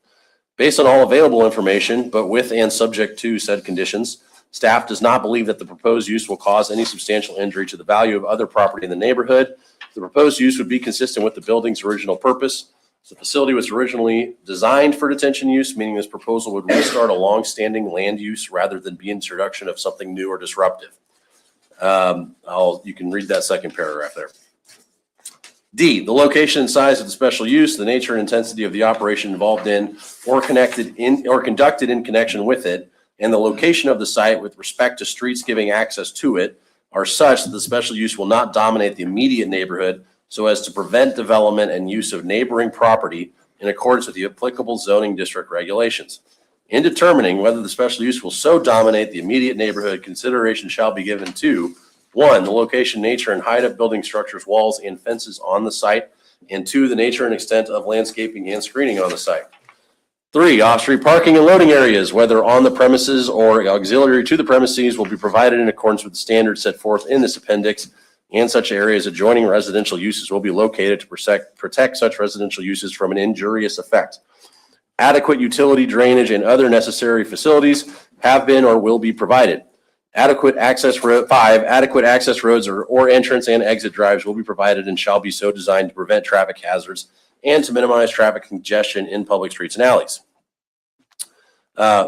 Based on all available information, but with and subject to said conditions, staff does not believe that the proposed use will cause any substantial injury to the value of other property in the neighborhood. The proposed use would be consistent with the building's original purpose. The facility was originally designed for detention use, meaning this proposal would restart a long-standing land use rather than be introduction of something new or disruptive. You can read that second paragraph there. D, the location and size of the special use, the nature and intensity of the operation involved in or conducted in connection with it, and the location of the site with respect to streets giving access to it are such that the special use will not dominate the immediate neighborhood so as to prevent development and use of neighboring property in accordance with the applicable zoning district regulations. In determining whether the special use will so dominate the immediate neighborhood, consideration shall be given to 1, the location, nature, and height of building structures, walls, and fences on the site, and 2, the nature and extent of landscaping and screening on the site. 3, off-street parking and loading areas, whether on the premises or auxiliary to the premises, will be provided in accordance with the standards set forth in this appendix, and such areas adjoining residential uses will be located to protect such residential uses from an injurious effect. Adequate utility, drainage, and other necessary facilities have been or will be provided. 5, adequate access roads or entrance and exit drives will be provided and shall be so designed to prevent traffic hazards and to minimize traffic congestion in public streets and alleys.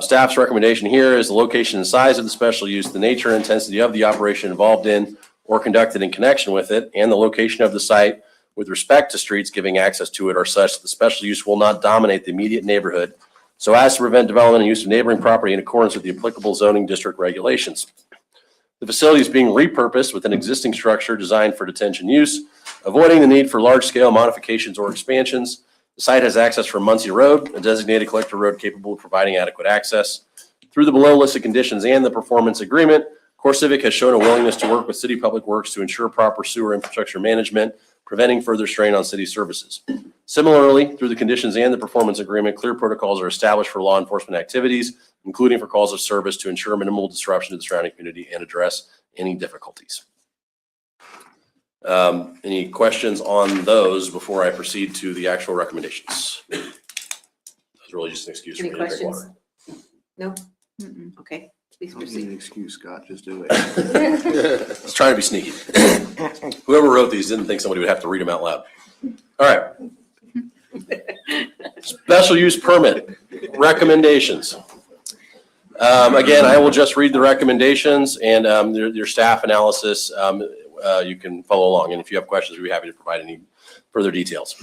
Staff's recommendation here is the location and size of the special use, the nature and intensity of the operation involved in or conducted in connection with it, and the location of the site with respect to streets giving access to it are such that the special use will not dominate the immediate neighborhood so as to prevent development and use of neighboring property in accordance with the applicable zoning district regulations. The facility is being repurposed with an existing structure designed for detention use, avoiding the need for large-scale modifications or expansions. The site has access from Muncie Road, a designated collector road capable of providing adequate access. Through the below listed conditions and the performance agreement, CoreCivic has shown a willingness to work with City Public Works to ensure proper sewer infrastructure management, preventing further strain on city services. Similarly, through the conditions and the performance agreement, clear protocols are established for law enforcement activities, including for calls of service to ensure minimal disruption to the surrounding community and address any difficulties. Any questions on those before I proceed to the actual recommendations? That's really just an excuse for Any me to drink questions? water. No? Okay, please proceed. an excuse, Scott, just do it. I was trying to be sneaky. Whoever wrote these didn't think somebody would have to read them out loud. All right. Special use permit recommendations. Again, I will just read the recommendations and your staff analysis. You can follow along, and if you have questions, we'll be happy to provide any further details.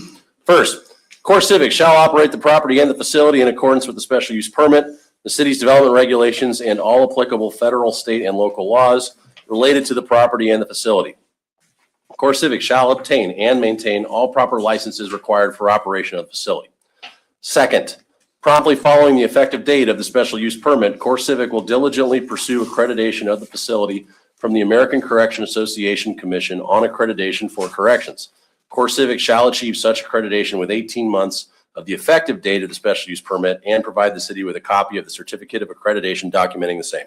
First, CoreCivic shall operate the property and the facility in accordance with the special use permit, the city's development regulations, and all applicable federal, state, and local laws related to the property and the facility. CoreCivic shall obtain and maintain all proper licenses required for operation of the facility. Second, promptly following the effective date of the special use permit, CoreCivic will diligently pursue accreditation of the facility from the American Correction Association Commission on Accreditation for Corrections. CoreCivic shall achieve such accreditation with 18 months of the effective date of the special use permit and provide the city with a copy of the certificate of accreditation documenting the same.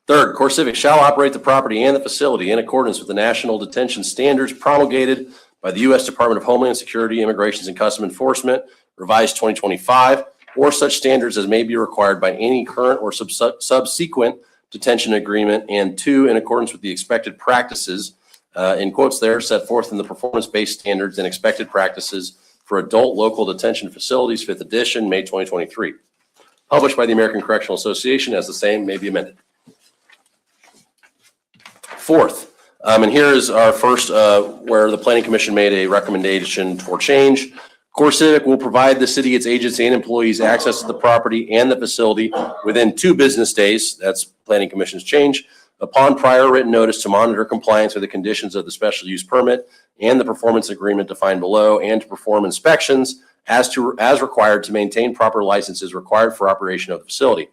Third, CoreCivic shall operate the property and the facility in accordance with the national detention standards promulgated by the U.S. Department of Homeland Security, Immigration and Customs Enforcement, revised 2025, or such standards as may be required by any current or subsequent detention agreement, and 2, in accordance with the expected practices, in quotes there, set forth in the performance-based standards and expected practices for adult local detention facilities, 5th edition, May 2023. Published by the American Correctional Association, as the same may be amended. Fourth, and here is our first where the Planning Commission made a recommendation for change. CoreCivic will provide the city, its agents, and employees access to the property and the facility within 2 business days. That's Planning Commission's change. Upon prior written notice to monitor compliance with the conditions of the special use permit and the performance agreement defined below, and to perform inspections as required to maintain proper licenses required for operation of the facility.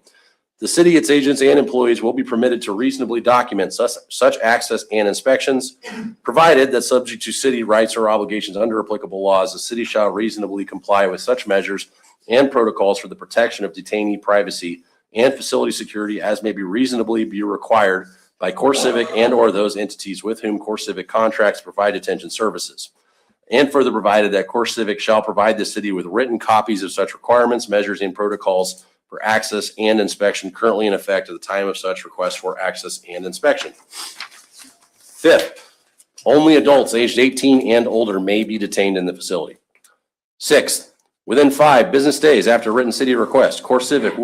The city, its agents, and employees will be permitted to reasonably document such access and inspections, provided that subject to city rights or obligations under applicable laws, the city shall reasonably comply with such measures and protocols for the protection of detainee privacy and facility security as may be reasonably be required by CoreCivic and or those entities with whom CoreCivic contracts to provide detention services. And further provided that CoreCivic shall provide the city with written copies of such requirements, measures, and protocols for access and inspection currently in effect at the time of such request for access and inspection. Fifth, only adults aged 18 and older may be detained in the facility. Sixth, within 5 business days after written city request, CoreCivic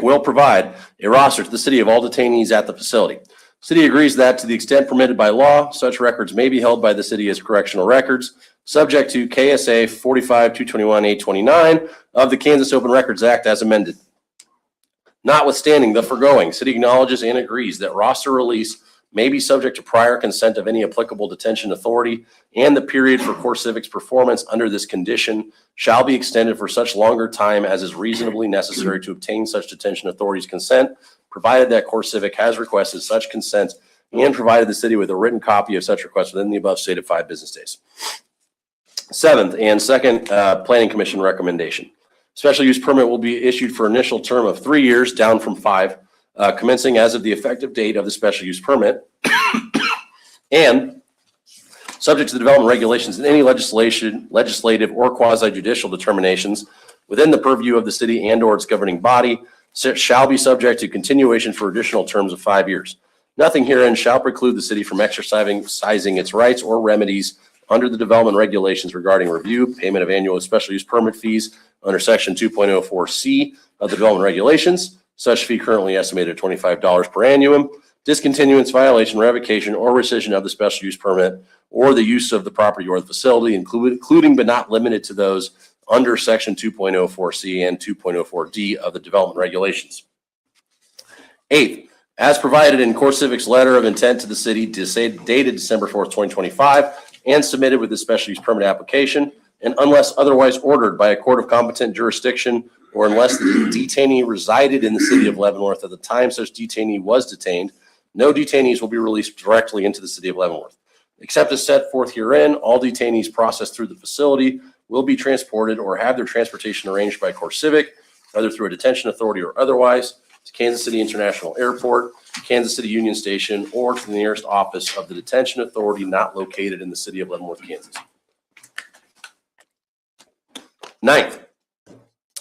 will provide a roster to the city of all detainees at the facility. City agrees that to the extent permitted by law, such records may be held by the city as correctional records, subject to KSA 45-221-829 of the Kansas Open Records Act as amended. Notwithstanding the foregoing, city acknowledges and agrees that roster release may be subject to prior consent of any applicable detention authority, and the period for CoreCivic's performance under this condition shall be extended for such longer time as is reasonably necessary to obtain such detention authority's consent, provided that CoreCivic has requested such consent and provided the city with a written copy of such request within the above stated 5 business days. Seventh and second Planning Commission recommendation. Special use permit will be issued for initial term of 3 years, down from 5, commencing as of the effective date of the special use permit, and subject to the development regulations and any legislative or quasi-judicial determinations within the purview of the city and/or its governing body, shall be subject to continuation for additional terms of 5 years. Nothing herein shall preclude the city from exercising its rights or remedies under the development regulations regarding review, payment of annual special use permit fees under section 2.04C of the development regulations, such fee currently estimated at $25 per annum, discontinuance, violation, revocation, or rescission of the special use permit or the use of the property or the facility, including but not limited to those under section 2.04C and 2.04D of the development regulations. Eighth, as provided in CoreCivic's letter of intent to the city dated December 4th, 2025, and submitted with the special use permit application, and unless otherwise ordered by a court of competent jurisdiction, or unless the detainee resided in the city of Leavenworth at the time such detainee was detained, no detainees will be released directly into the city of Leavenworth. Except as set forth herein, all detainees processed through the facility will be transported or have their transportation arranged by CoreCivic, whether through a detention authority or otherwise, to Kansas City International Airport, Kansas City Union Station, or to the nearest office of the detention authority not located in the city of Leavenworth, Kansas. Ninth,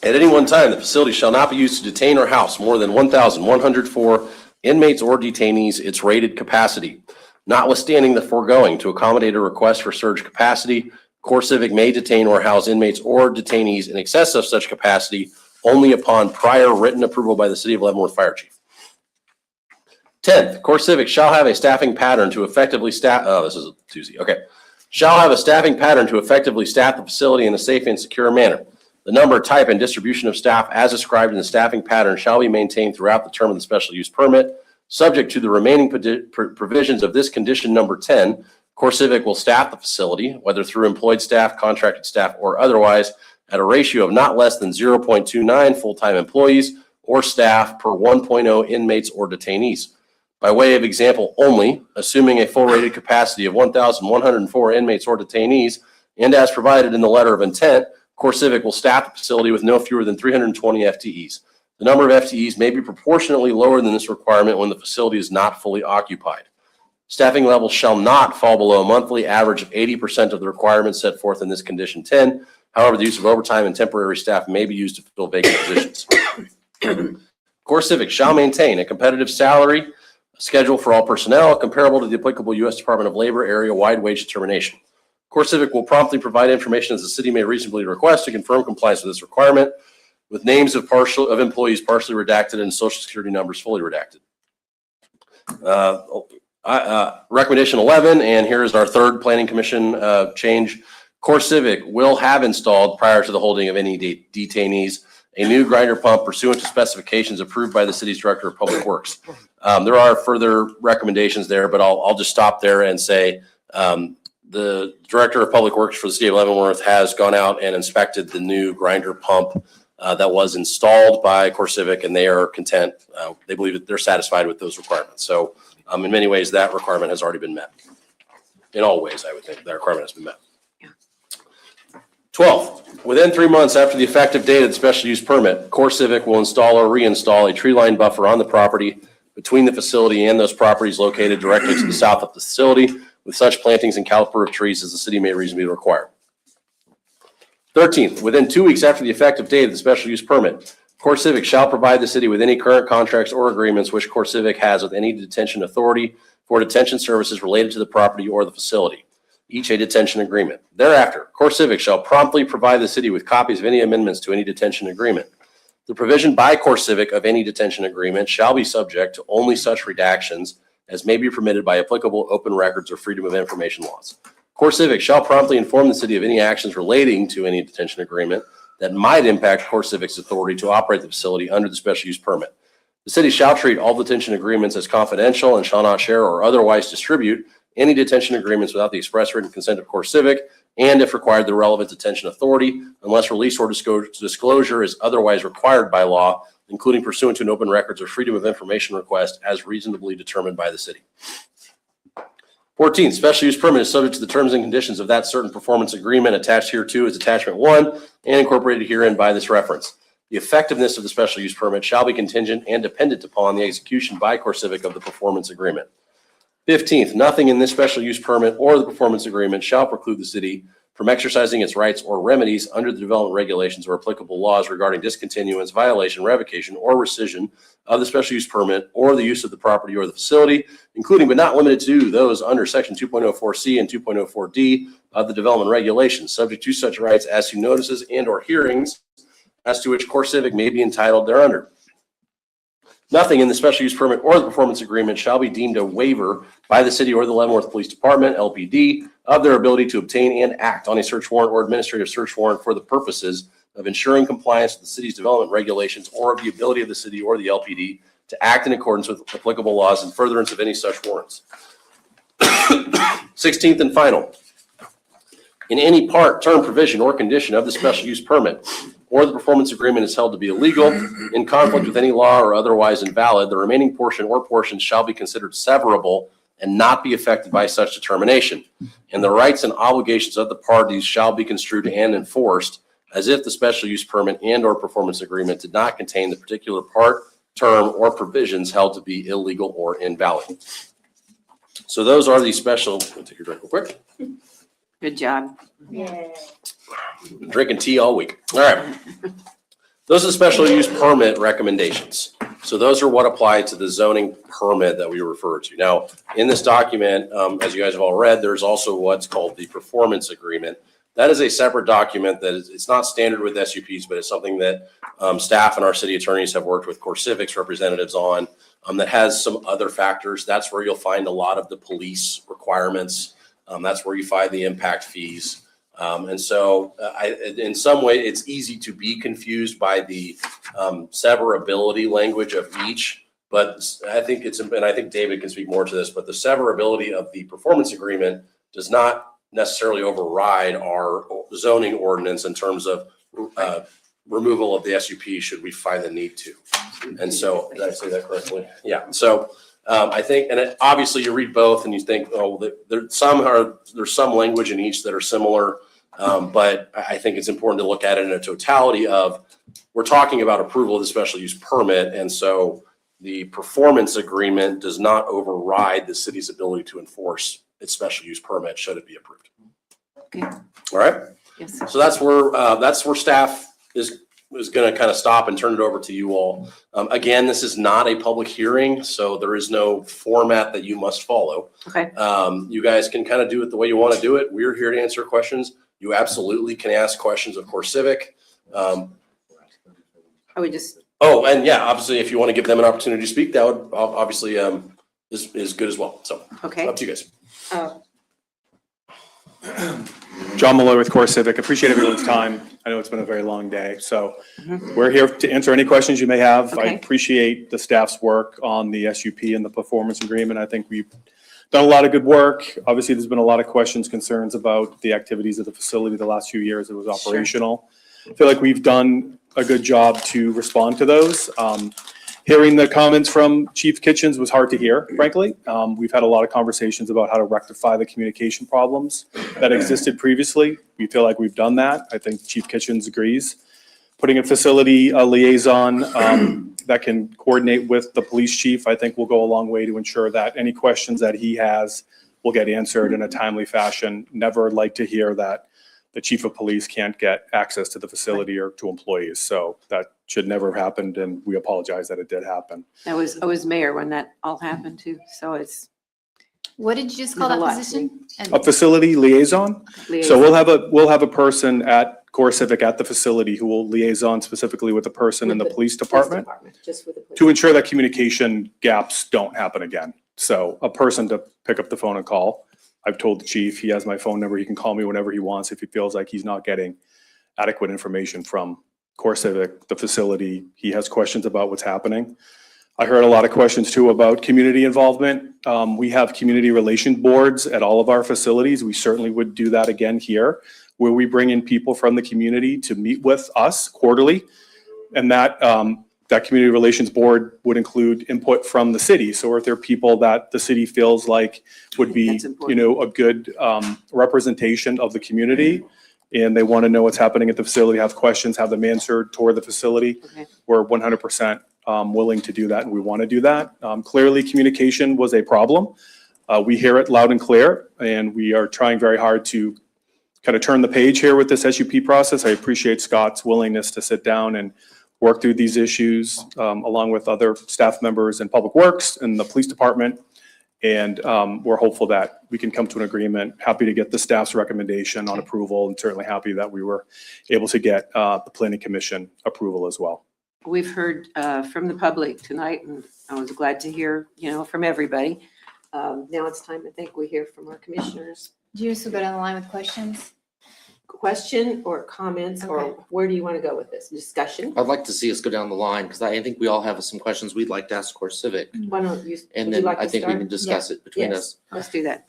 at any one time, the facility shall not be used to detain or house more than 1,104 inmates or detainees, its rated capacity. Notwithstanding the foregoing, to accommodate a request for surge capacity, CoreCivic may detain or house inmates or detainees in excess of such capacity only upon prior written approval by the city of Leavenworth Fire Chief. 10th, CoreCivic shall have a staffing pattern to effectively staff, shall have a staffing pattern to effectively staff the facility in a safe and secure manner. The number, type, and distribution of staff as described in the staffing pattern shall be maintained throughout the term of the special use permit. Subject to the remaining provisions of this condition number 10, CoreCivic will staff the facility, whether through employed staff, contracted staff, or otherwise, at a ratio of not less than 0.29 full-time employees or staff per 1.0 inmates or detainees. By way of example only, assuming a full rated capacity of 1,104 inmates or detainees, and as provided in the letter of intent, CoreCivic will staff the facility with no fewer than 320 FTEs. The number of FTEs may be proportionately lower than this requirement when the facility is not fully occupied. Staffing levels shall not fall below a monthly average of 80% of the requirements set forth in this condition 10. However, the use of overtime and temporary staff may be used to fill vacant positions. CoreCivic shall maintain a competitive salary schedule for all personnel comparable to the applicable U.S. Department of Labor area-wide wage determination. CoreCivic will promptly provide information as the city may reasonably request to confirm compliance with this requirement, with names of employees partially redacted and social security numbers fully redacted. Recommendation 11, and here is our third Planning Commission change. CoreCivic will have installed, prior to the holding of any detainees, a new grinder pump pursuant to specifications approved by the city's Director of Public Works. There are further recommendations there, but I'll just stop there and say the Director of Public Works for the city of Leavenworth has gone out and inspected the new grinder pump that was installed by CoreCivic, and they are content. They believe that they're satisfied with those requirements. So in many ways, that requirement has already been met. In all ways, I would think that requirement has been met. 12th, within 3 months after the effective date of the special use permit, CoreCivic will install or reinstall a tree line buffer on the property between the facility and those properties located directly to the south of the facility, with such plantings and caliper of trees as the city may reasonably require. 13th, within 2 weeks after the effective date of the special use permit, CoreCivic shall provide the city with any current contracts or agreements which CoreCivic has with any detention authority for detention services related to the property or the facility, each a detention agreement. Thereafter, CoreCivic shall promptly provide the city with copies of any amendments to any detention agreement. The provision by CoreCivic of any detention agreement shall be subject to only such redactions as may be permitted by applicable open records or freedom of information laws. CoreCivic shall promptly inform the city of any actions relating to any detention agreement that might impact CoreCivic's authority to operate the facility under the special use permit. The city shall treat all detention agreements as confidential and shall not share or otherwise distribute any detention agreements without the express written consent of CoreCivic and, if required, the relevant detention authority, unless release or disclosure is otherwise required by law, including pursuant to an open records or freedom of information request as reasonably determined by the city. 14, special use permit is subject to the terms and conditions of that certain performance agreement attached hereto as attachment 1 and incorporated herein by this reference. The effectiveness of the special use permit shall be contingent and dependent upon the execution by CoreCivic of the performance agreement. 15th, nothing in this special use permit or the performance agreement shall preclude the city from exercising its rights or remedies under the development regulations or applicable laws regarding discontinuance, violation, revocation, or rescission of the special use permit or the use of the property or the facility, including but not limited to those under section 2.04C and 2.04D of the development regulations, subject to such rights as to notices and or hearings as to which CoreCivic may be entitled thereunder. Nothing in the special use permit or the performance agreement shall be deemed a waiver by the city or the Leavenworth Police Department, LPD, of their ability to obtain and act on a search warrant or administrative search warrant for the purposes of ensuring compliance with the city's development regulations or of the ability of the city or the LPD to act in accordance with applicable laws in furtherance of any such warrants. 16th and final. In any part, term, provision, or condition of the special use permit or the performance agreement is held to be illegal, in conflict with any law, or otherwise invalid, the remaining portion or portions shall be considered severable and not be affected by such determination. And the rights and obligations of the parties shall be construed and enforced as if the special use permit and or performance agreement did not contain the particular part, term, or provisions held to be illegal or invalid. So those are the special, let me take your drink real quick. Good job. Been drinking tea all week. All right. Those are the special use permit recommendations. So those are what apply to the zoning permit that we refer to. Now, in this document, as you guys have all read, there's also what's called the performance agreement. That is a separate document that it's not standard with SUPs, but it's something that staff and our city attorneys have worked with CoreCivic's representatives on that has some other factors. That's where you'll find a lot of the police requirements. That's where you find the impact fees. And so in some way, it's easy to be confused by the severability language of each. But I think and I think David can speak more to this, but the severability of the performance agreement does not necessarily override our zoning ordinance in terms of removal of the SUP should we find the need to. And so, did I say that correctly? Yeah. So I think, and obviously you read both and you think, oh, there's some language in each that are similar. But I think it's important to look at it in a totality of, we're talking about approval of the special use permit. And so the performance agreement does not override the city's ability to enforce its special use permit should it be approved. Okay. All right. Yes. So that's where staff is going to kind of stop and turn it over to you all. Again, this is not a public hearing, so there is no format that you must follow. Okay. You guys can kind of do it the way you want to do it. We're here to answer questions. You absolutely can ask questions of CoreCivic. I would just. Oh, and yeah, obviously, if you want to give them an opportunity to speak, that would obviously is good as well. So okay. Up to you guys. John Malloy with CoreCivic. Appreciate everyone's time. I know it's been a very long day, so we're here to answer any questions you may have. Okay. I appreciate the staff's work on the SUP and the performance agreement. I think we've done a lot of good work. Obviously, there's been a lot of questions, concerns about the activities of the facility the last few years it was operational. Sure. I feel like we've done a good job to respond to those. Hearing the comments from Chief Kitchens was hard to hear, frankly. We've had a lot of conversations about how to rectify the communication problems that existed previously. We feel like we've done that. I think Chief Kitchens agrees. Putting a facility liaison that can coordinate with the police chief, I think will go a long way to ensure that any questions that he has will get answered in a timely fashion. Never like to hear that the chief of police can't get access to the facility or to employees. So that should never have happened, and we apologize that it did happen. I was mayor when that all happened too. So it's. What did you just call that position? A facility liaison. So we'll have a person at CoreCivic at the facility who will liaison specifically with the person in the police department Just with the police. to ensure that communication gaps don't happen again. So a person to pick up the phone and call. I've told the chief, he has my phone number. He can call me whenever he wants if he feels like he's not getting adequate information from CoreCivic, the facility. He has questions about what's happening. I heard a lot of questions too about community involvement. We have community relation boards at all of our facilities. We certainly would do that again here, where we bring in people from the community to meet with us quarterly. And that community relations board would include input from the city. So if there are people that the city feels like would be, a good representation of the community, and they want to know what's happening at the facility, have questions, have them answered, tour the facility, we're 100% willing to do that, and we want to do that. Clearly, communication was a problem. We hear it loud and clear, and we are trying very hard to kind of turn the page here with this SUP process. I appreciate Scott's willingness to sit down and work through these issues along with other staff members in Public Works and the police department. And we're hopeful that we can come to an agreement. Happy to get the staff's recommendation on approval, and certainly happy that we were able to get the Planning Commission approval as well. We've heard from the public tonight, and I was glad to hear, from everybody. Now it's time, I think, we hear from our commissioners. Do you also go down the line with questions? Question or comments, or where do you want to go with this? Discussion? I'd like to see us go down the line because I think we all have some questions we'd like to ask CoreCivic. Why don't you? And would then you like I to think we start? can discuss it between Yes, us. let's do that.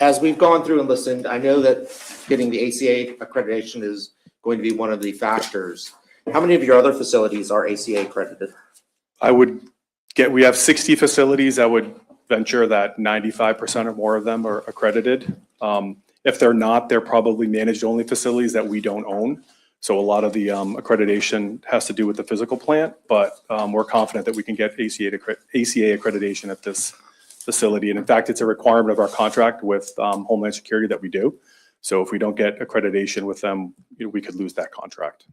As we've gone through and listened, I know that getting the ACA accreditation is going to be one of the factors. How many of your other facilities are ACA accredited? We have 60 facilities. I would venture that 95% or more of them are accredited. If they're not, they're probably managed only facilities that we don't own. So a lot of the accreditation has to do with the physical plant, but we're confident that we can get ACA accreditation at this facility. And in fact, it's a requirement of our contract with Homeland Security that we do. So if we don't get accreditation with them, we could lose that contract.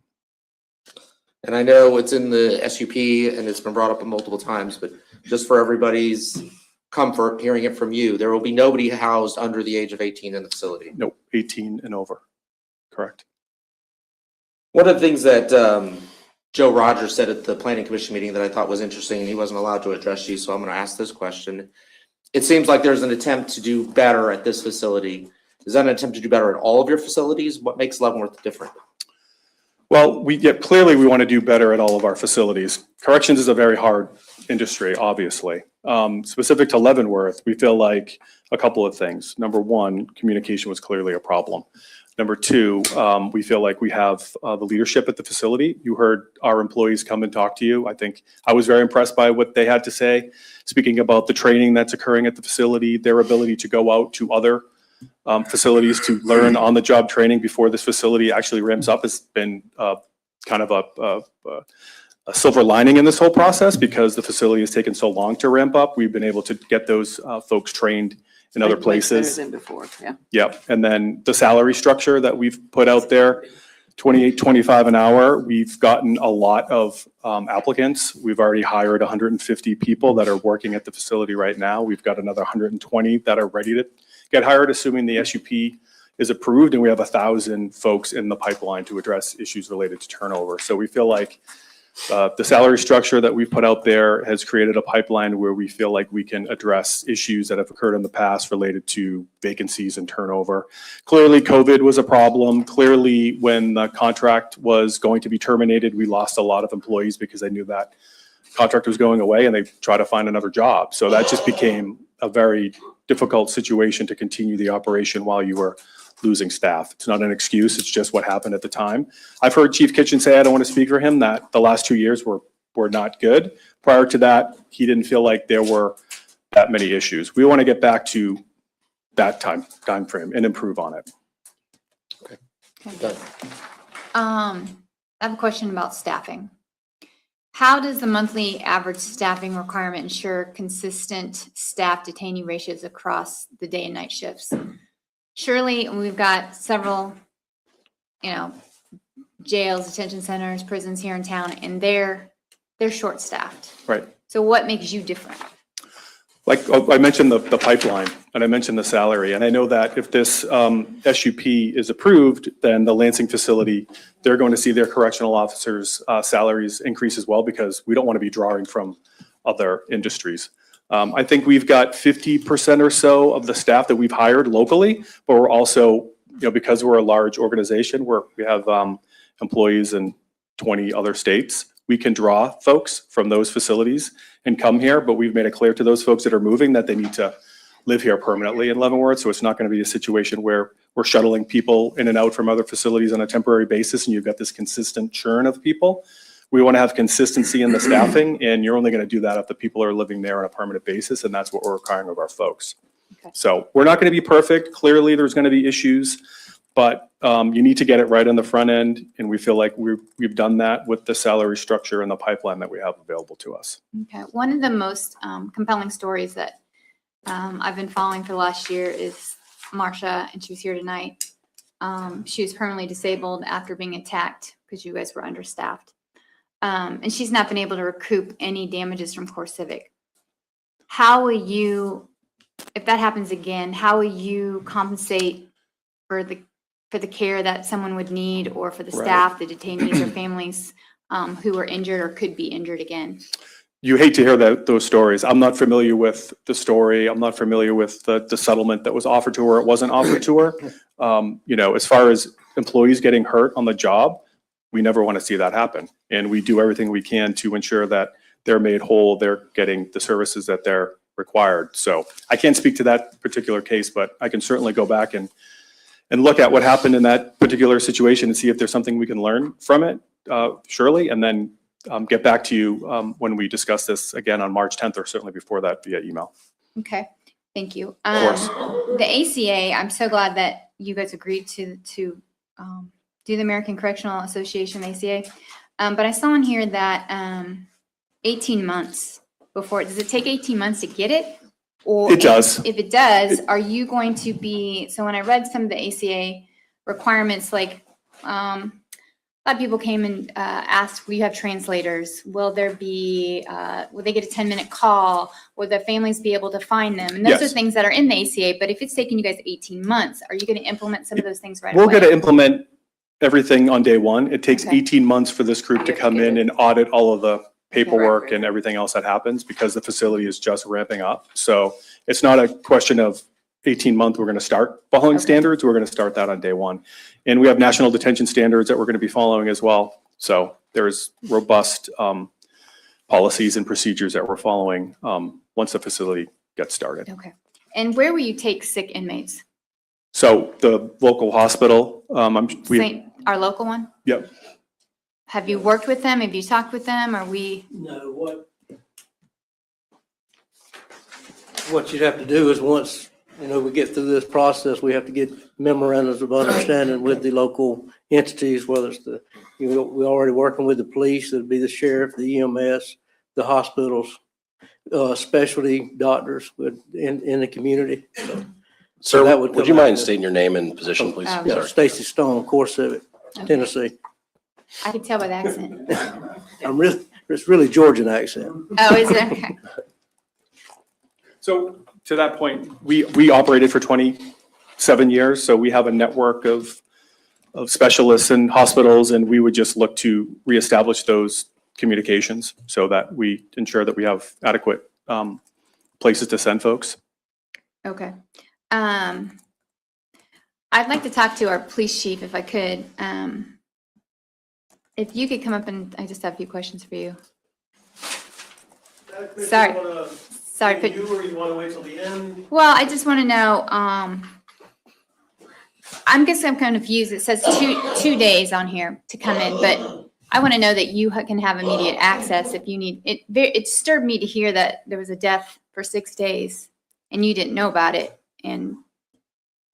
And I know it's in the SUP and it's been brought up multiple times, but just for everybody's comfort, hearing it from you, there will be nobody housed under the age of 18 in the facility. No, 18 and over. Correct. One of the things that Joe Rogers said at the Planning Commission meeting that I thought was interesting, and he wasn't allowed to address you, so I'm going to ask this question. It seems like there's an attempt to do better at this facility. Is that an attempt to do better at all of your facilities? What makes Leavenworth different? Well, clearly we want to do better at all of our facilities. Corrections is a very hard industry, obviously. Specific to Leavenworth, we feel like a couple of things. Number one, communication was clearly a problem. Number two, we feel like we have the leadership at the facility. You heard our employees come and talk to you. I think I was very impressed by what they had to say, speaking about the training that's occurring at the facility, their ability to go out to other facilities to learn on-the-job training before this facility actually ramps up has been kind of a silver lining in this whole process, because the facility has taken so long to ramp up. We've been able to get those folks trained in other places. Better than before, yeah. Yep. And then the salary structure that we've put out there, $28, $25 an hour. We've gotten a lot of applicants. We've already hired 150 people that are working at the facility right now. We've got another 120 that are ready to get hired, assuming the SUP is approved, and we have 1,000 folks in the pipeline to address issues related to turnover. So we feel like the salary structure that we've put out there has created a pipeline where we feel like we can address issues that have occurred in the past related to vacancies and turnover. Clearly, COVID was a problem. Clearly, when the contract was going to be terminated, we lost a lot of employees because they knew that contract was going away and they tried to find another job. So that just became a very difficult situation to continue the operation while you were losing staff. It's not an excuse, it's just what happened at the time. I've heard Chief Kitchen say, I don't want to speak for him, that the last 2 years were not good. Prior to that, he didn't feel like there were that many issues. We want to get back to that time frame and improve on it. Okay. I have a question about staffing. How does the monthly average staffing requirement ensure consistent staff detainee ratios across the day and night shifts? Surely we've got several, jails, detention centers, prisons here in town, and they're short-staffed. Right. So what makes you different? Like I mentioned the pipeline, and I mentioned the salary, and I know that if this SUP is approved, then the Lansing facility, they're going to see their correctional officers' salaries increase as well, because we don't want to be drawing from other industries. I think we've got 50% or so of the staff that we've hired locally, but we're also, because we're a large organization, we have employees in 20 other states. We can draw folks from those facilities and come here, but we've made it clear to those folks that are moving that they need to live here permanently in Leavenworth. So it's not going to be a situation where we're shuttling people in and out from other facilities on a temporary basis and you've got this consistent churn of people. We want to have consistency in the staffing, and you're only going to do that if the people are living there on a permanent basis, and that's what we're requiring of our folks. Okay. So we're not going to be perfect. Clearly, there's going to be issues, but you need to get it right on the front end, and we feel like we've done that with the salary structure and the pipeline that we have available to us. Okay. One of the most compelling stories that I've been following for the last year is Marsha, and she was here tonight. She was permanently disabled after being attacked because you guys were understaffed. And she's not been able to recoup any damages from CoreCivic. How will you, if that happens again, how will you compensate for the care that someone would need, or for the staff, the detainees or families who are injured or could be injured again? You hate to hear those stories. I'm not familiar with the story. I'm not familiar with the settlement that was offered to her. It wasn't offered to her. As far as employees getting hurt on the job, we never want to see that happen. And we do everything we can to ensure that they're made whole, they're getting the services that they're required. So I can't speak to that particular case, but I can certainly go back and look at what happened in that particular situation and see if there's something we can learn from it, surely, and then get back to you when we discuss this again on March 10th, or certainly before that via email. Okay, thank you. Of course. The ACA, I'm so glad that you guys agreed to do the American Correctional Association, ACA. But I saw in here that 18 months before, does it take 18 months to get it? Or It does. If it does, are you going to be, so when I read some of the ACA requirements, like a lot of people came and asked, will you have translators? Will there be, will they get a 10-minute call? Will their families be able to find them? And those Yes. are things that are in the ACA, but if it's taking you guys 18 months, are you going to implement some of those things right We're away? going to implement everything on day one. It takes Okay. 18 months for this group to come in and audit all of the paperwork and everything else that happens, because the facility is just ramping up. So it's not a question of 18 months, we're going to start following standards. We're going to start that on day one. And we have national detention standards that we're going to be following as well. So there's robust policies and procedures that we're following once the facility gets started. Okay. And where will you take sick inmates? So the local hospital, Our local one? Yep. Have you worked with them? Have you talked with them? Are we? No, what you'd have to do is once, we get through this process, we have to get memorandums of understanding with the local entities, whether it's we're already working with the police, it'd be the sheriff, the EMS, the hospitals, specialty doctors in the community. Sir, that would you mind stating your name and position, please? Yeah, Sorry. Stacy Stone, CoreCivic, Tennessee. I can tell by the accent. It's really Georgian accent. Oh, is it? Okay. So to that point, we operated for 27 years. So we have a network of specialists and hospitals, and we would just look to reestablish those communications so that we ensure that we have adequate places to send folks. Okay. I'd like to talk to our police chief if I could. If you could come up, and I just have a few questions for you. Sorry. Sorry. You or you want to wait till the end? Well, I just want to know, I'm kind of confused. It says two days on here to come in, but I want to know that you can have immediate access if you need it. It disturbed me to hear that there was a death for 6 days and you didn't know about it, and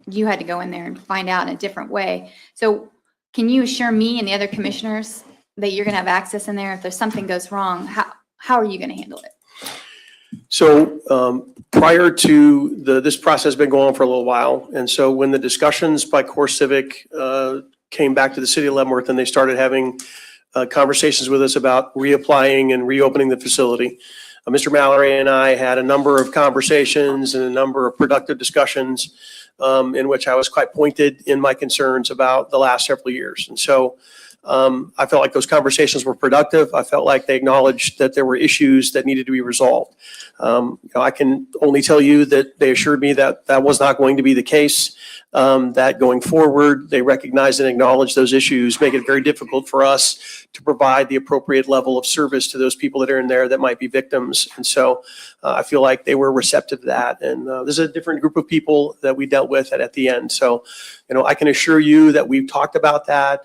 you had to go in there and find out in a different way. So can you assure me and the other commissioners that you're going to have access in there if there's something goes wrong? How are you going to handle it? So prior to this process has been going on for a little while. And so when the discussions by CoreCivic came back to the city of Leavenworth and they started having conversations with us about reapplying and reopening the facility, Mr. Mallory and I had a number of conversations and a number of productive discussions in which I was quite pointed in my concerns about the last several years. And so I felt like those conversations were productive. I felt like they acknowledged that there were issues that needed to be resolved. I can only tell you that they assured me that that was not going to be the case, that going forward, they recognize and acknowledge those issues, make it very difficult for us to provide the appropriate level of service to those people that are in there that might be victims. And so I feel like they were receptive to that. And this is a different group of people that we dealt with at the end. So, I can assure you that we've talked about that.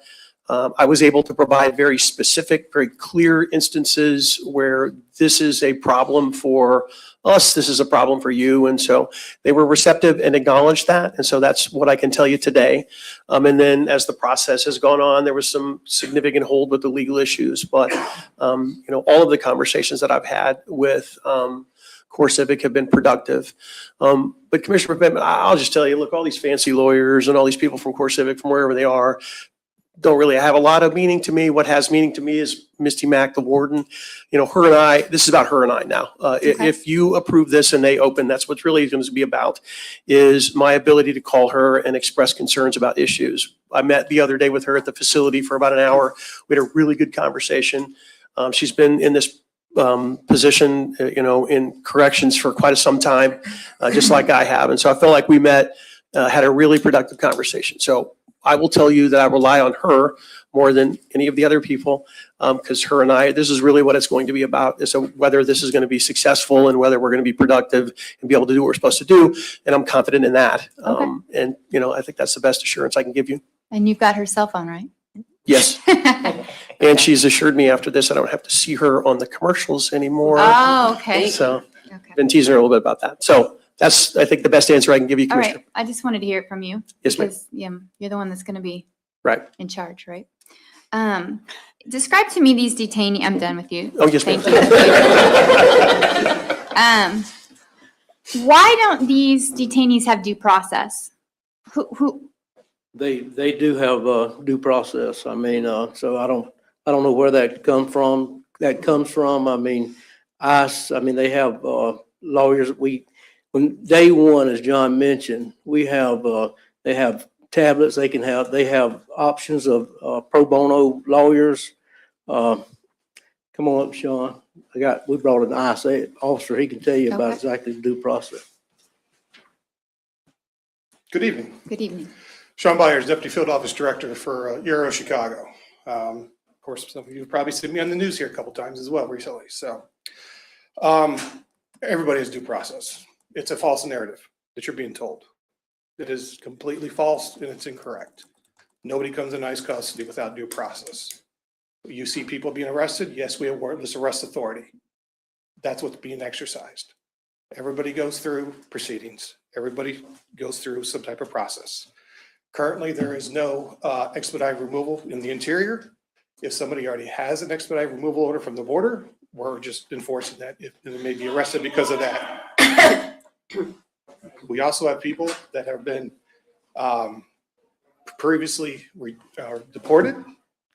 I was able to provide very specific, very clear instances where this is a problem for us, this is a problem for you. And so they were receptive and acknowledged that. And so that's what I can tell you today. And then as the process has gone on, there was some significant hold with the legal issues. But, all of the conversations that I've had with CoreCivic have been productive. But Commissioner Pittman, I'll just tell you, look, all these fancy lawyers and all these people from CoreCivic, from wherever they are, don't really have a lot of meaning to me. What has meaning to me is Misty Mack, the warden. Her and I, this is about her and I now. If you approve this and they open, that's what's really going to be about, is my ability to call her and express concerns about issues. I met the other day with her at the facility for about an hour. We had a really good conversation. She's been in this position, in corrections for quite some time, just like I have. And so I felt like we met, had a really productive conversation. So I will tell you that I rely on her more than any of the other people, because her and I, this is really what it's going to be about, is whether this is going to be successful and whether we're going to be productive and be able to do what we're supposed to do. And I'm confident in that. And, I think that's the best assurance I can give you. And you've got her cell phone, right? Yes. And she's assured me after this, I don't have to see her on the commercials anymore. Oh, okay. So been teasing her a little bit about that. So that's, I think, the best answer I can give you, All Commissioner. right. I just wanted to hear it from you. Yes, ma'am. Because you're the one that's going to be Right. in charge, right? Describe to me these detainees. I'm done with you. Oh, yes, ma'am. Thank you. Why don't these detainees have due process? Who? They do have due process. I mean, so I don't know where that comes from. I mean, they have lawyers. When day one, as John mentioned, they have tablets. They have options of pro bono lawyers. Come on up, Sean. We brought an ISA officer. He can tell you about exactly the due process. Good evening. Good evening. Sean Byers, Deputy Field Office Director for Euro Chicago. Of course, some of you have probably seen me on the news here a couple times as well recently. So everybody has due process. It's a false narrative that you're being told. It is completely false and it's incorrect. Nobody comes in ICE custody without due process. You see people being arrested. Yes, we have warrantless arrest authority. That's what's being exercised. Everybody goes through proceedings. Everybody goes through some type of process. Currently, there is no expedited removal in the interior. If somebody already has an expedited removal order from the border, we're just enforcing that. If they may be arrested because of that. We also have people that have been previously deported,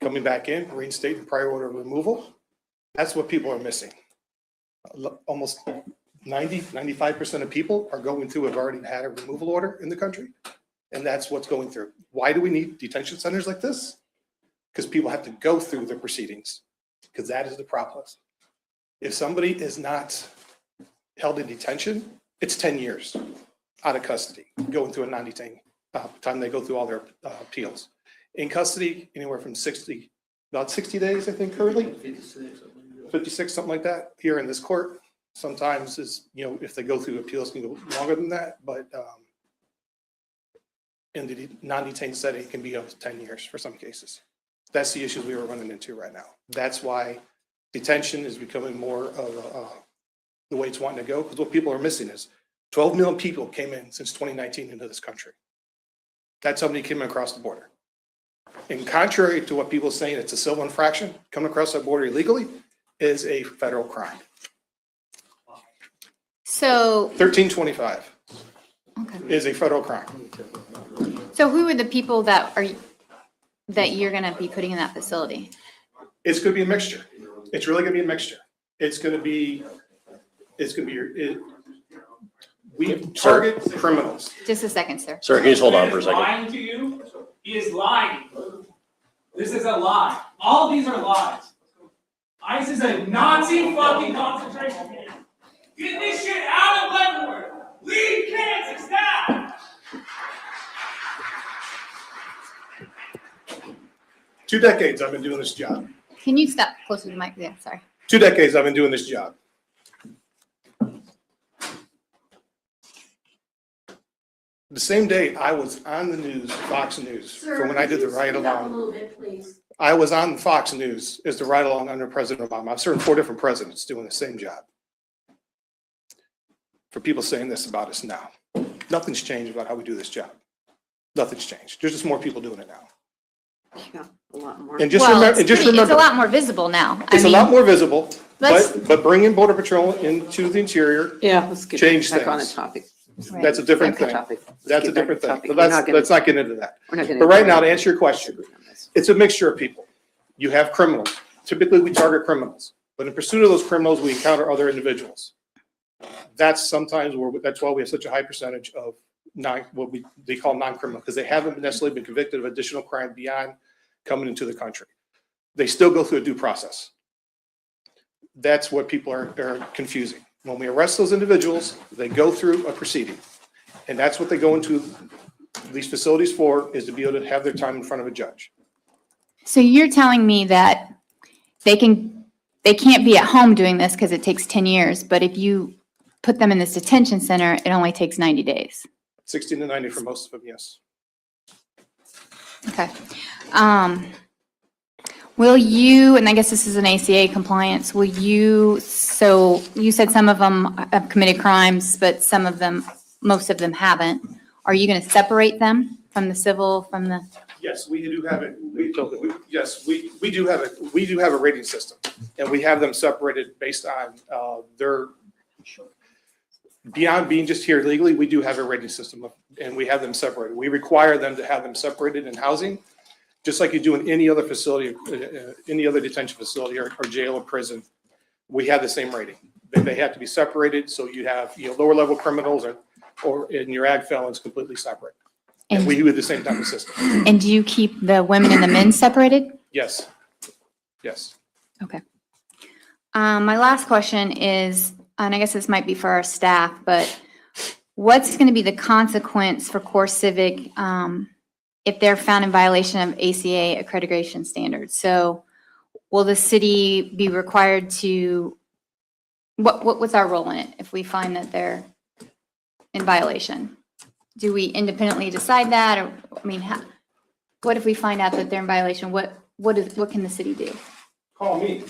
coming back in, reinstating prior order of removal. That's what people are missing. Almost 95% of people are going through have already had a removal order in the country. And that's what's going through. Why do we need detention centers like this? Because people have to go through the proceedings, because that is the problem. If somebody is not held in detention, it's 10 years out of custody, going through a non-detained time they go through all their appeals. In custody, anywhere from about 60 days, I think, currently. 56, something like that, here in this court. Sometimes if they go through appeals, can go longer than that, but in the non-detained setting, it can be up to 10 years for some cases. That's the issues we were running into right now. That's why detention is becoming more of the way it's wanting to go, because what people are missing is 12 million people came in since 2019 into this country. That's how many came across the border. And contrary to what people are saying, it's a civil infraction, coming across the border illegally is a federal crime. So 1325 is a federal crime. So who are the people that you're going to be putting in that facility? It's going to be a mixture. It's really going to be a mixture. We target criminals. Just a second, sir. Sir, can you just hold on for a second? Lying to you, he is lying. This is a lie. All of these are lies. ICE is a Nazi fucking concentration camp. Get this shit out of Leavenworth. Leave Kansas now. 2 decades I've been doing this job. Can you step closer to the mic? Yeah, sorry. 2 decades I've been doing this job. The same day I was on the news, Fox News, for when I did the ride along. I was on Fox News as the ride along under President Obama. I've served 4 different presidents doing the same job. For people saying this about us now, nothing's changed about how we do this job. Nothing's changed. There's just more people doing it now. Yeah, a lot more. And just Well, remember, it's a lot more visible now. it's a lot more visible, let's- but bringing Border Patrol into the interior, Yeah, let's get change back on the things. topic. That's a different Back to thing. topic. Let's That's a get back different to thing. topic. But We're not gonna- let's not get into that. We're not gonna. But right now, to answer your question, it's a mixture of people. You have criminals. Typically, we target criminals, but in pursuit of those criminals, we encounter other individuals. That's sometimes that's why we have such a high percentage of they call non-criminal, because they haven't necessarily been convicted of additional crime beyond coming into the country. They still go through a due process. That's what people are confusing. When we arrest those individuals, they go through a proceeding. And that's what they go into these facilities for, is to be able to have their time in front of a judge. So you're telling me that they can't be at home doing this because it takes 10 years, but if you put them in this detention center, it only takes 90 days. 60 to 90 for most of them, yes. Okay. Will you, and I guess this is an ACA compliance, so you said some of them have committed crimes, but most of them haven't. Are you going to separate them from the civil, from the? Yes, we do have it. Yes, we do have it. We do have a rating system, and we have them separated based on their, beyond being just here legally, we do have a rating system, and we have them separated. We require them to have them separated in housing, just like you do in any other facility, any other detention facility or jail or prison. We have the same rating. They have to be separated, so you have, lower level criminals or in your ag felons completely separate. And we do the same type of system. And do you keep the women and the men separated? Yes. Yes. Okay. My last question is, and I guess this might be for our staff, but what's going to be the consequence for CoreCivic if they're found in violation of ACA accreditation standards? So will the city be required to, what's our role in it if we find that they're in violation? Do we independently decide that? Or, I mean, what if we find out that they're in violation? What can the city do? Call me.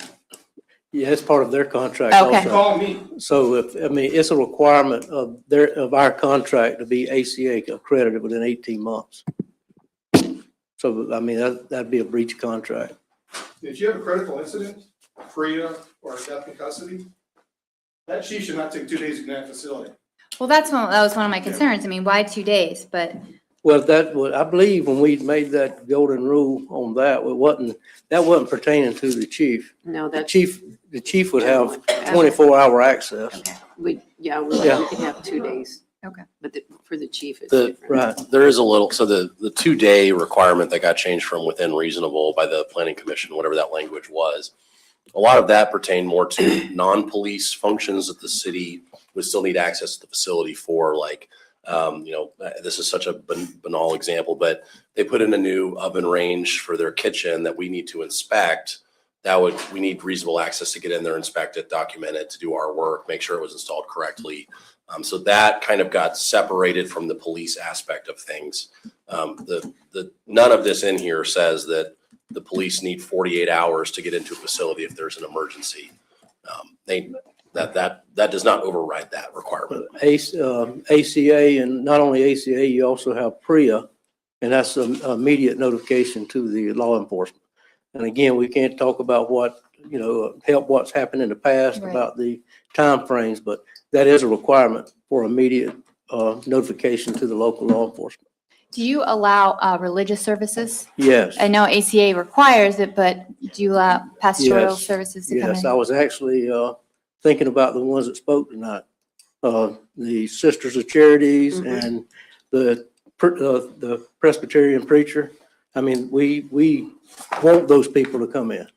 Yeah, it's part of their contract Okay. also. Call me. So it's a requirement of our contract to be ACA accredited within 18 months. So, that'd be a breach of contract. If you have a critical incident, FRIA or death in custody, that chief should not take 2 days to get in that facility. Well, that was one of my concerns. I mean, why 2 days? But Well, I believe when we made that golden rule on that, that wasn't pertaining to the chief. No, The chief would have Yeah. 24-hour access. we can have 2 days. Okay. But for the chief, it's The, different. Right. there is a little, so the 2-day requirement that got changed from within reasonable by the planning commission, whatever that language was. A lot of that pertained more to non-police functions that the city would still need access to the facility for, like, this is such a banal example, but they put in a new oven range for their kitchen that we need to inspect. We need reasonable access to get in there, inspect it, document it, to do our work, make sure it was installed correctly. So that kind of got separated from the police aspect of things. None of this in here says that the police need 48 hours to get into a facility if there's an emergency. That does not override that requirement. ACA, and not only ACA, you also have PRIA, and that's an immediate notification to the law enforcement. And again, we can't talk about what's happened in the past Right. about the timeframes, but that is a requirement for immediate notification to the local law enforcement. do you allow religious services? Yes. I know ACA requires it, but do you allow pastoral Yes. services to come in? Yes, I was actually thinking about the ones that spoke tonight. The Sisters of Charities and the Presbyterian preacher. I mean, we want those people to come in.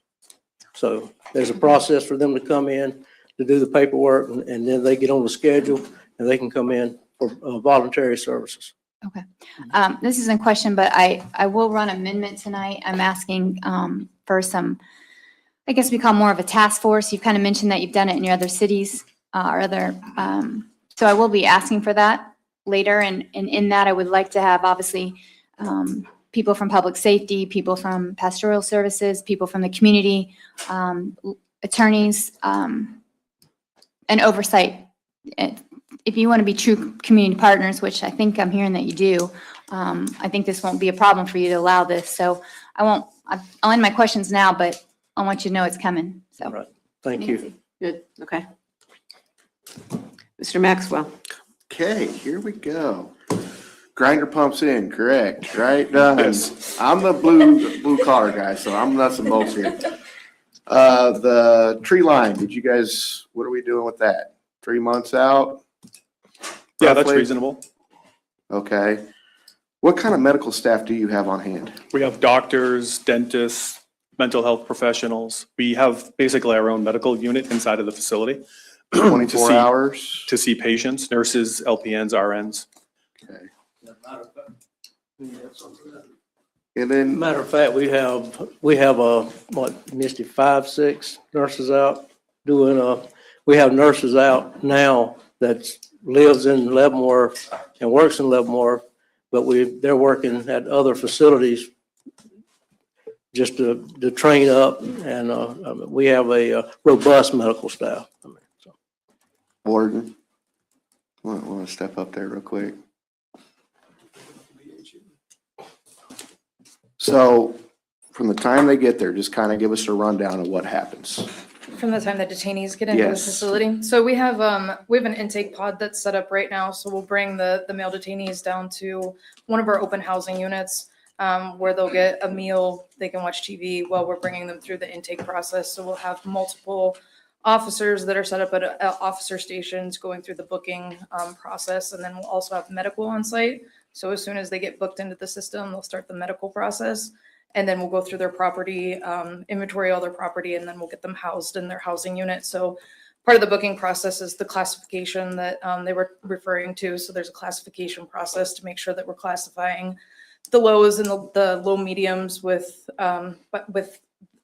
So there's a process for them to come in, to do the paperwork, and then they get on the schedule and they can come in for voluntary services. Okay. This isn't a question, but I will run amendment tonight. I'm asking for some, I guess we call more of a task force. You've kind of mentioned that you've done it in your other cities or other, so I will be asking for that later. And in that, I would like to have, obviously, people from public safety, people from pastoral services, people from the community, attorneys, and oversight. If you want to be true community partners, which I think I'm hearing that you do, I think this won't be a problem for you to allow this. So I'll end my questions now, but I want you to know it's coming. So. Right. Thank you. Good, okay. Mr. Maxwell. Okay, here we go. Grinder pumps in, correct, right? Yes. I'm the blue collar guy, so I'm nuts and bolts here. The tree line, what are we doing with that? 3 months out? Yeah, that's roughly? reasonable. Okay. What kind of medical staff do you have on hand? We have doctors, dentists, mental health professionals. We have basically our own medical unit inside of the facility. 24 hours? To see patients, nurses, LPNs, RNs. Okay. And then, Matter of fact, we have Misty, 5, 6 nurses out doing we have nurses out now that lives in Leavenworth and works in Leavenworth, but they're working at other facilities just to train up, and we have a robust medical staff. Warden, want to step up there real quick? So from the time they get there, just kind of give us a rundown of what happens. From the time that detainees get into the Yes. facility. So we have an intake pod that's set up right now. So we'll bring the male detainees down to one of our open housing units where they'll get a meal. They can watch TV while we're bringing them through the intake process. So we'll have multiple officers that are set up at officer stations going through the booking process. And then we'll also have medical on site. So as soon as they get booked into the system, they'll start the medical process. And then we'll go through their property, inventory all their property, and then we'll get them housed in their housing unit. So part of the booking process is the classification that they were referring to. So there's a classification process to make sure that we're classifying the lows and the low mediums with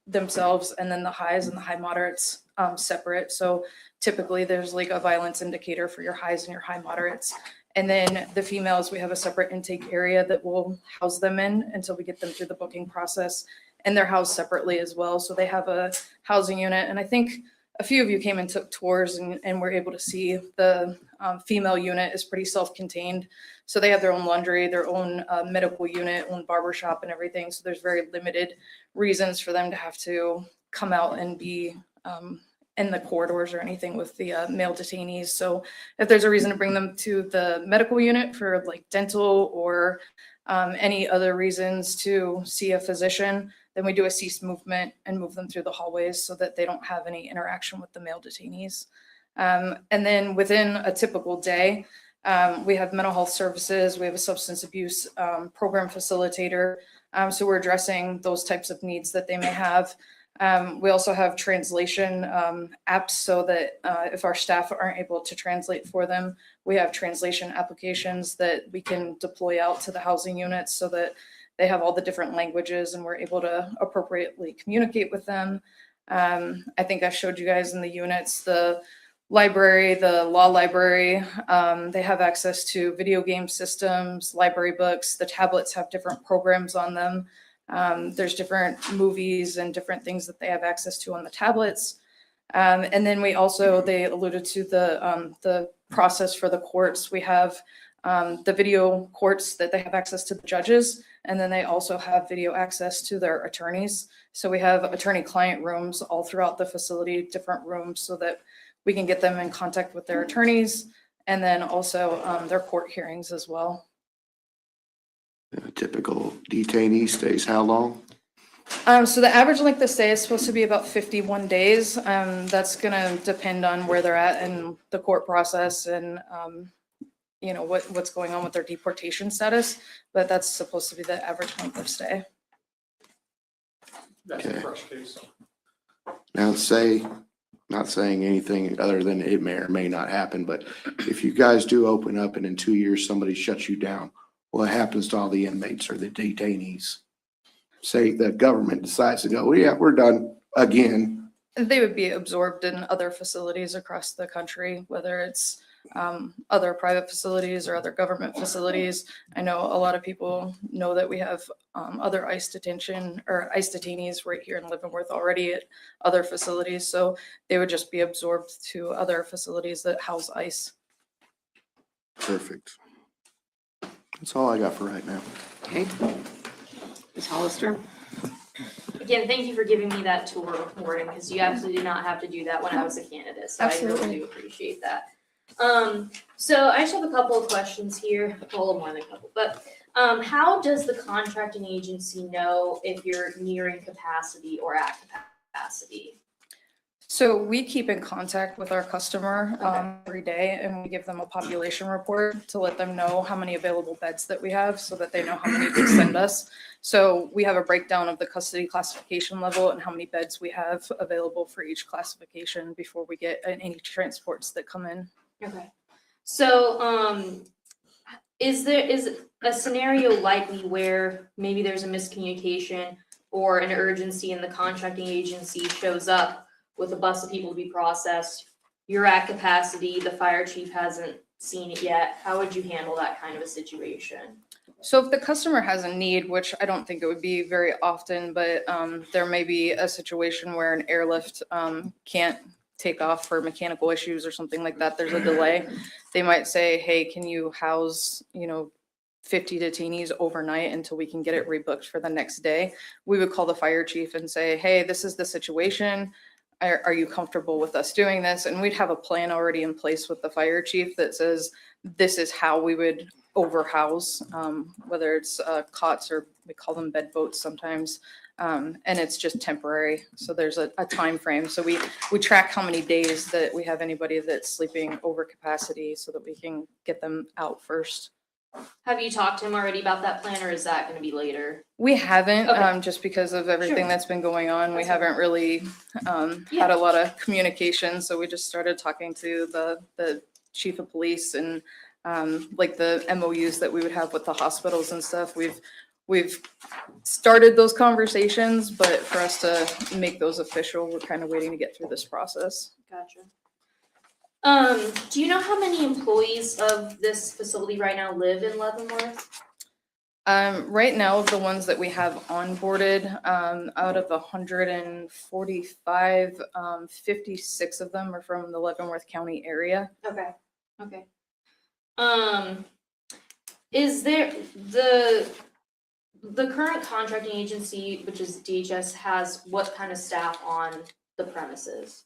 themselves, and then the highs and the high moderates separate. So typically there's like a violence indicator for your highs and your high moderates. And then the females, we have a separate intake area that we'll house them in until we get them through the booking process. And they're housed separately as well. So they have a housing unit. And I think a few of you came and took tours and were able to see the female unit is pretty self-contained. So they have their own laundry, their own medical unit, own barbershop and everything. So there's very limited reasons for them to have to come out and be in the corridors or anything with the male detainees. So if there's a reason to bring them to the medical unit for like dental or any other reasons to see a physician, then we do a cease movement and move them through the hallways so that they don't have any interaction with the male detainees. And then within a typical day, we have mental health services, we have a substance abuse program facilitator. So we're addressing those types of needs that they may have. We also have translation apps so that if our staff aren't able to translate for them, we have translation applications that we can deploy out to the housing units so that they have all the different languages and we're able to appropriately communicate with them. I think I showed you guys in the units, the library, the law library, they have access to video game systems, library books. The tablets have different programs on them. There's different movies and different things that they have access to on the tablets. And then we also, they alluded to the process for the courts. We have the video courts that they have access to the judges, and then they also have video access to their attorneys. So we have attorney-client rooms all throughout the facility, different rooms, so that we can get them in contact with their attorneys, and then also their court hearings as well. A typical detainee stays how long? So the average length of stay is supposed to be about 51 days. That's gonna depend on where they're at in the court process and you know, what's going on with their deportation status, but that's supposed to be the average length of stay. That's a fresh case. Now not saying anything other than it may or may not happen, but if you guys do open up and in 2 years somebody shuts you down, what happens to all the inmates or the detainees? Say the government decides to go, well, yeah, we're done again. They would be absorbed in other facilities across the country, whether it's other private facilities or other government facilities. I know a lot of people know that we have other ICE detention or ICE detainees right here in Leavenworth already at other facilities. So they would just be absorbed to other facilities that house ICE. Perfect. That's all I got for right now. Okay. Ms. Hollister? Again, thank you for giving me that tour, Warden, because you absolutely did not have to do that when I was a candidate. So I really do appreciate that. So I just have a couple of questions here, well, more than a couple, but how does the contracting agency know if you're nearing capacity or at capacity? So we keep in contact with our customer every day, and we give them a population report to let them know how many available beds that we have so that they know how many to send us. So we have a breakdown of the custody classification level and how many beds we have available for each classification before we get any transports that come in. Okay. So is a scenario likely where maybe there's a miscommunication or an urgency and the contracting agency shows up with a bus of people to be processed, you're at capacity, the fire chief hasn't seen it yet? How would you handle that kind of a situation? So if the customer has a need, which I don't think it would be very often, but there may be a situation where an airlift can't take off for mechanical issues or something like that, there's a delay. They might say, hey, can you house, 50 detainees overnight until we can get it rebooked for the next day? We would call the fire chief and say, hey, this is the situation. Are you comfortable with us doing this? And we'd have a plan already in place with the fire chief that says, this is how we would overhouse, whether it's cots or we call them bed boats sometimes. And it's just temporary. So there's a time frame. So we track how many days that we have anybody that's sleeping over capacity so that we can get them out first. Have you talked to him already about that plan, or is that going to be later? We haven't, Okay. just because of everything Sure. that's been going on. We haven't really had a lot of communication. So we just started talking to the chief of police and like the MOUs that we would have with the hospitals and stuff. We've started those conversations, but for us to make those official, we're kind of waiting to get through this process. Gotcha. Do you know how many employees of this facility right now live in Leavenworth? Right now, the ones that we have onboarded, out of 145, 56 of them are from the Leavenworth County area. Okay. Is there the current contracting agency, which is DHS, has what kind of staff on the premises?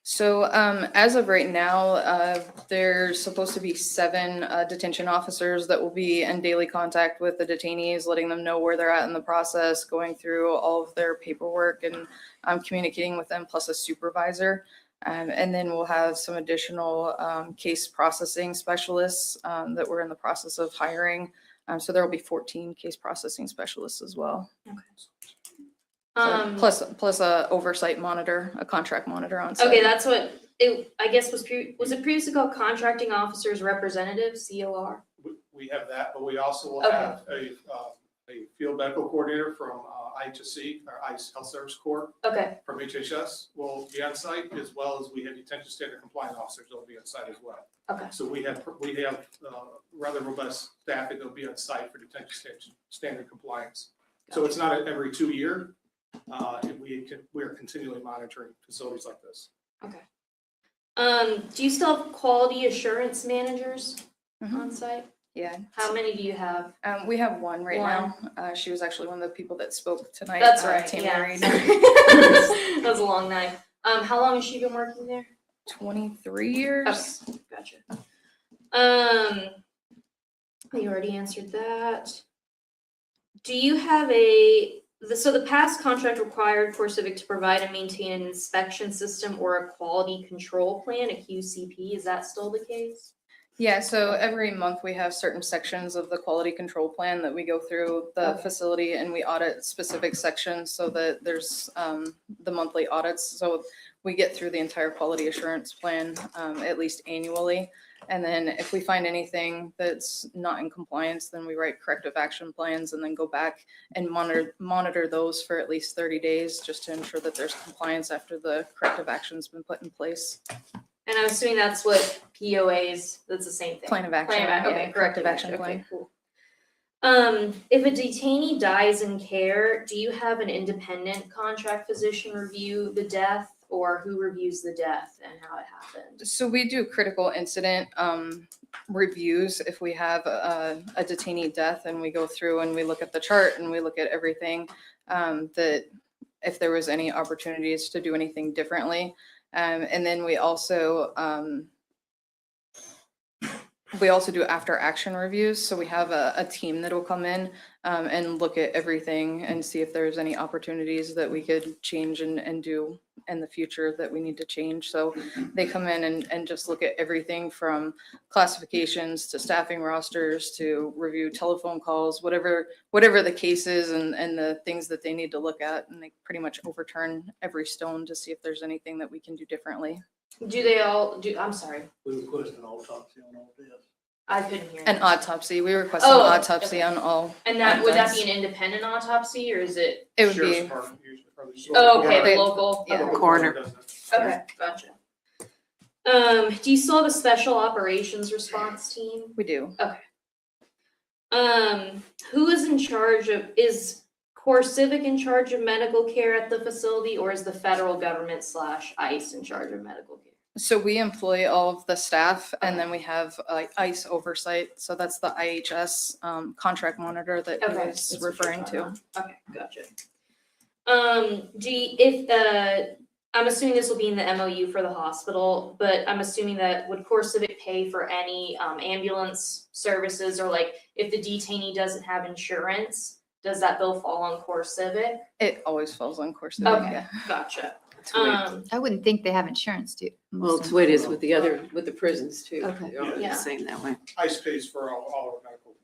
So as of right now, there's supposed to be 7 detention officers that will be in daily contact with the detainees, letting them know where they're at in the process, going through all of their paperwork and communicating with them, plus a supervisor. And then we'll have some additional case processing specialists that we're in the process of hiring. So there will be 14 case processing specialists as well. Okay. Plus a oversight monitor, a contract monitor on site. Okay, that's what it, I guess, was it previously called contracting officers representative, COR? We have that, but we also will Okay. have a field medical coordinator from IHSC, or ICE Health Service Corps. Okay. From HHS will be on site, as well as we have detention standard compliant officers that will be on site as well. Okay. So we have rather robust staffing that will be on site for detention standard compliance. So it's not every 2 year. We are continually monitoring facilities like this. Okay. Do you still have quality assurance managers on site? Yeah. How many do you have? We have one right now. She was actually one of the people that spoke tonight. That's right. Tammy Yeah. Reed. That was a long night. How long has she been working there? 23 years. Okay, gotcha. You already answered that. Do you have so the past contract required CoreCivic to provide and maintain an inspection system or a quality control plan, a QCP. Is that still the case? Yeah, so every month we have certain sections of the quality control plan that we go through the facility and we audit specific sections so that there's the monthly audits. So we get through the entire quality assurance plan at least annually. And then if we find anything that's not in compliance, then we write corrective action plans and then go back and monitor those for at least 30 days just to ensure that there's compliance after the corrective action's been put in place. And I'm assuming that's what POAs, that's the same thing. Plan of action, Okay, yeah, corrective action Okay, plan. cool. If a detainee dies in care, do you have an independent contract physician review the death, or who reviews the death and how it happened? So we do critical incident reviews if we have a detainee death, and we go through and we look at the chart and we look at everything that if there was any opportunities to do anything differently. And then we also do after action reviews. So we have a team that will come in and look at everything and see if there's any opportunities that we could change and do in the future that we need to change. So they come in and just look at everything from classifications to staffing rosters to review telephone calls, whatever the case is and the things that they need to look at. And they pretty much overturn every stone to see if there's anything that we can do differently. Do they all do, I'm sorry, We request an autopsy on all this. I couldn't hear. An you. autopsy. We request an Oh, autopsy okay. on all. And that, would that be deaths. an independent autopsy or is it? It would Sheriff's be, Department usually probably. Oh, okay, They- the local. yeah. Okay. Coroner. Okay, gotcha. Do you still have a special operations response team? we do. Who is in charge of, is CoreCivic in charge of medical care at the facility, or is the federal government / ICE in charge of medical care? So we employ all of the staff and then we have ICE oversight. So that's the IHS contract monitor that he Okay. was referring to. Okay, gotcha. I'm assuming this will be in the MOU for the hospital, but I'm assuming that would CoreCivic pay for any ambulance services, or like if the detainee doesn't have insurance, does that bill fall on CoreCivic? It always falls on CoreCivic. Okay, Yeah. gotcha. I wouldn't think they have insurance, do. Well, it's the way it is with the prisons too. Okay. They're all Yeah. the same that way. ICE pays for all our medical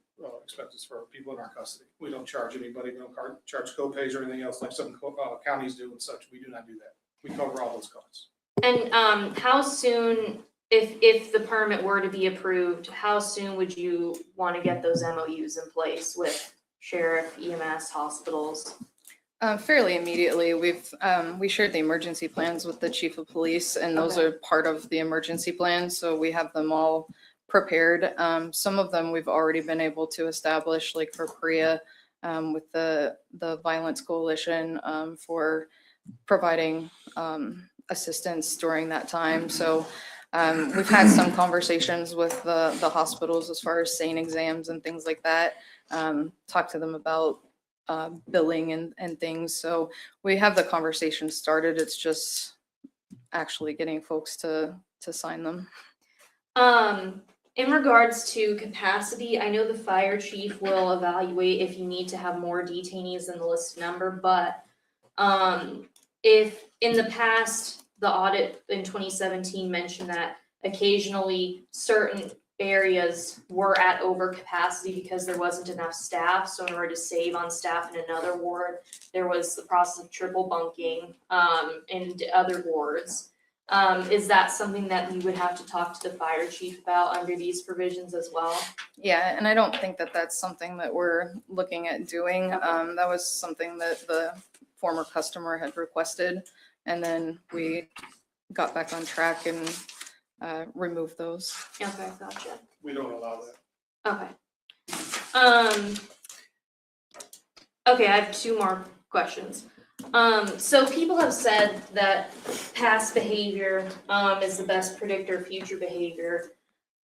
expenses for people in our custody. We don't charge anybody, we don't charge co-pays or anything else like some counties do and such. We do not do that. We cover all those costs. And how soon, if the permit were to be approved, how soon would you want to get those MOUs in place with sheriff, EMS, hospitals? Fairly immediately. We shared the emergency plans with the chief of police, and those Okay. are part of the emergency plan. So we have them all prepared. Some of them we've already been able to establish, like for Priya, with the Violence Coalition for providing assistance during that time. So we've had some conversations with the hospitals as far as SANE exams and things like that. Talk to them about billing and things. So we have the conversation started. It's just actually getting folks to sign them. In regards to capacity, I know the fire chief will evaluate if you need to have more detainees than the listed number, but if in the past, the audit in 2017 mentioned that occasionally certain areas were at overcapacity because there wasn't enough staff. So in order to save on staff in another ward, there was the process of triple bunking in other wards. Is that something that you would have to talk to the fire chief about under these provisions as well? Yeah, and I don't think that that's something that we're looking at doing. That was something that the former customer had requested, and then we got back on track and removed those. Okay, gotcha. We don't allow that. Okay. Okay, I have two more questions. So people have said that past behavior is the best predictor of future behavior.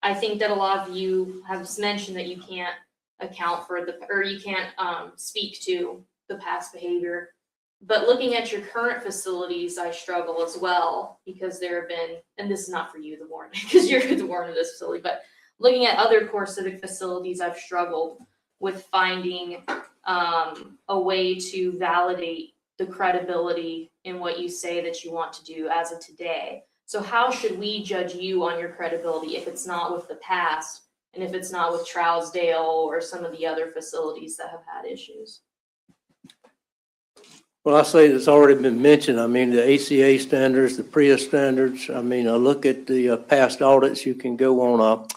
I think that a lot of you have mentioned that you can't account for or you can't speak to the past behavior. But looking at your current facilities, I struggle as well because there have been, and this is not for you, the warden, because you're the warden of this facility, but looking at other CoreCivic facilities, I've struggled with finding a way to validate the credibility in what you say that you want to do as of today. So how should we judge you on your credibility if it's not with the past and if it's not with Trousdale or some of the other facilities that have had issues? Well, I say it's already been mentioned. I mean, the ACA standards, the PREA standards. I mean, I look at the past audits. You can go on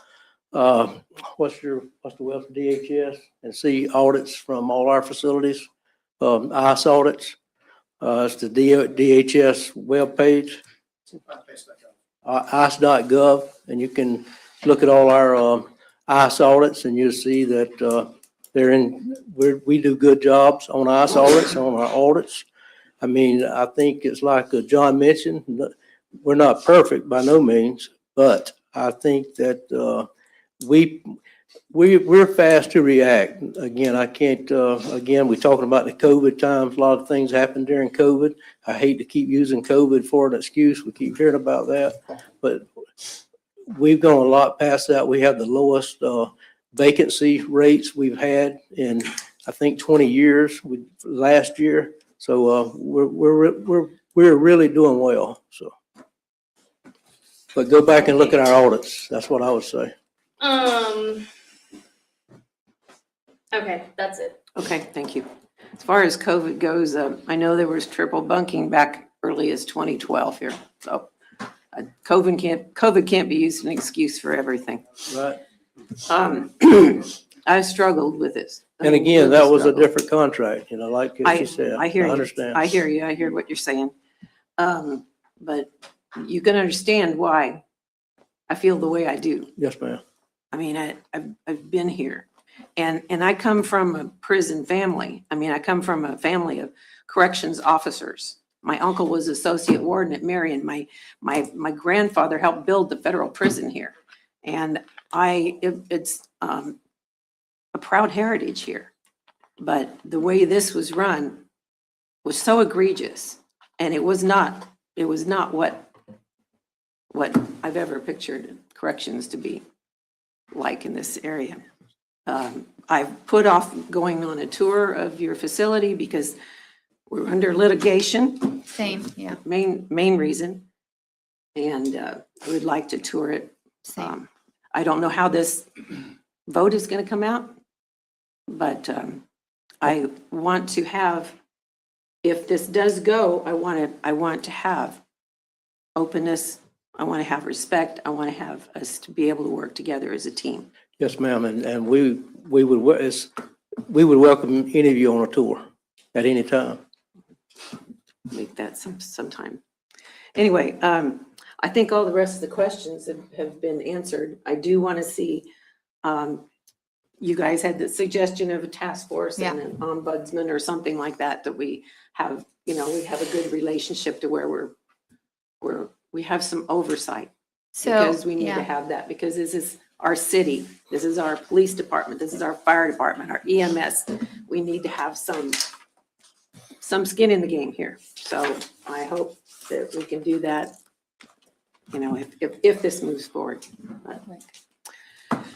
what's the DHS and see audits from all our facilities, ICE audits. It's the DHS webpage, ice.gov, and you can look at all our ICE audits, and you'll see that we do good jobs on ICE audits, on our audits. I mean, I think it's like John mentioned, we're not perfect by no means, but I think that we're fast to react. Again, I can't, we're talking about the COVID times. A lot of things happened during COVID. I hate to keep using COVID for an excuse. We keep hearing about that, but we've gone a lot past that. We have the lowest vacancy rates we've had in, I think, 20 years last year. So we're really doing well. So, but go back and look at our audits. That's what I would say. Okay, that's it. Okay, thank you. As far as COVID goes, I know there was triple bunking back early as 2012 here. So COVID can't be used as an excuse for everything. Right. I struggled with this. And again, that was a different contract, like she said. I hear you. I understand. I hear you. I hear what you're saying. But you can understand why I feel the way I do. Yes, ma'am. I mean, I've been here, and I come from a prison family. I mean, I come from a family of corrections officers. My uncle was associate warden at Marion. My grandfather helped build the federal prison here, and it's a proud heritage here. But the way this was run was so egregious, and it was not what I've ever pictured corrections to be like in this area. I've put off going on a tour of your facility because we're under litigation. Same, yeah. Main reason. And I would like to tour it. Same. I don't know how this vote is going to come out, but I want to have, if this does go, I want to have openness. I want to have respect. I want to have us to be able to work together as a team. Yes, ma'am. And we would welcome any of you on a tour at any time. Make that sometime. Anyway, I think all the rest of the questions have been answered. I do want to see, you guys had the suggestion of a task force and an ombudsman or something like that, that we have, we have a good relationship to where we have some oversight. Because we need to have that, because this is our city, this is our police department, this is our fire department, our EMS. We need to have some skin in the game here. So I hope that we can do that, if this moves forward.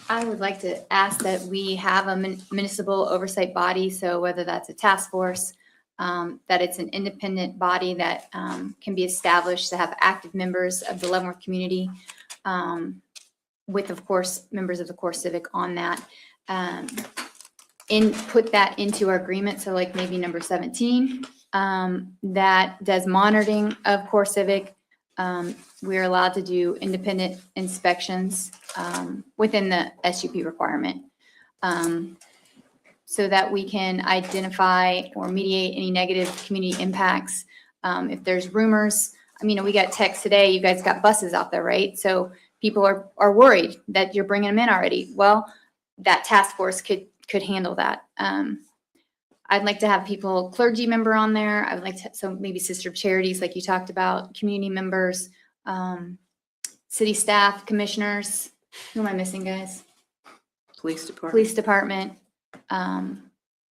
I would like to ask that we have a municipal oversight body, so whether that's a task force, that it's an independent body that can be established to have active members of the Leavenworth community, with, of course, members of the CoreCivic on that, put that into our agreement. So like maybe number 17, that does monitoring of CoreCivic. We're allowed to do independent inspections within the SUP requirement, so that we can identify or mediate any negative community impacts. If there's rumors, we got texts today, you guys got buses out there, right? So people are worried that you're bringing them in already. Well, that task force could handle that. I'd like to have people, clergy member on there. I would like to, so maybe sister charities like you talked about, community members, city staff, commissioners. Who am I missing, guys? Police department. Police department. And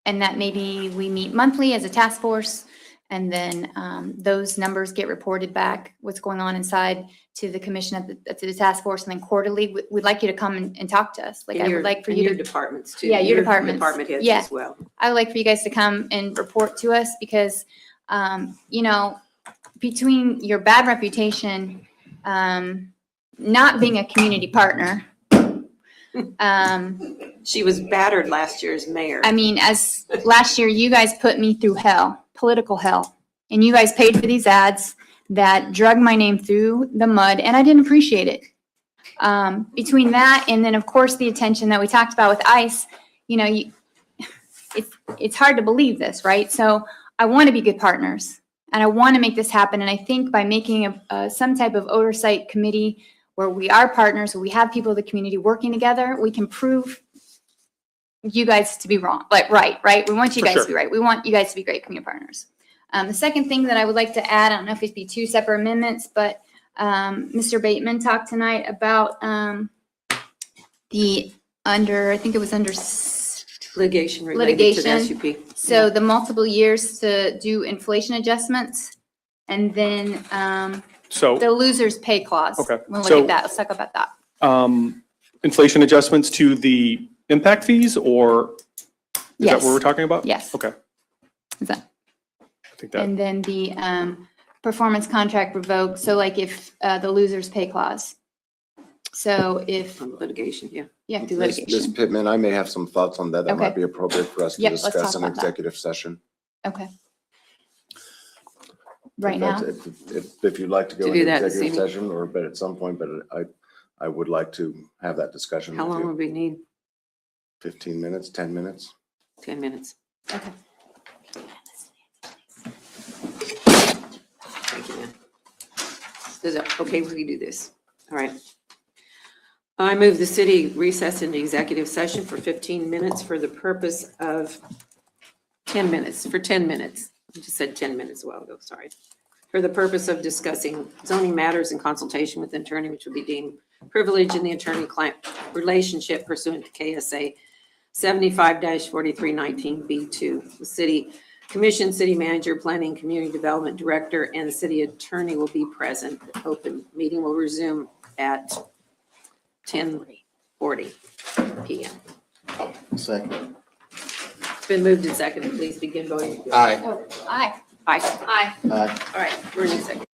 that maybe we meet monthly as a task force, and then those numbers get reported back, what's going on inside, to the commission to the task force, and then quarterly, we'd like you to come and talk to us. Like, I would like for you to. Your departments too. Yeah, your departments. Department heads Yeah. as well. I would like for you guys to come and report to us, because, between your bad reputation not being a community partner. She was battered last year as mayor. I mean, as last year, you guys put me through hell, political hell. And you guys paid for these ads that drug my name through the mud, and I didn't appreciate it. Between that and then, of course, the attention that we talked about with ICE, you know, it's hard to believe this, right? So I want to be good partners, and I want to make this happen. And I think by making some type of oversight committee where we are partners, where we have people in the community working together, we can prove you guys to be wrong, like right? We want you guys to be right. We want you guys to be great community partners. The second thing that I would like to add, I don't know if it'd be two separate amendments, but Mr. Bateman talked tonight about I think it was under Litigation related to the SUP. So the multiple years to do inflation adjustments, and then So, the losers pay clause. Okay, We'll so- look at that. Let's talk about that. inflation adjustments to the impact fees, or is that Yes. what we're talking about? Yes. Okay. Is that? I think that, And then the performance contract revoked, so like if the losers pay clause. So if, Litigation, yeah. yeah, do Ms. litigation. Pittman, I may have some thoughts on that. That Okay. might be appropriate for us to Yep, let's discuss talk in about that. executive session. Okay. Right If now? that's- If you'd like to go To do into that this executive evening. session or but at some point, but I would like to have that discussion How with long you. would we need? 15 minutes, 10 minutes? 10 minutes. Okay. Thank you, ma'am. Is it okay if we do this? All right. I move the city recess into executive session for 15 minutes for the purpose of 10 minutes, for 10 minutes. I just said 10 minutes a while ago, sorry. For the purpose of discussing zoning matters in consultation with the attorney, which would be deemed privilege in the attorney-client relationship pursuant to KSA 75-4319B2. The city commission, city manager, planning, community development director, and the city attorney will be present. The open meeting will resume at 10:40 PM. Second. It's been moved and seconded. Please begin voting. Aye. Oh, aye. Aye. Aye. Aye. All right, we're in executive.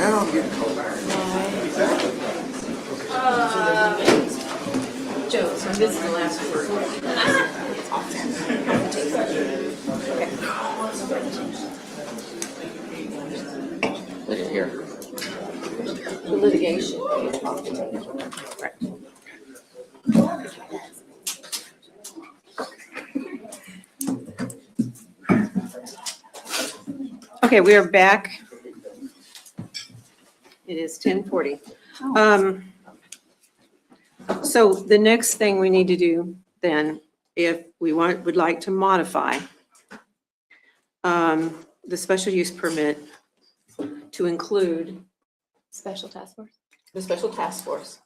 Now I'm getting cold. Joe, so this is the last word. Look at here. The litigation. Okay, we are back. It is 10:40. So the next thing we need to do then, if we would like to modify the special use permit to include Special task force. the special task force.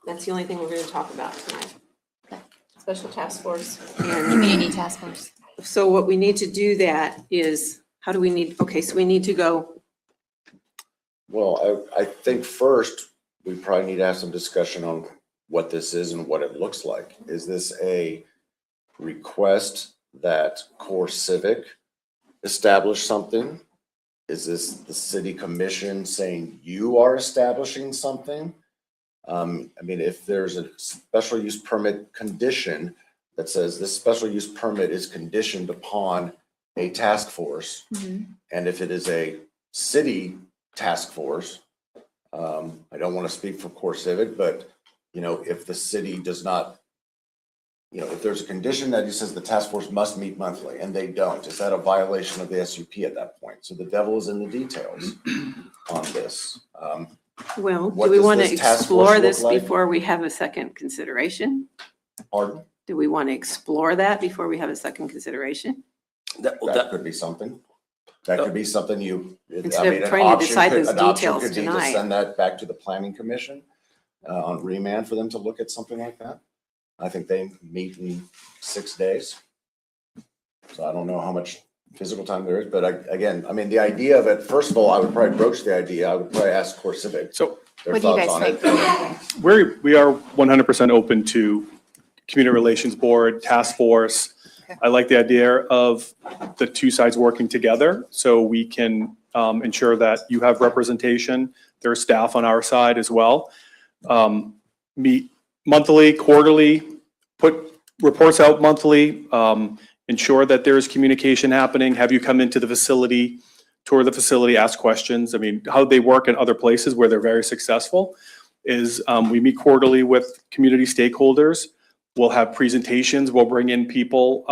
That's the only thing we're going to talk about tonight. Special task force. And Community task force. so what we need to do that is, how do we need, okay, so we need to go, Well, I think first, we probably need to have some discussion on what this is and what it looks like. Is this a request that CoreCivic establish something? Is this the city commission saying you are establishing something? I mean, if there's a special use permit condition that says this special use permit is conditioned upon a task force, and if it is a city task force, I don't want to speak for CoreCivic, but, you know, if the city does not, you know, if there's a condition that he says the task force must meet monthly and they don't, is that a violation of the SUP at that point? So the devil is in the details on this. well, What do we does want to this task explore force this look like? before we have a second consideration? Pardon? Do we want to explore that before we have a second consideration? That could be something. That could be something you, I Instead of mean, an trying to option decide could, those an option details could be to tonight. send that back to the planning commission on remand for them to look at something like that. I think they meet in 6 days. So I don't know how much physical time there is, but again, I mean, the idea of it, first of all, I would probably broach the idea. I would probably ask CoreCivic So their What do you thoughts guys on it. think? we are 100% open to community relations board, task force. I like the idea of the two sides working together so we can ensure that you have representation. There are staff on our side as well. Meet monthly, quarterly, put reports out monthly, ensure that there's communication happening, have you come into the facility, tour the facility, ask questions. I mean, how they work in other places where they're very successful is we meet quarterly with community stakeholders. We'll have presentations. We'll bring in people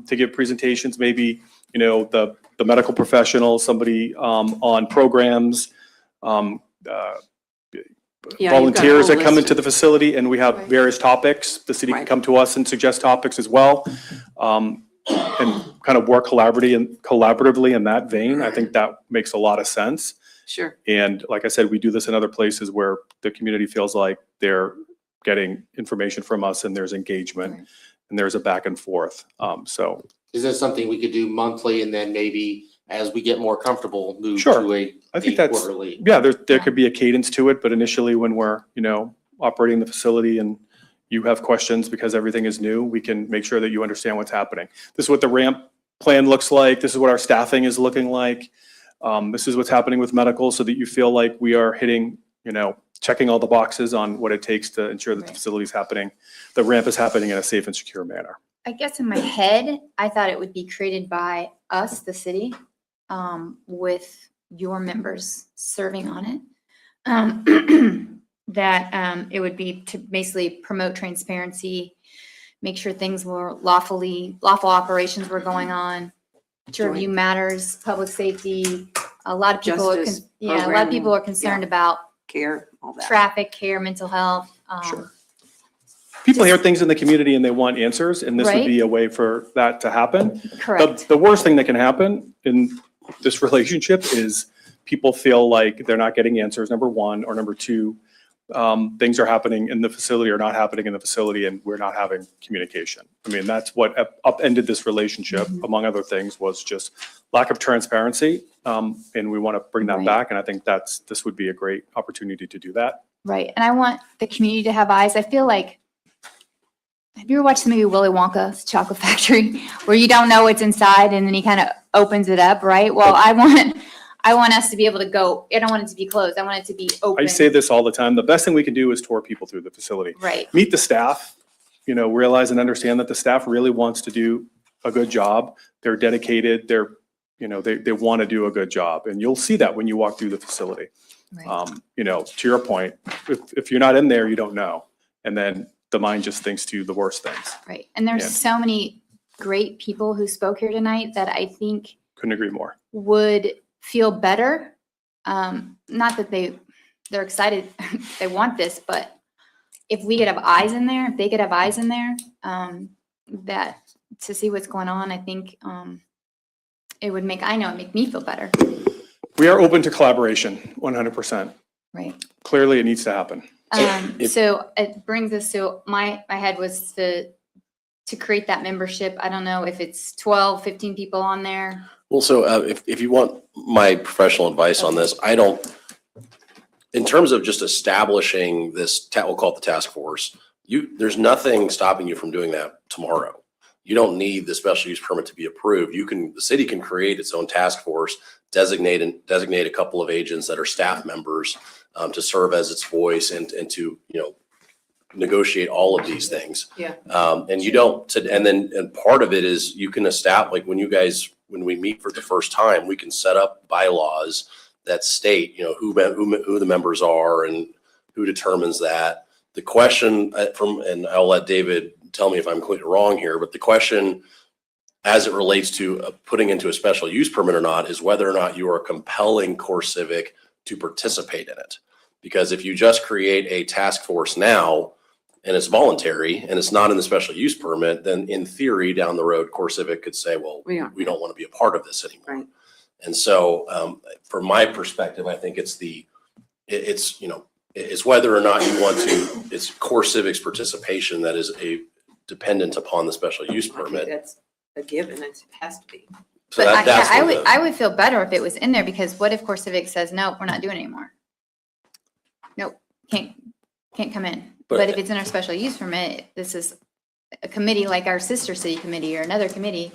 to give presentations, maybe, you know, the medical professional, somebody on programs, volunteers that come into the facility, and we have various topics. The city can come to us and suggest topics as well, and kind of work collaboratively in that vein. I think that makes a lot of sense. Sure. And like I said, we do this in other places where the community feels like they're getting information from us and there's engagement and there's a back and forth. So Is this something we could do monthly and then maybe as we get more comfortable, move Sure. to a I think that's, quarterly? yeah, there could be a cadence to it, but initially when we're, you know, operating the facility and you have questions because everything is new, we can make sure that you understand what's happening. This is what the ramp plan looks like. This is what our staffing is looking like. This is what's happening with medical so that you feel like we are hitting, you know, checking all the boxes on what it takes to ensure that the facility is happening. The ramp is happening in a safe and secure manner. I guess in my head, I thought it would be created by us, the city, with your members serving on it. That it would be to basically promote transparency, make sure things were lawful operations were going on, to review matters, public safety. A lot of people are, Justice a lot of programming, people are concerned yeah. about Care, all that. traffic, care, mental health. Sure. People hear things in the community and they want answers, and this would Right. be a way for that to happen. Correct. The worst thing that can happen in this relationship is people feel like they're not getting answers, number one, or number two, things are happening in the facility or not happening in the facility and we're not having communication. I mean, that's what upended this relationship, among other things, was just lack of transparency. And we want to bring that Right. back. And I think this would be a great opportunity to do that. Right. And I want the community to have eyes. I feel like, have you ever watched the movie Willy Wonka's Chocolate Factory, where you don't know what's inside and then he kind of opens it up, right? Well, I I want us to be able to go, I don't want it to be closed. I want it to be open. I say this all the time. The best thing we can do is tour people through the facility. Right. Meet the staff, realize and understand that the staff really wants to do a good job. They're dedicated. They want to do a good job. And you'll see that when you walk through the facility. Right. To your point, if you're not in there, you don't know. And then the mind just thinks to the worst things. Right. And there's Yeah. so many great people who spoke here tonight that I think Couldn't agree more. would feel better. Not that they're excited, they want this, but if we could have eyes in there, if they could have eyes in there, that to see what's going on, I think it would make me feel better. We are open to collaboration, 100%. Right. Clearly, it needs to happen. So it brings us to, my head was to create that membership. I don't know if it's 12, 15 people on there. Well, so if you want my professional advice on this, in terms of just establishing this, we'll call it the task force, there's nothing stopping you from doing that tomorrow. You don't need the special use permit to be approved. The city can create its own task force, designate a couple of agents that are staff members to serve as its voice and to, negotiate all of these things. Yeah. And part of it is you can establish, like when we meet for the first time, we can set up bylaws that state, who the members are and who determines that. The question and I'll let David tell me if I'm completely wrong here, but the question as it relates to putting into a special use permit or not is whether or not you are compelling CoreCivic to participate in it. Because if you just create a task force now and it's voluntary and it's not in the special use permit, then in theory down the road, CoreCivic could say, well, we don't want to be a part of this anymore. Right. And so from my perspective, I think it's whether or not you want to, it's CoreCivic's participation that is dependent upon the special use I think permit. that's a given. It has to be. So But that's I would feel better if it was in there, because what if CoreCivic says, no, we're not doing it anymore? Nope, can't come in. But if it's in our special use permit, this is a committee like our sister city committee or another committee,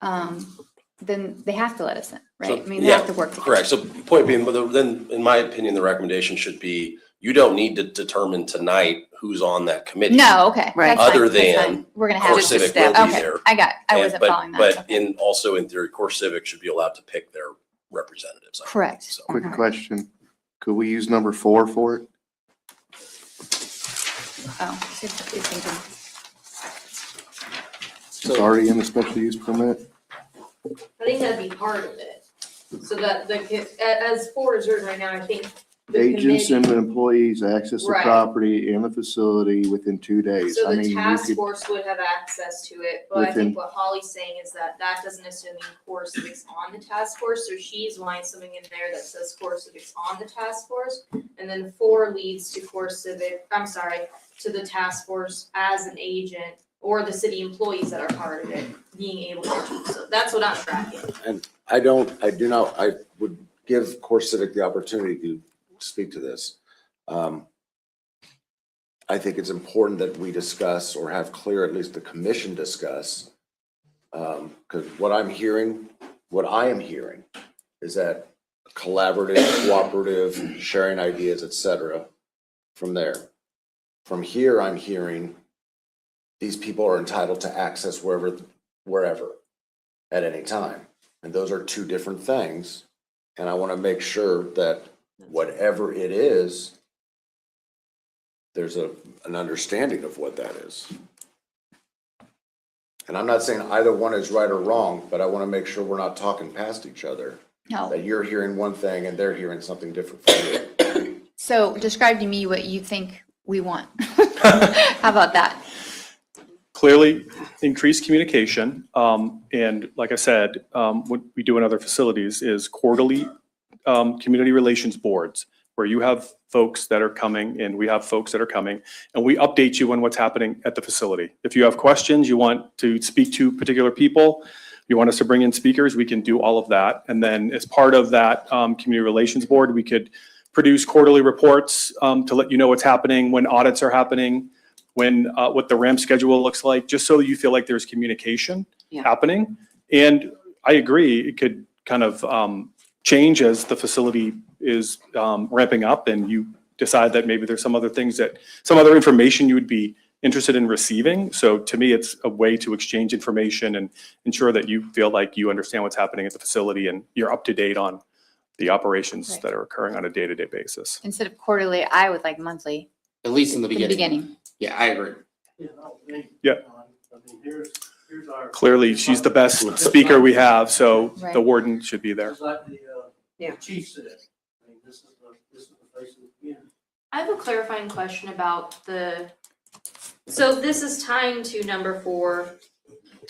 then they have to let us in, right? They have to work together. Correct. So point being, then in my opinion, the recommendation should be, you don't need to determine tonight who's on that committee. No, okay. Right. That's fine, Other that's fine. than We're gonna have Just CoreCivic staff. will be Okay, there. I wasn't following that. But Okay. also in theory, CoreCivic should be allowed to pick their representatives. I think. Correct. So- Quick question. Could we use number 4 for it? Oh, good thinking. It's already in the special use permit? I think that'd be part of it. So that as 4 is written right now, I think the Agents and committee- employees access the Right. property and the facility within 2 days. So I the mean, you task could- force would have access to it, but I Within- think what Holly's saying is that doesn't necessarily mean CoreCivic's on the task force, so she's wanting something in there that says CoreCivic's on the task force, and then 4 leads to to the task force as an agent, or the city employees that are part of it being able to choose. So that's what I'm tracking. And I would give CoreCivic the opportunity to speak to this. I think it's important that we discuss or have clear, at least the commission discuss, because what I am hearing is that collaborative, cooperative, sharing ideas, et cetera, from there. From here, I'm hearing these people are entitled to access wherever, at any time. And those are 2 different things. And I want to make sure that whatever it is, there's an understanding of what that is. And I'm not saying either one is right or wrong, but I want to make sure we're not talking past each other. No. That you're hearing one thing and they're hearing something different from you. So describe to me what you think we want. How about that? Clearly, increased communication. And like I said, what we do in other facilities is quarterly community relations boards, where you have folks that are coming and we have folks that are coming, and we update you on what's happening at the facility. If you have questions, you want to speak to particular people, you want us to bring in speakers, we can do all of that. And then as part of that community relations board, we could produce quarterly reports to let you know what's happening, when audits are happening, when what the ramp schedule looks like, just so you feel like there's communication happening. And I agree, it could kind of change as the facility is ramping up and you decide that maybe there's some other things that, some other information you would be interested in receiving. So to me, it's a way to exchange information and ensure that you feel like you understand what's happening at the facility and you're up to date on the operations Right. that are occurring on a day-to-day basis. Instead of quarterly, I would like monthly. At least in the From beginning. beginning. Yeah, I agree. Yeah. Clearly, she's the best speaker we have, so the Right. warden should be there. Yeah. Chief said, I mean, this is the face of the community. I have a clarifying question about so this is tying to number 4,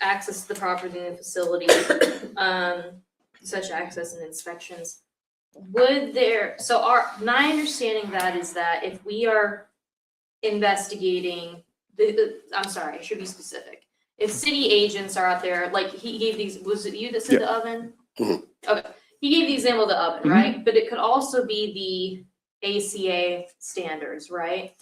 access to the property and the facility, such access and inspections. My understanding that is that if we are investigating, I'm sorry, I should be specific. If city agents are out there, like he gave these, was it you that said the oven? Mhm. Okay, he gave the example of the oven, right? But it could also be the ACA standards, right?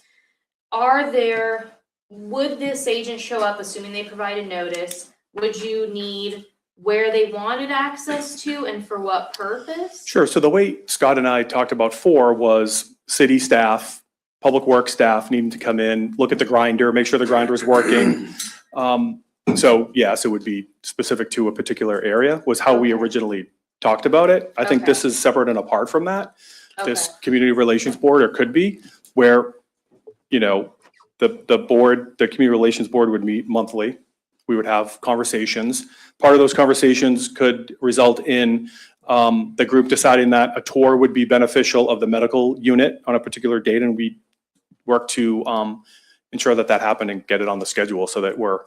Would this agent show up, assuming they provided notice? Would you need where they wanted access to and for what purpose? Sure, so the way Scott and I talked about 4 was city staff, public works staff needing to come in, look at the grinder, make sure the grinder is working. So yes, it would be specific to a particular area, was how we originally talked about it. I think Okay. this is separate and apart from that. This Okay. community relations board, or could be, where, you know, the board, the community relations board would meet monthly. We would have conversations. Part of those conversations could result in the group deciding that a tour would be beneficial of the medical unit on a particular date, and we work to ensure that that happened and get it on the schedule so that we're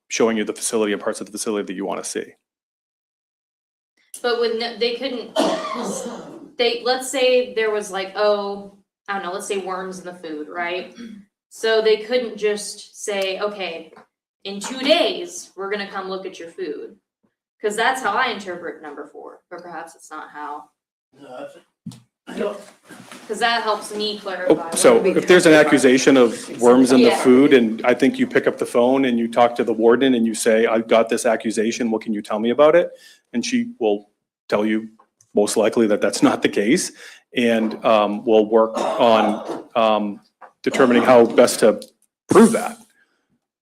showing you the facility and parts of the facility that you want to see. But they couldn't, let's say there was like, I don't know, let's say worms in the food, right? So they couldn't just say, okay, in 2 days, we're gonna come look at your food. Cause that's how I interpret number 4, but perhaps it's not how. Cause that helps me clarify. So if there's an accusation of worms in the Yeah. food, and I think you pick up the phone and you talk to the warden and you say, I've got this accusation, what can you tell me about it? And she will tell you most likely that that's not the case. And we'll work on determining how best to prove that.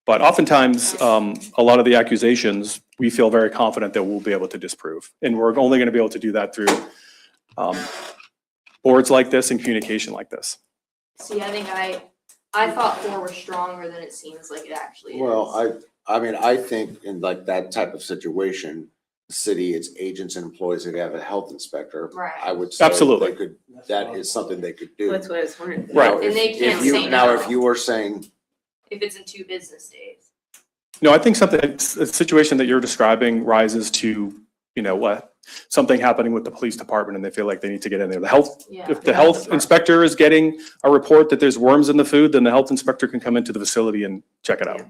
But oftentimes, a lot of the accusations, we feel very confident that we'll be able to disprove. And we're only going to be able to do that through boards like this and communication like this. See, I think I thought 4 was stronger than it seems like it actually is. Well, I mean, I think in like that type of situation, the city, its agents and employees, they have a health inspector. Right. I would say Absolutely. they could, that is something they could do. That's what I was wondering. Right. Now, And they can't if you say now, no. if you were saying, If it's in 2 business days. No, I think a situation that you're describing rises to, you know, what, something happening with the police department and they feel like they need to get in there. Yeah. If the health inspector is getting a report that there's worms in the food, then the health inspector can come into the facility and check it out.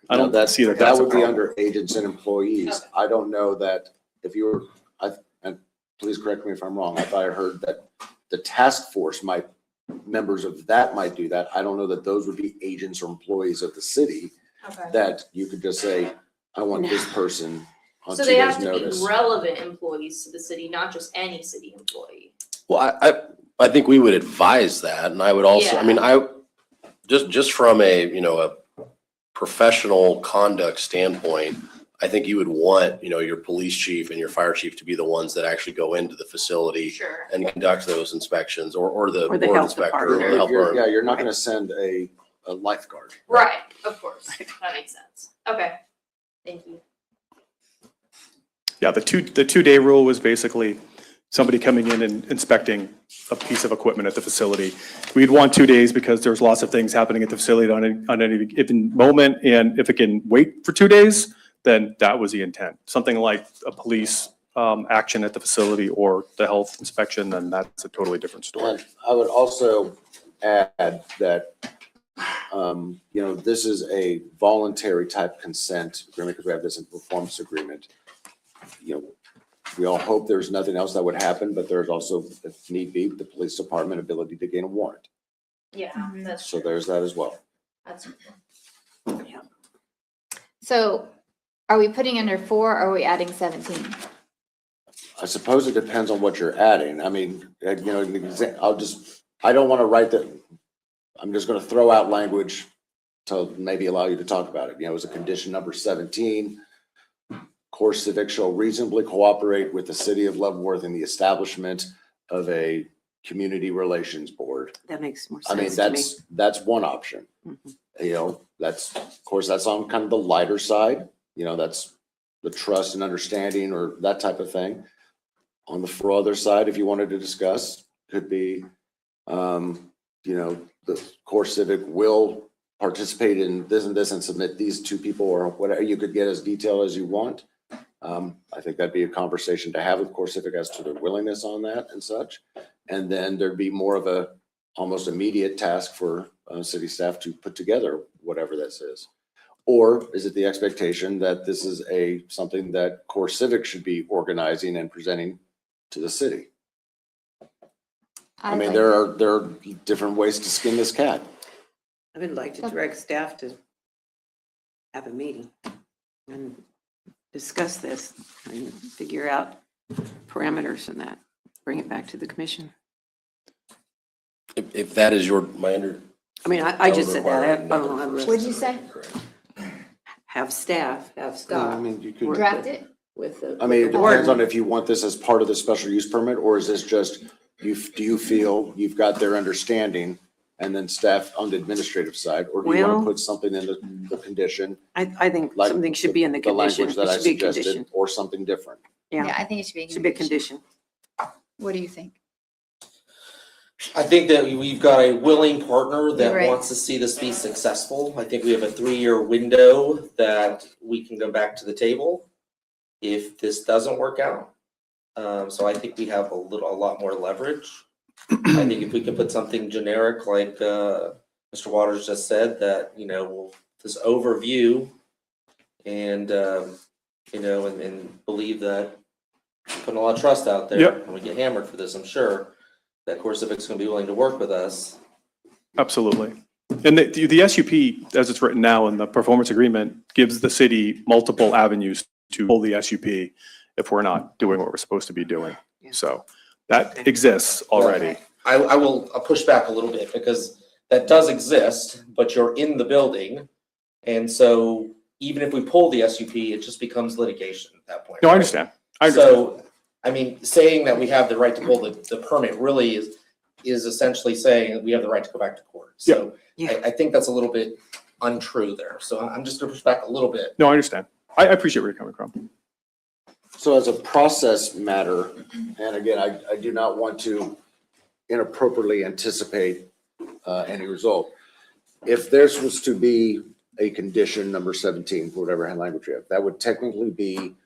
I don't see that that that's a would be problem. under agents and employees. I don't know that if you were, and please correct me if I'm wrong, I thought I heard that the task force members of that might do that. I don't know that those would be agents or employees of the city, Okay. that you could just say, I want this person on So 2 they days' have to notice. be relevant employees to the city, not just any city employee. Well, I think we would advise that, and I would also, I mean, just from a, you know, a professional conduct standpoint, I think you would want, you know, your police chief and your fire chief to be the ones that actually go into the facility Sure. and conduct those inspections, or the Or the board health inspector, or department. the health department. Yeah, you're not gonna send a lifeguard. Right, of course. That makes sense. Okay. Thank you. Yeah, the 2-day rule was basically somebody coming in and inspecting a piece of equipment at the facility. We'd want 2 days because there's lots of things happening at the facility on any given moment. And if it can wait for 2 days, then that was the intent. Something like a police action at the facility or the health inspection, then that's a totally different story. And I would also add that, you know, this is a voluntary type consent agreement because we have this in performance agreement. You know, we all hope there's nothing else that would happen, but there's also, if need be, the police department ability to gain a warrant. Yeah, that's So there's that as well. that's So are we putting under 4 or are we adding 17? I suppose it depends on what you're adding. I mean, I don't want to write that. I'm just going to throw out language to maybe allow you to talk about it. As a condition number 17, CoreCivic shall reasonably cooperate with the city of Leavenworth in the establishment of a community relations board. That makes more I mean, sense to me. that's one option. That's, of course, that's on kind of the lighter side. That's the trust and understanding or that type of thing. On the other side, if you wanted to discuss, could be, the CoreCivic will participate in this and submit these two people or whatever. You could get as detailed as you want. I think that'd be a conversation to have with CoreCivic as to their willingness on that and such. And then there'd be more of a almost immediate task for city staff to put together whatever this is. Or is it the expectation that this is something that CoreCivic should be organizing and presenting to the city? I mean, there are different ways to skin this cat. I would like to direct staff to have a meeting and discuss this and figure out parameters and that, bring it back to the commission. If that is I mean, I just said that. I don't have. What'd you say? Have staff, have Scott. I mean, you could Draft it? With the. I mean, it with the depends board. on if you want this as part of the special use permit, or is this just, do you feel you've got their understanding and then staff on the administrative side, or do you want Well- to put something in the condition? I think like something should be in the The condition. language that It I should be a suggested, condition. or something different? Yeah, I think it should be. Should be a condition. What do you think? I think that we've got a willing partner that Right. wants to see this be successful. I think we have a 3-year window that we can go back to the table if this doesn't work out. So I think we have a lot more leverage. I think if we can put something generic like Mr. Waters just said, that we'll this overview and and believe that we're putting a lot of trust out there. Yep. And we get hammered for this, I'm sure that CoreCivic's going to be willing to work with us. Absolutely. And the SUP, as it's written now in the performance agreement, gives the city multiple avenues to pull the SUP if we're not doing what we're supposed to be doing. So that exists already. I'll push back a little bit because that does exist, but you're in the building. And so even if we pull the SUP, it just becomes litigation at that point. No, I right? understand. So, I mean, saying that we have the right to pull the permit really is essentially saying that we have the right to go back to court. So I think that's a little bit untrue there. So I'm just gonna push back a little bit. No, I understand. I appreciate where you're coming from. So as a process matter, and again, I do not want to inappropriately anticipate any result. If this was to be a condition number 17, whatever language you have, that would technically be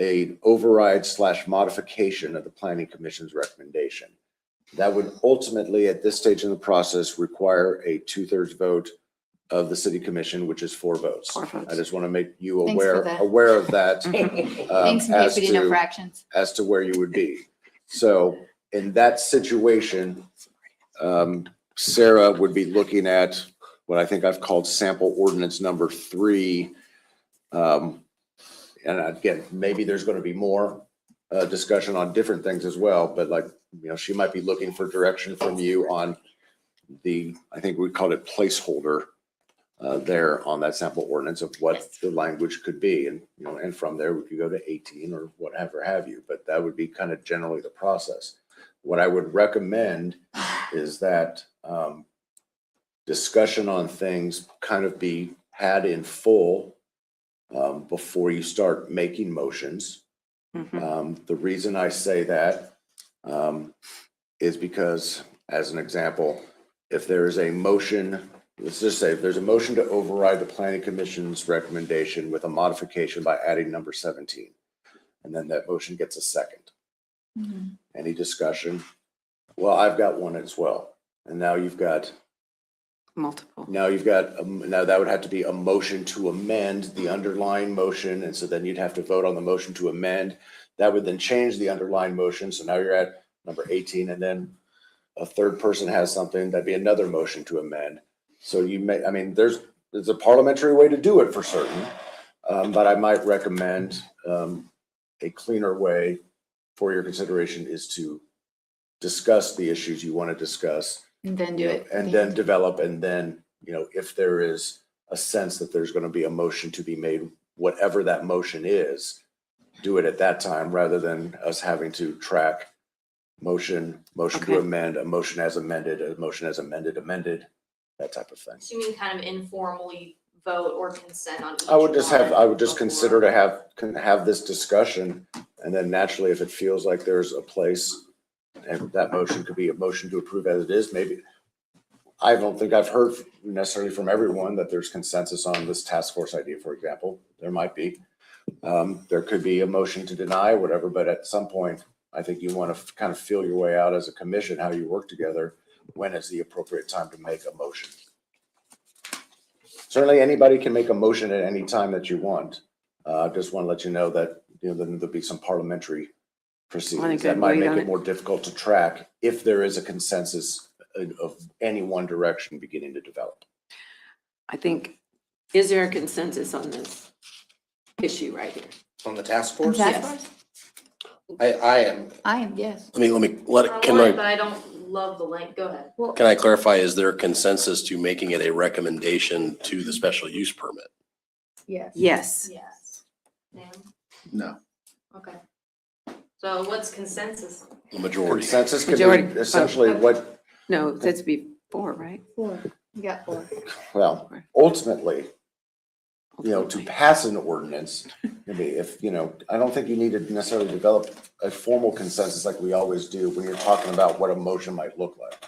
a override / modification of the planning commission's recommendation. That would ultimately, at this stage in the process, require a 2/3 vote of the city commission, which is 4 votes. 4 votes. I just want to make you Thanks for aware that. of that. Thanks, in as case we didn't know to- fractions. as to where you would be. So in that situation, Sarah would be looking at what I think I've called sample ordinance number 3. And again, maybe there's going to be more discussion on different things as well, but she might be looking for direction from you on I think we called it placeholder there on that sample ordinance of what the language could be. And, and from there we could go to 18 or whatever have you, but that would be kind of generally the process. What I would recommend is that discussion on things kind of be had in full before you start making motions. The reason I say that is because, as an example, if there is a motion, let's just say if there's a motion to override the planning commission's recommendation with a modification by adding number 17, and then that motion gets a second. Any discussion? Well, I've got one as well. And now you've got multiple. Now that would have to be a motion to amend the underlying motion. And so then you'd have to vote on the motion to amend. That would then change the underlying motion. So now you're at number 18, and then a third person has something, that'd be another motion to amend. So there's a parliamentary way to do it for certain. But I might recommend a cleaner way for your consideration is to discuss the issues you want to discuss. And then do it. And then develop, and then, if there is a sense that there's going to be a motion to be made, whatever that motion is, do it at that time rather than us having to track motion to Okay. amend, a motion as amended, a motion as amended, that type of thing. So you mean kind of informally vote or consent on each I would just one consider to have this discussion, and then naturally, if it feels like there's a place, and that motion could be a motion to approve as it is, maybe. I don't think I've heard necessarily from everyone that there's consensus on this task force idea, for example. There might be. There could be a motion to deny, whatever, but at some point, I think you want to kind of feel your way out as a commission, how you work together, when is the appropriate time to make a motion. Certainly, anybody can make a motion at any time that you want. I just want to let you know that, then there'll be some parliamentary proceedings that might make it more difficult to track if there is a consensus of any one direction beginning to develop. I think, is there a consensus on this issue right here? On the task force? Task Yes. I am. I am, yes. Let me, but I don't love the link. Go ahead. can I clarify, is there consensus to making it a recommendation to the special use permit? Yes. Yes. Yes. Ma'am? No. Okay. So what's consensus? The majority. Consensus could Majority. be essentially what, No, that's before, right? 4. You got 4. well, ultimately, to pass an ordinance, if, I don't think you need to necessarily develop a formal consensus like we always do when you're talking about what a motion might look like.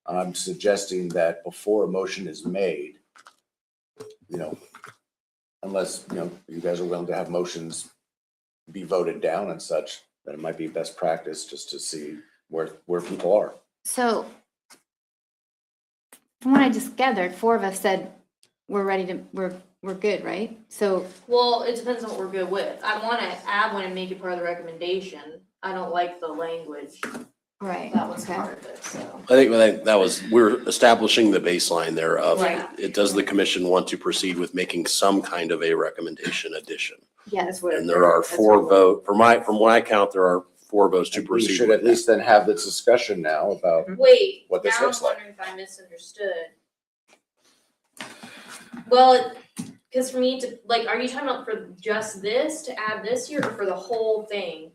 I'm suggesting that before a motion is made, unless, you guys are willing to have motions be voted down and such, then it might be best practice just to see where people are. So from what I just gathered, 4 of us said we're ready to, we're good, right? So, Well, it depends on what we're good with. I want to add one and make it part of the recommendation. I don't like the language. right, That was okay. part of it, so. I think that was, we're establishing the baseline there of, Right. does the commission want to proceed with making some kind of a recommendation addition? Yeah, that's what. And there are 4 vote, from what I count, there are 4 votes to We proceed should with at least then have this discussion now about Wait, what this now looks I'm like. wondering if I misunderstood. Well, because for me to, are you talking about for just this, to add this here, or for the whole thing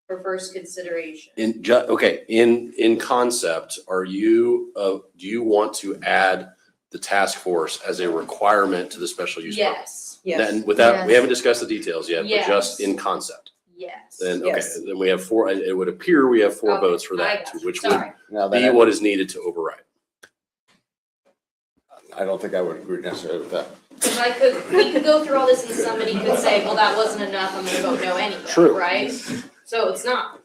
for first consideration? In concept, do you want to add the task force as a requirement to the special use permit? Yes, Then we Yes. haven't discussed the details yet, but just Yes. in concept. yes. Then, Yes. okay, then we have 4, it would appear we have 4 Okay, votes for I that, got you. which would Sorry. Now be that, what is needed to override. I don't think I would agree necessarily with that. Because we could go through all this and somebody could say, well, that wasn't enough, I'm gonna vote no anyway, True. right? So it's not.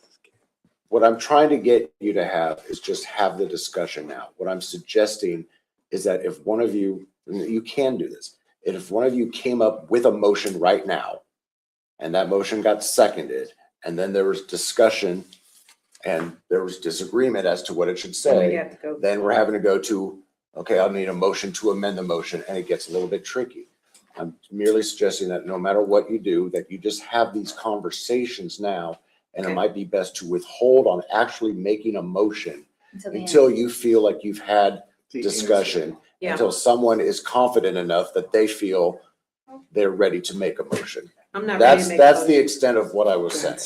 What I'm trying to get you to have is just have the discussion now. What I'm suggesting is that if one of you, and you can do this, if one of you came up with a motion right now, and that motion got seconded, and then there was discussion, and there was disagreement as to what it should say, then we're having to go to, okay, I'll need a motion to amend the motion, and it gets a little bit tricky. I'm merely suggesting that no matter what you do, that you just have these conversations now, and it Okay. might be best to withhold on actually making a motion Until the end. until you feel like you've had The discussion, Yeah. until someone is confident enough that they feel they're ready to make a motion. I'm not ready to make a That's the motion. extent of what I was saying.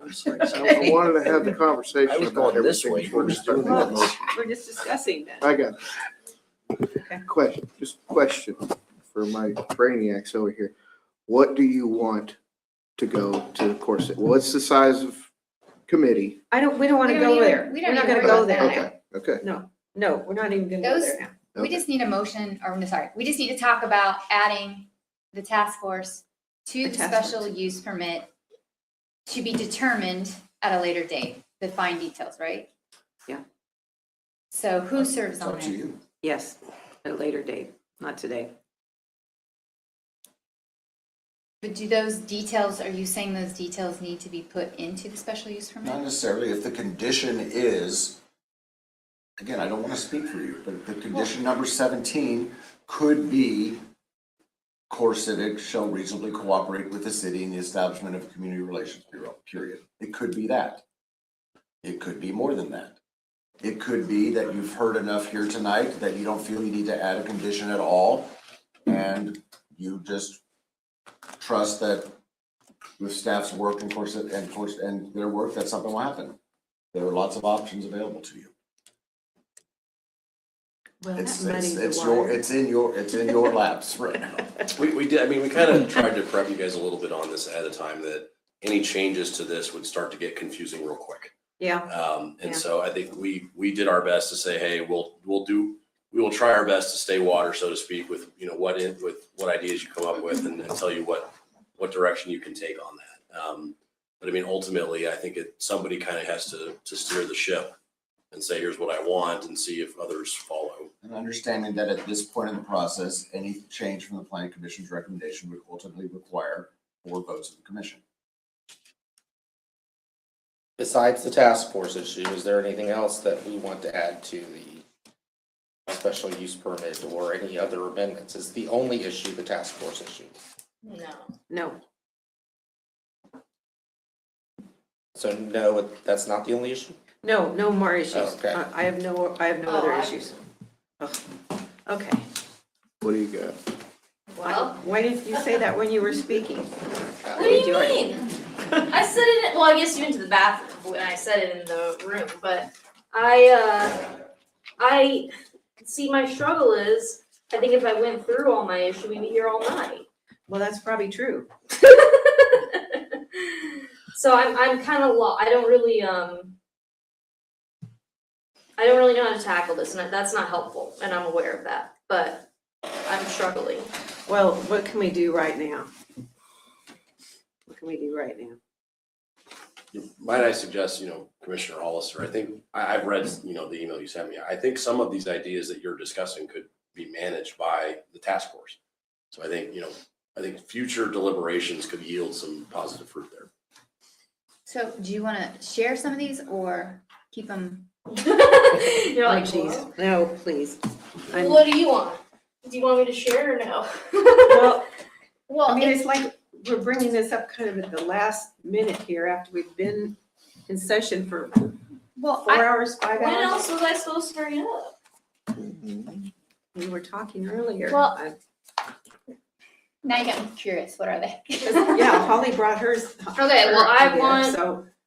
I wanted to have the conversation I was about going this everything way. before we start the motion. We're just discussing that. I got it. Question for my brainiacs over here. What do you want to go to CoreCivic? What's the size of committee? We don't want to We don't go even- there. we We're don't not even gonna worry go about there. that. Okay, No, we're not even gonna go Those- there now. We Okay. just need a motion, or, no, sorry, we just need to talk about adding the task force to The the task special use permit to be determined at a later date, the fine details, right? Yeah. So who serves It's on up to it? you. Yes, at a later date, not today. But do those details, are you saying those details need to be put into the special use Not permit? necessarily. If the condition is, again, I don't want to speak for you, but the condition number 17 could be CoreCivic shall reasonably cooperate with the city in the establishment of a community relations bureau, period. It could be that. It could be more than that. It could be that you've heard enough here tonight that you don't feel you need to add a condition at all, and you just trust that with staff's work and and their work, that something will happen. There are lots of options available to you. Well, It's that muddies the it's in your laps right now. We did, I mean, we kind of tried to prep you guys a little bit on this ahead of time, that any changes to this would start to get confusing real quick. Yeah. And so I think we did our best to say, hey, we will try our best to stay water, so to speak, with, you know, what ideas you come up with, and tell you what direction you can take on that. But I mean, ultimately, I think somebody kind of has to steer the ship and say, here's what I want, and see if others follow. And understanding that at this point in the process, any change from the planning commission's recommendation would ultimately require 4 votes of the commission. Besides the task force issue, is there anything else that we want to add to the special use permit or any other amendments? Is the only issue the task force issue? No. So no, that's not the only issue? No more issues. Okay. I have no other issues. Oh, okay. What do you got? Why didn't you say that when you were speaking? What do you mean? I said it, well, I guess you went to the bathroom when I said it in the room, but I see my struggle is, I think if I went through all my issue, we'd be here all night. Well, that's probably true. So I'm kind of I don't really know how to tackle this, and that's not helpful, and I'm aware of that, but I'm struggling. Well, what can we do right now? What can we do right now? Might I suggest, Commissioner Hollister, I think, I've read, the email you sent me. I think some of these ideas that you're discussing could be managed by the task force. So I think future deliberations could yield some positive fruit there. So do you want to share some of these or keep them? You're like, geez. "Well, No, please. what do you want? Do you want me to share or no?" Well, I mean, it's like we're bringing this up kind of at the last minute here after we've been in session for 4 hours, 5 When hours. else was I supposed to bring it up? We were talking earlier. Well, now you got me curious. What are they? Yeah, Holly brought hers. Okay, well, I idea, want,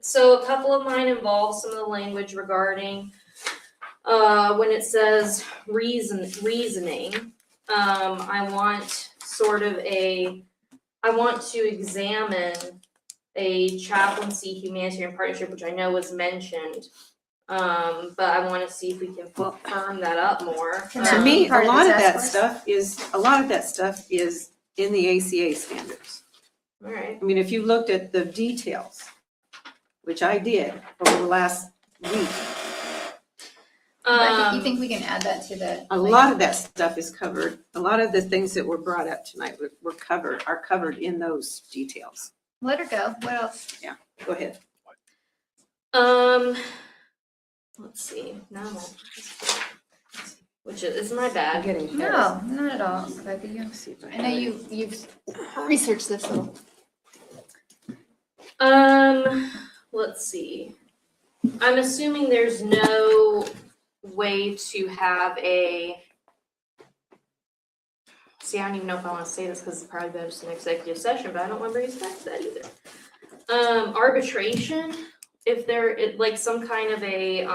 so a couple of mine involve some of the language regarding, when it says reasoning, I want to examine a chaplaincy humanitarian partnership, which I know was mentioned. But I want to see if we can firm that up more. To me, a lot of that stuff is in the ACA standards. All right. I mean, if you looked at the details, which I did over the last week, But you think we can add that to the? a lot of that stuff is covered. A lot of the things that were brought up tonight are covered in those details. Let her go. What else? Yeah, go ahead. Let's see. No, which is my bad. No, not at all. Rebecca. I know you've researched this a little. Let's see. I'm assuming there's no way to have see, I don't even know if I want to say this because it's probably better just an executive session, but I don't want to bring us back to that either. Arbitration, if there like some kind of a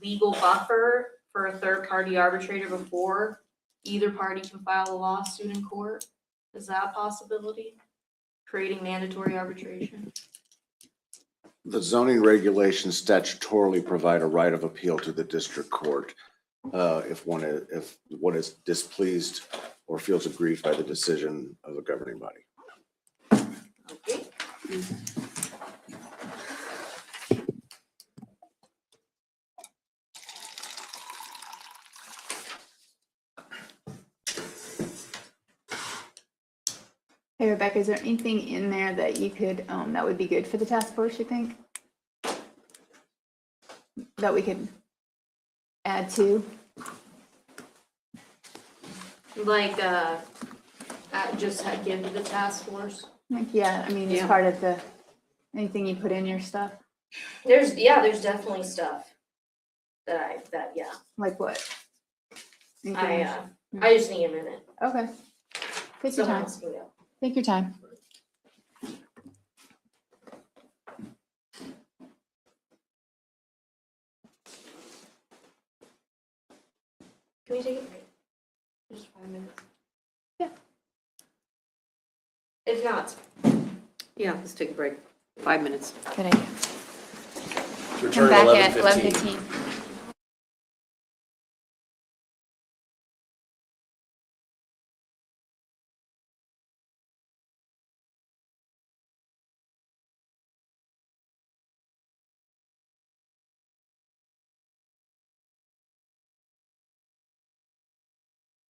legal buffer for a third party arbitrator before either party can file a lawsuit in court. Is that a possibility? Creating mandatory arbitration? The zoning regulations statutorily provide a right of appeal to the district court if one is displeased or feels aggrieved by the decision of a governing body. Okay. Hey, Rebecca, is there anything in there that you could, that would be good for the task force, you think? That we could add to? Like just had given to the task force. Like, yeah, I mean, it's Yeah. part of the, anything you put in your stuff, There's definitely stuff yeah. like what? I just need a minute. Okay. Take your Someone time. else can go. Take your time. Can we take a break? Just 5 minutes? Yeah. If not, Yeah, let's take a break. 5 minutes. Good idea. Return Come at back at 11:15. 11:15.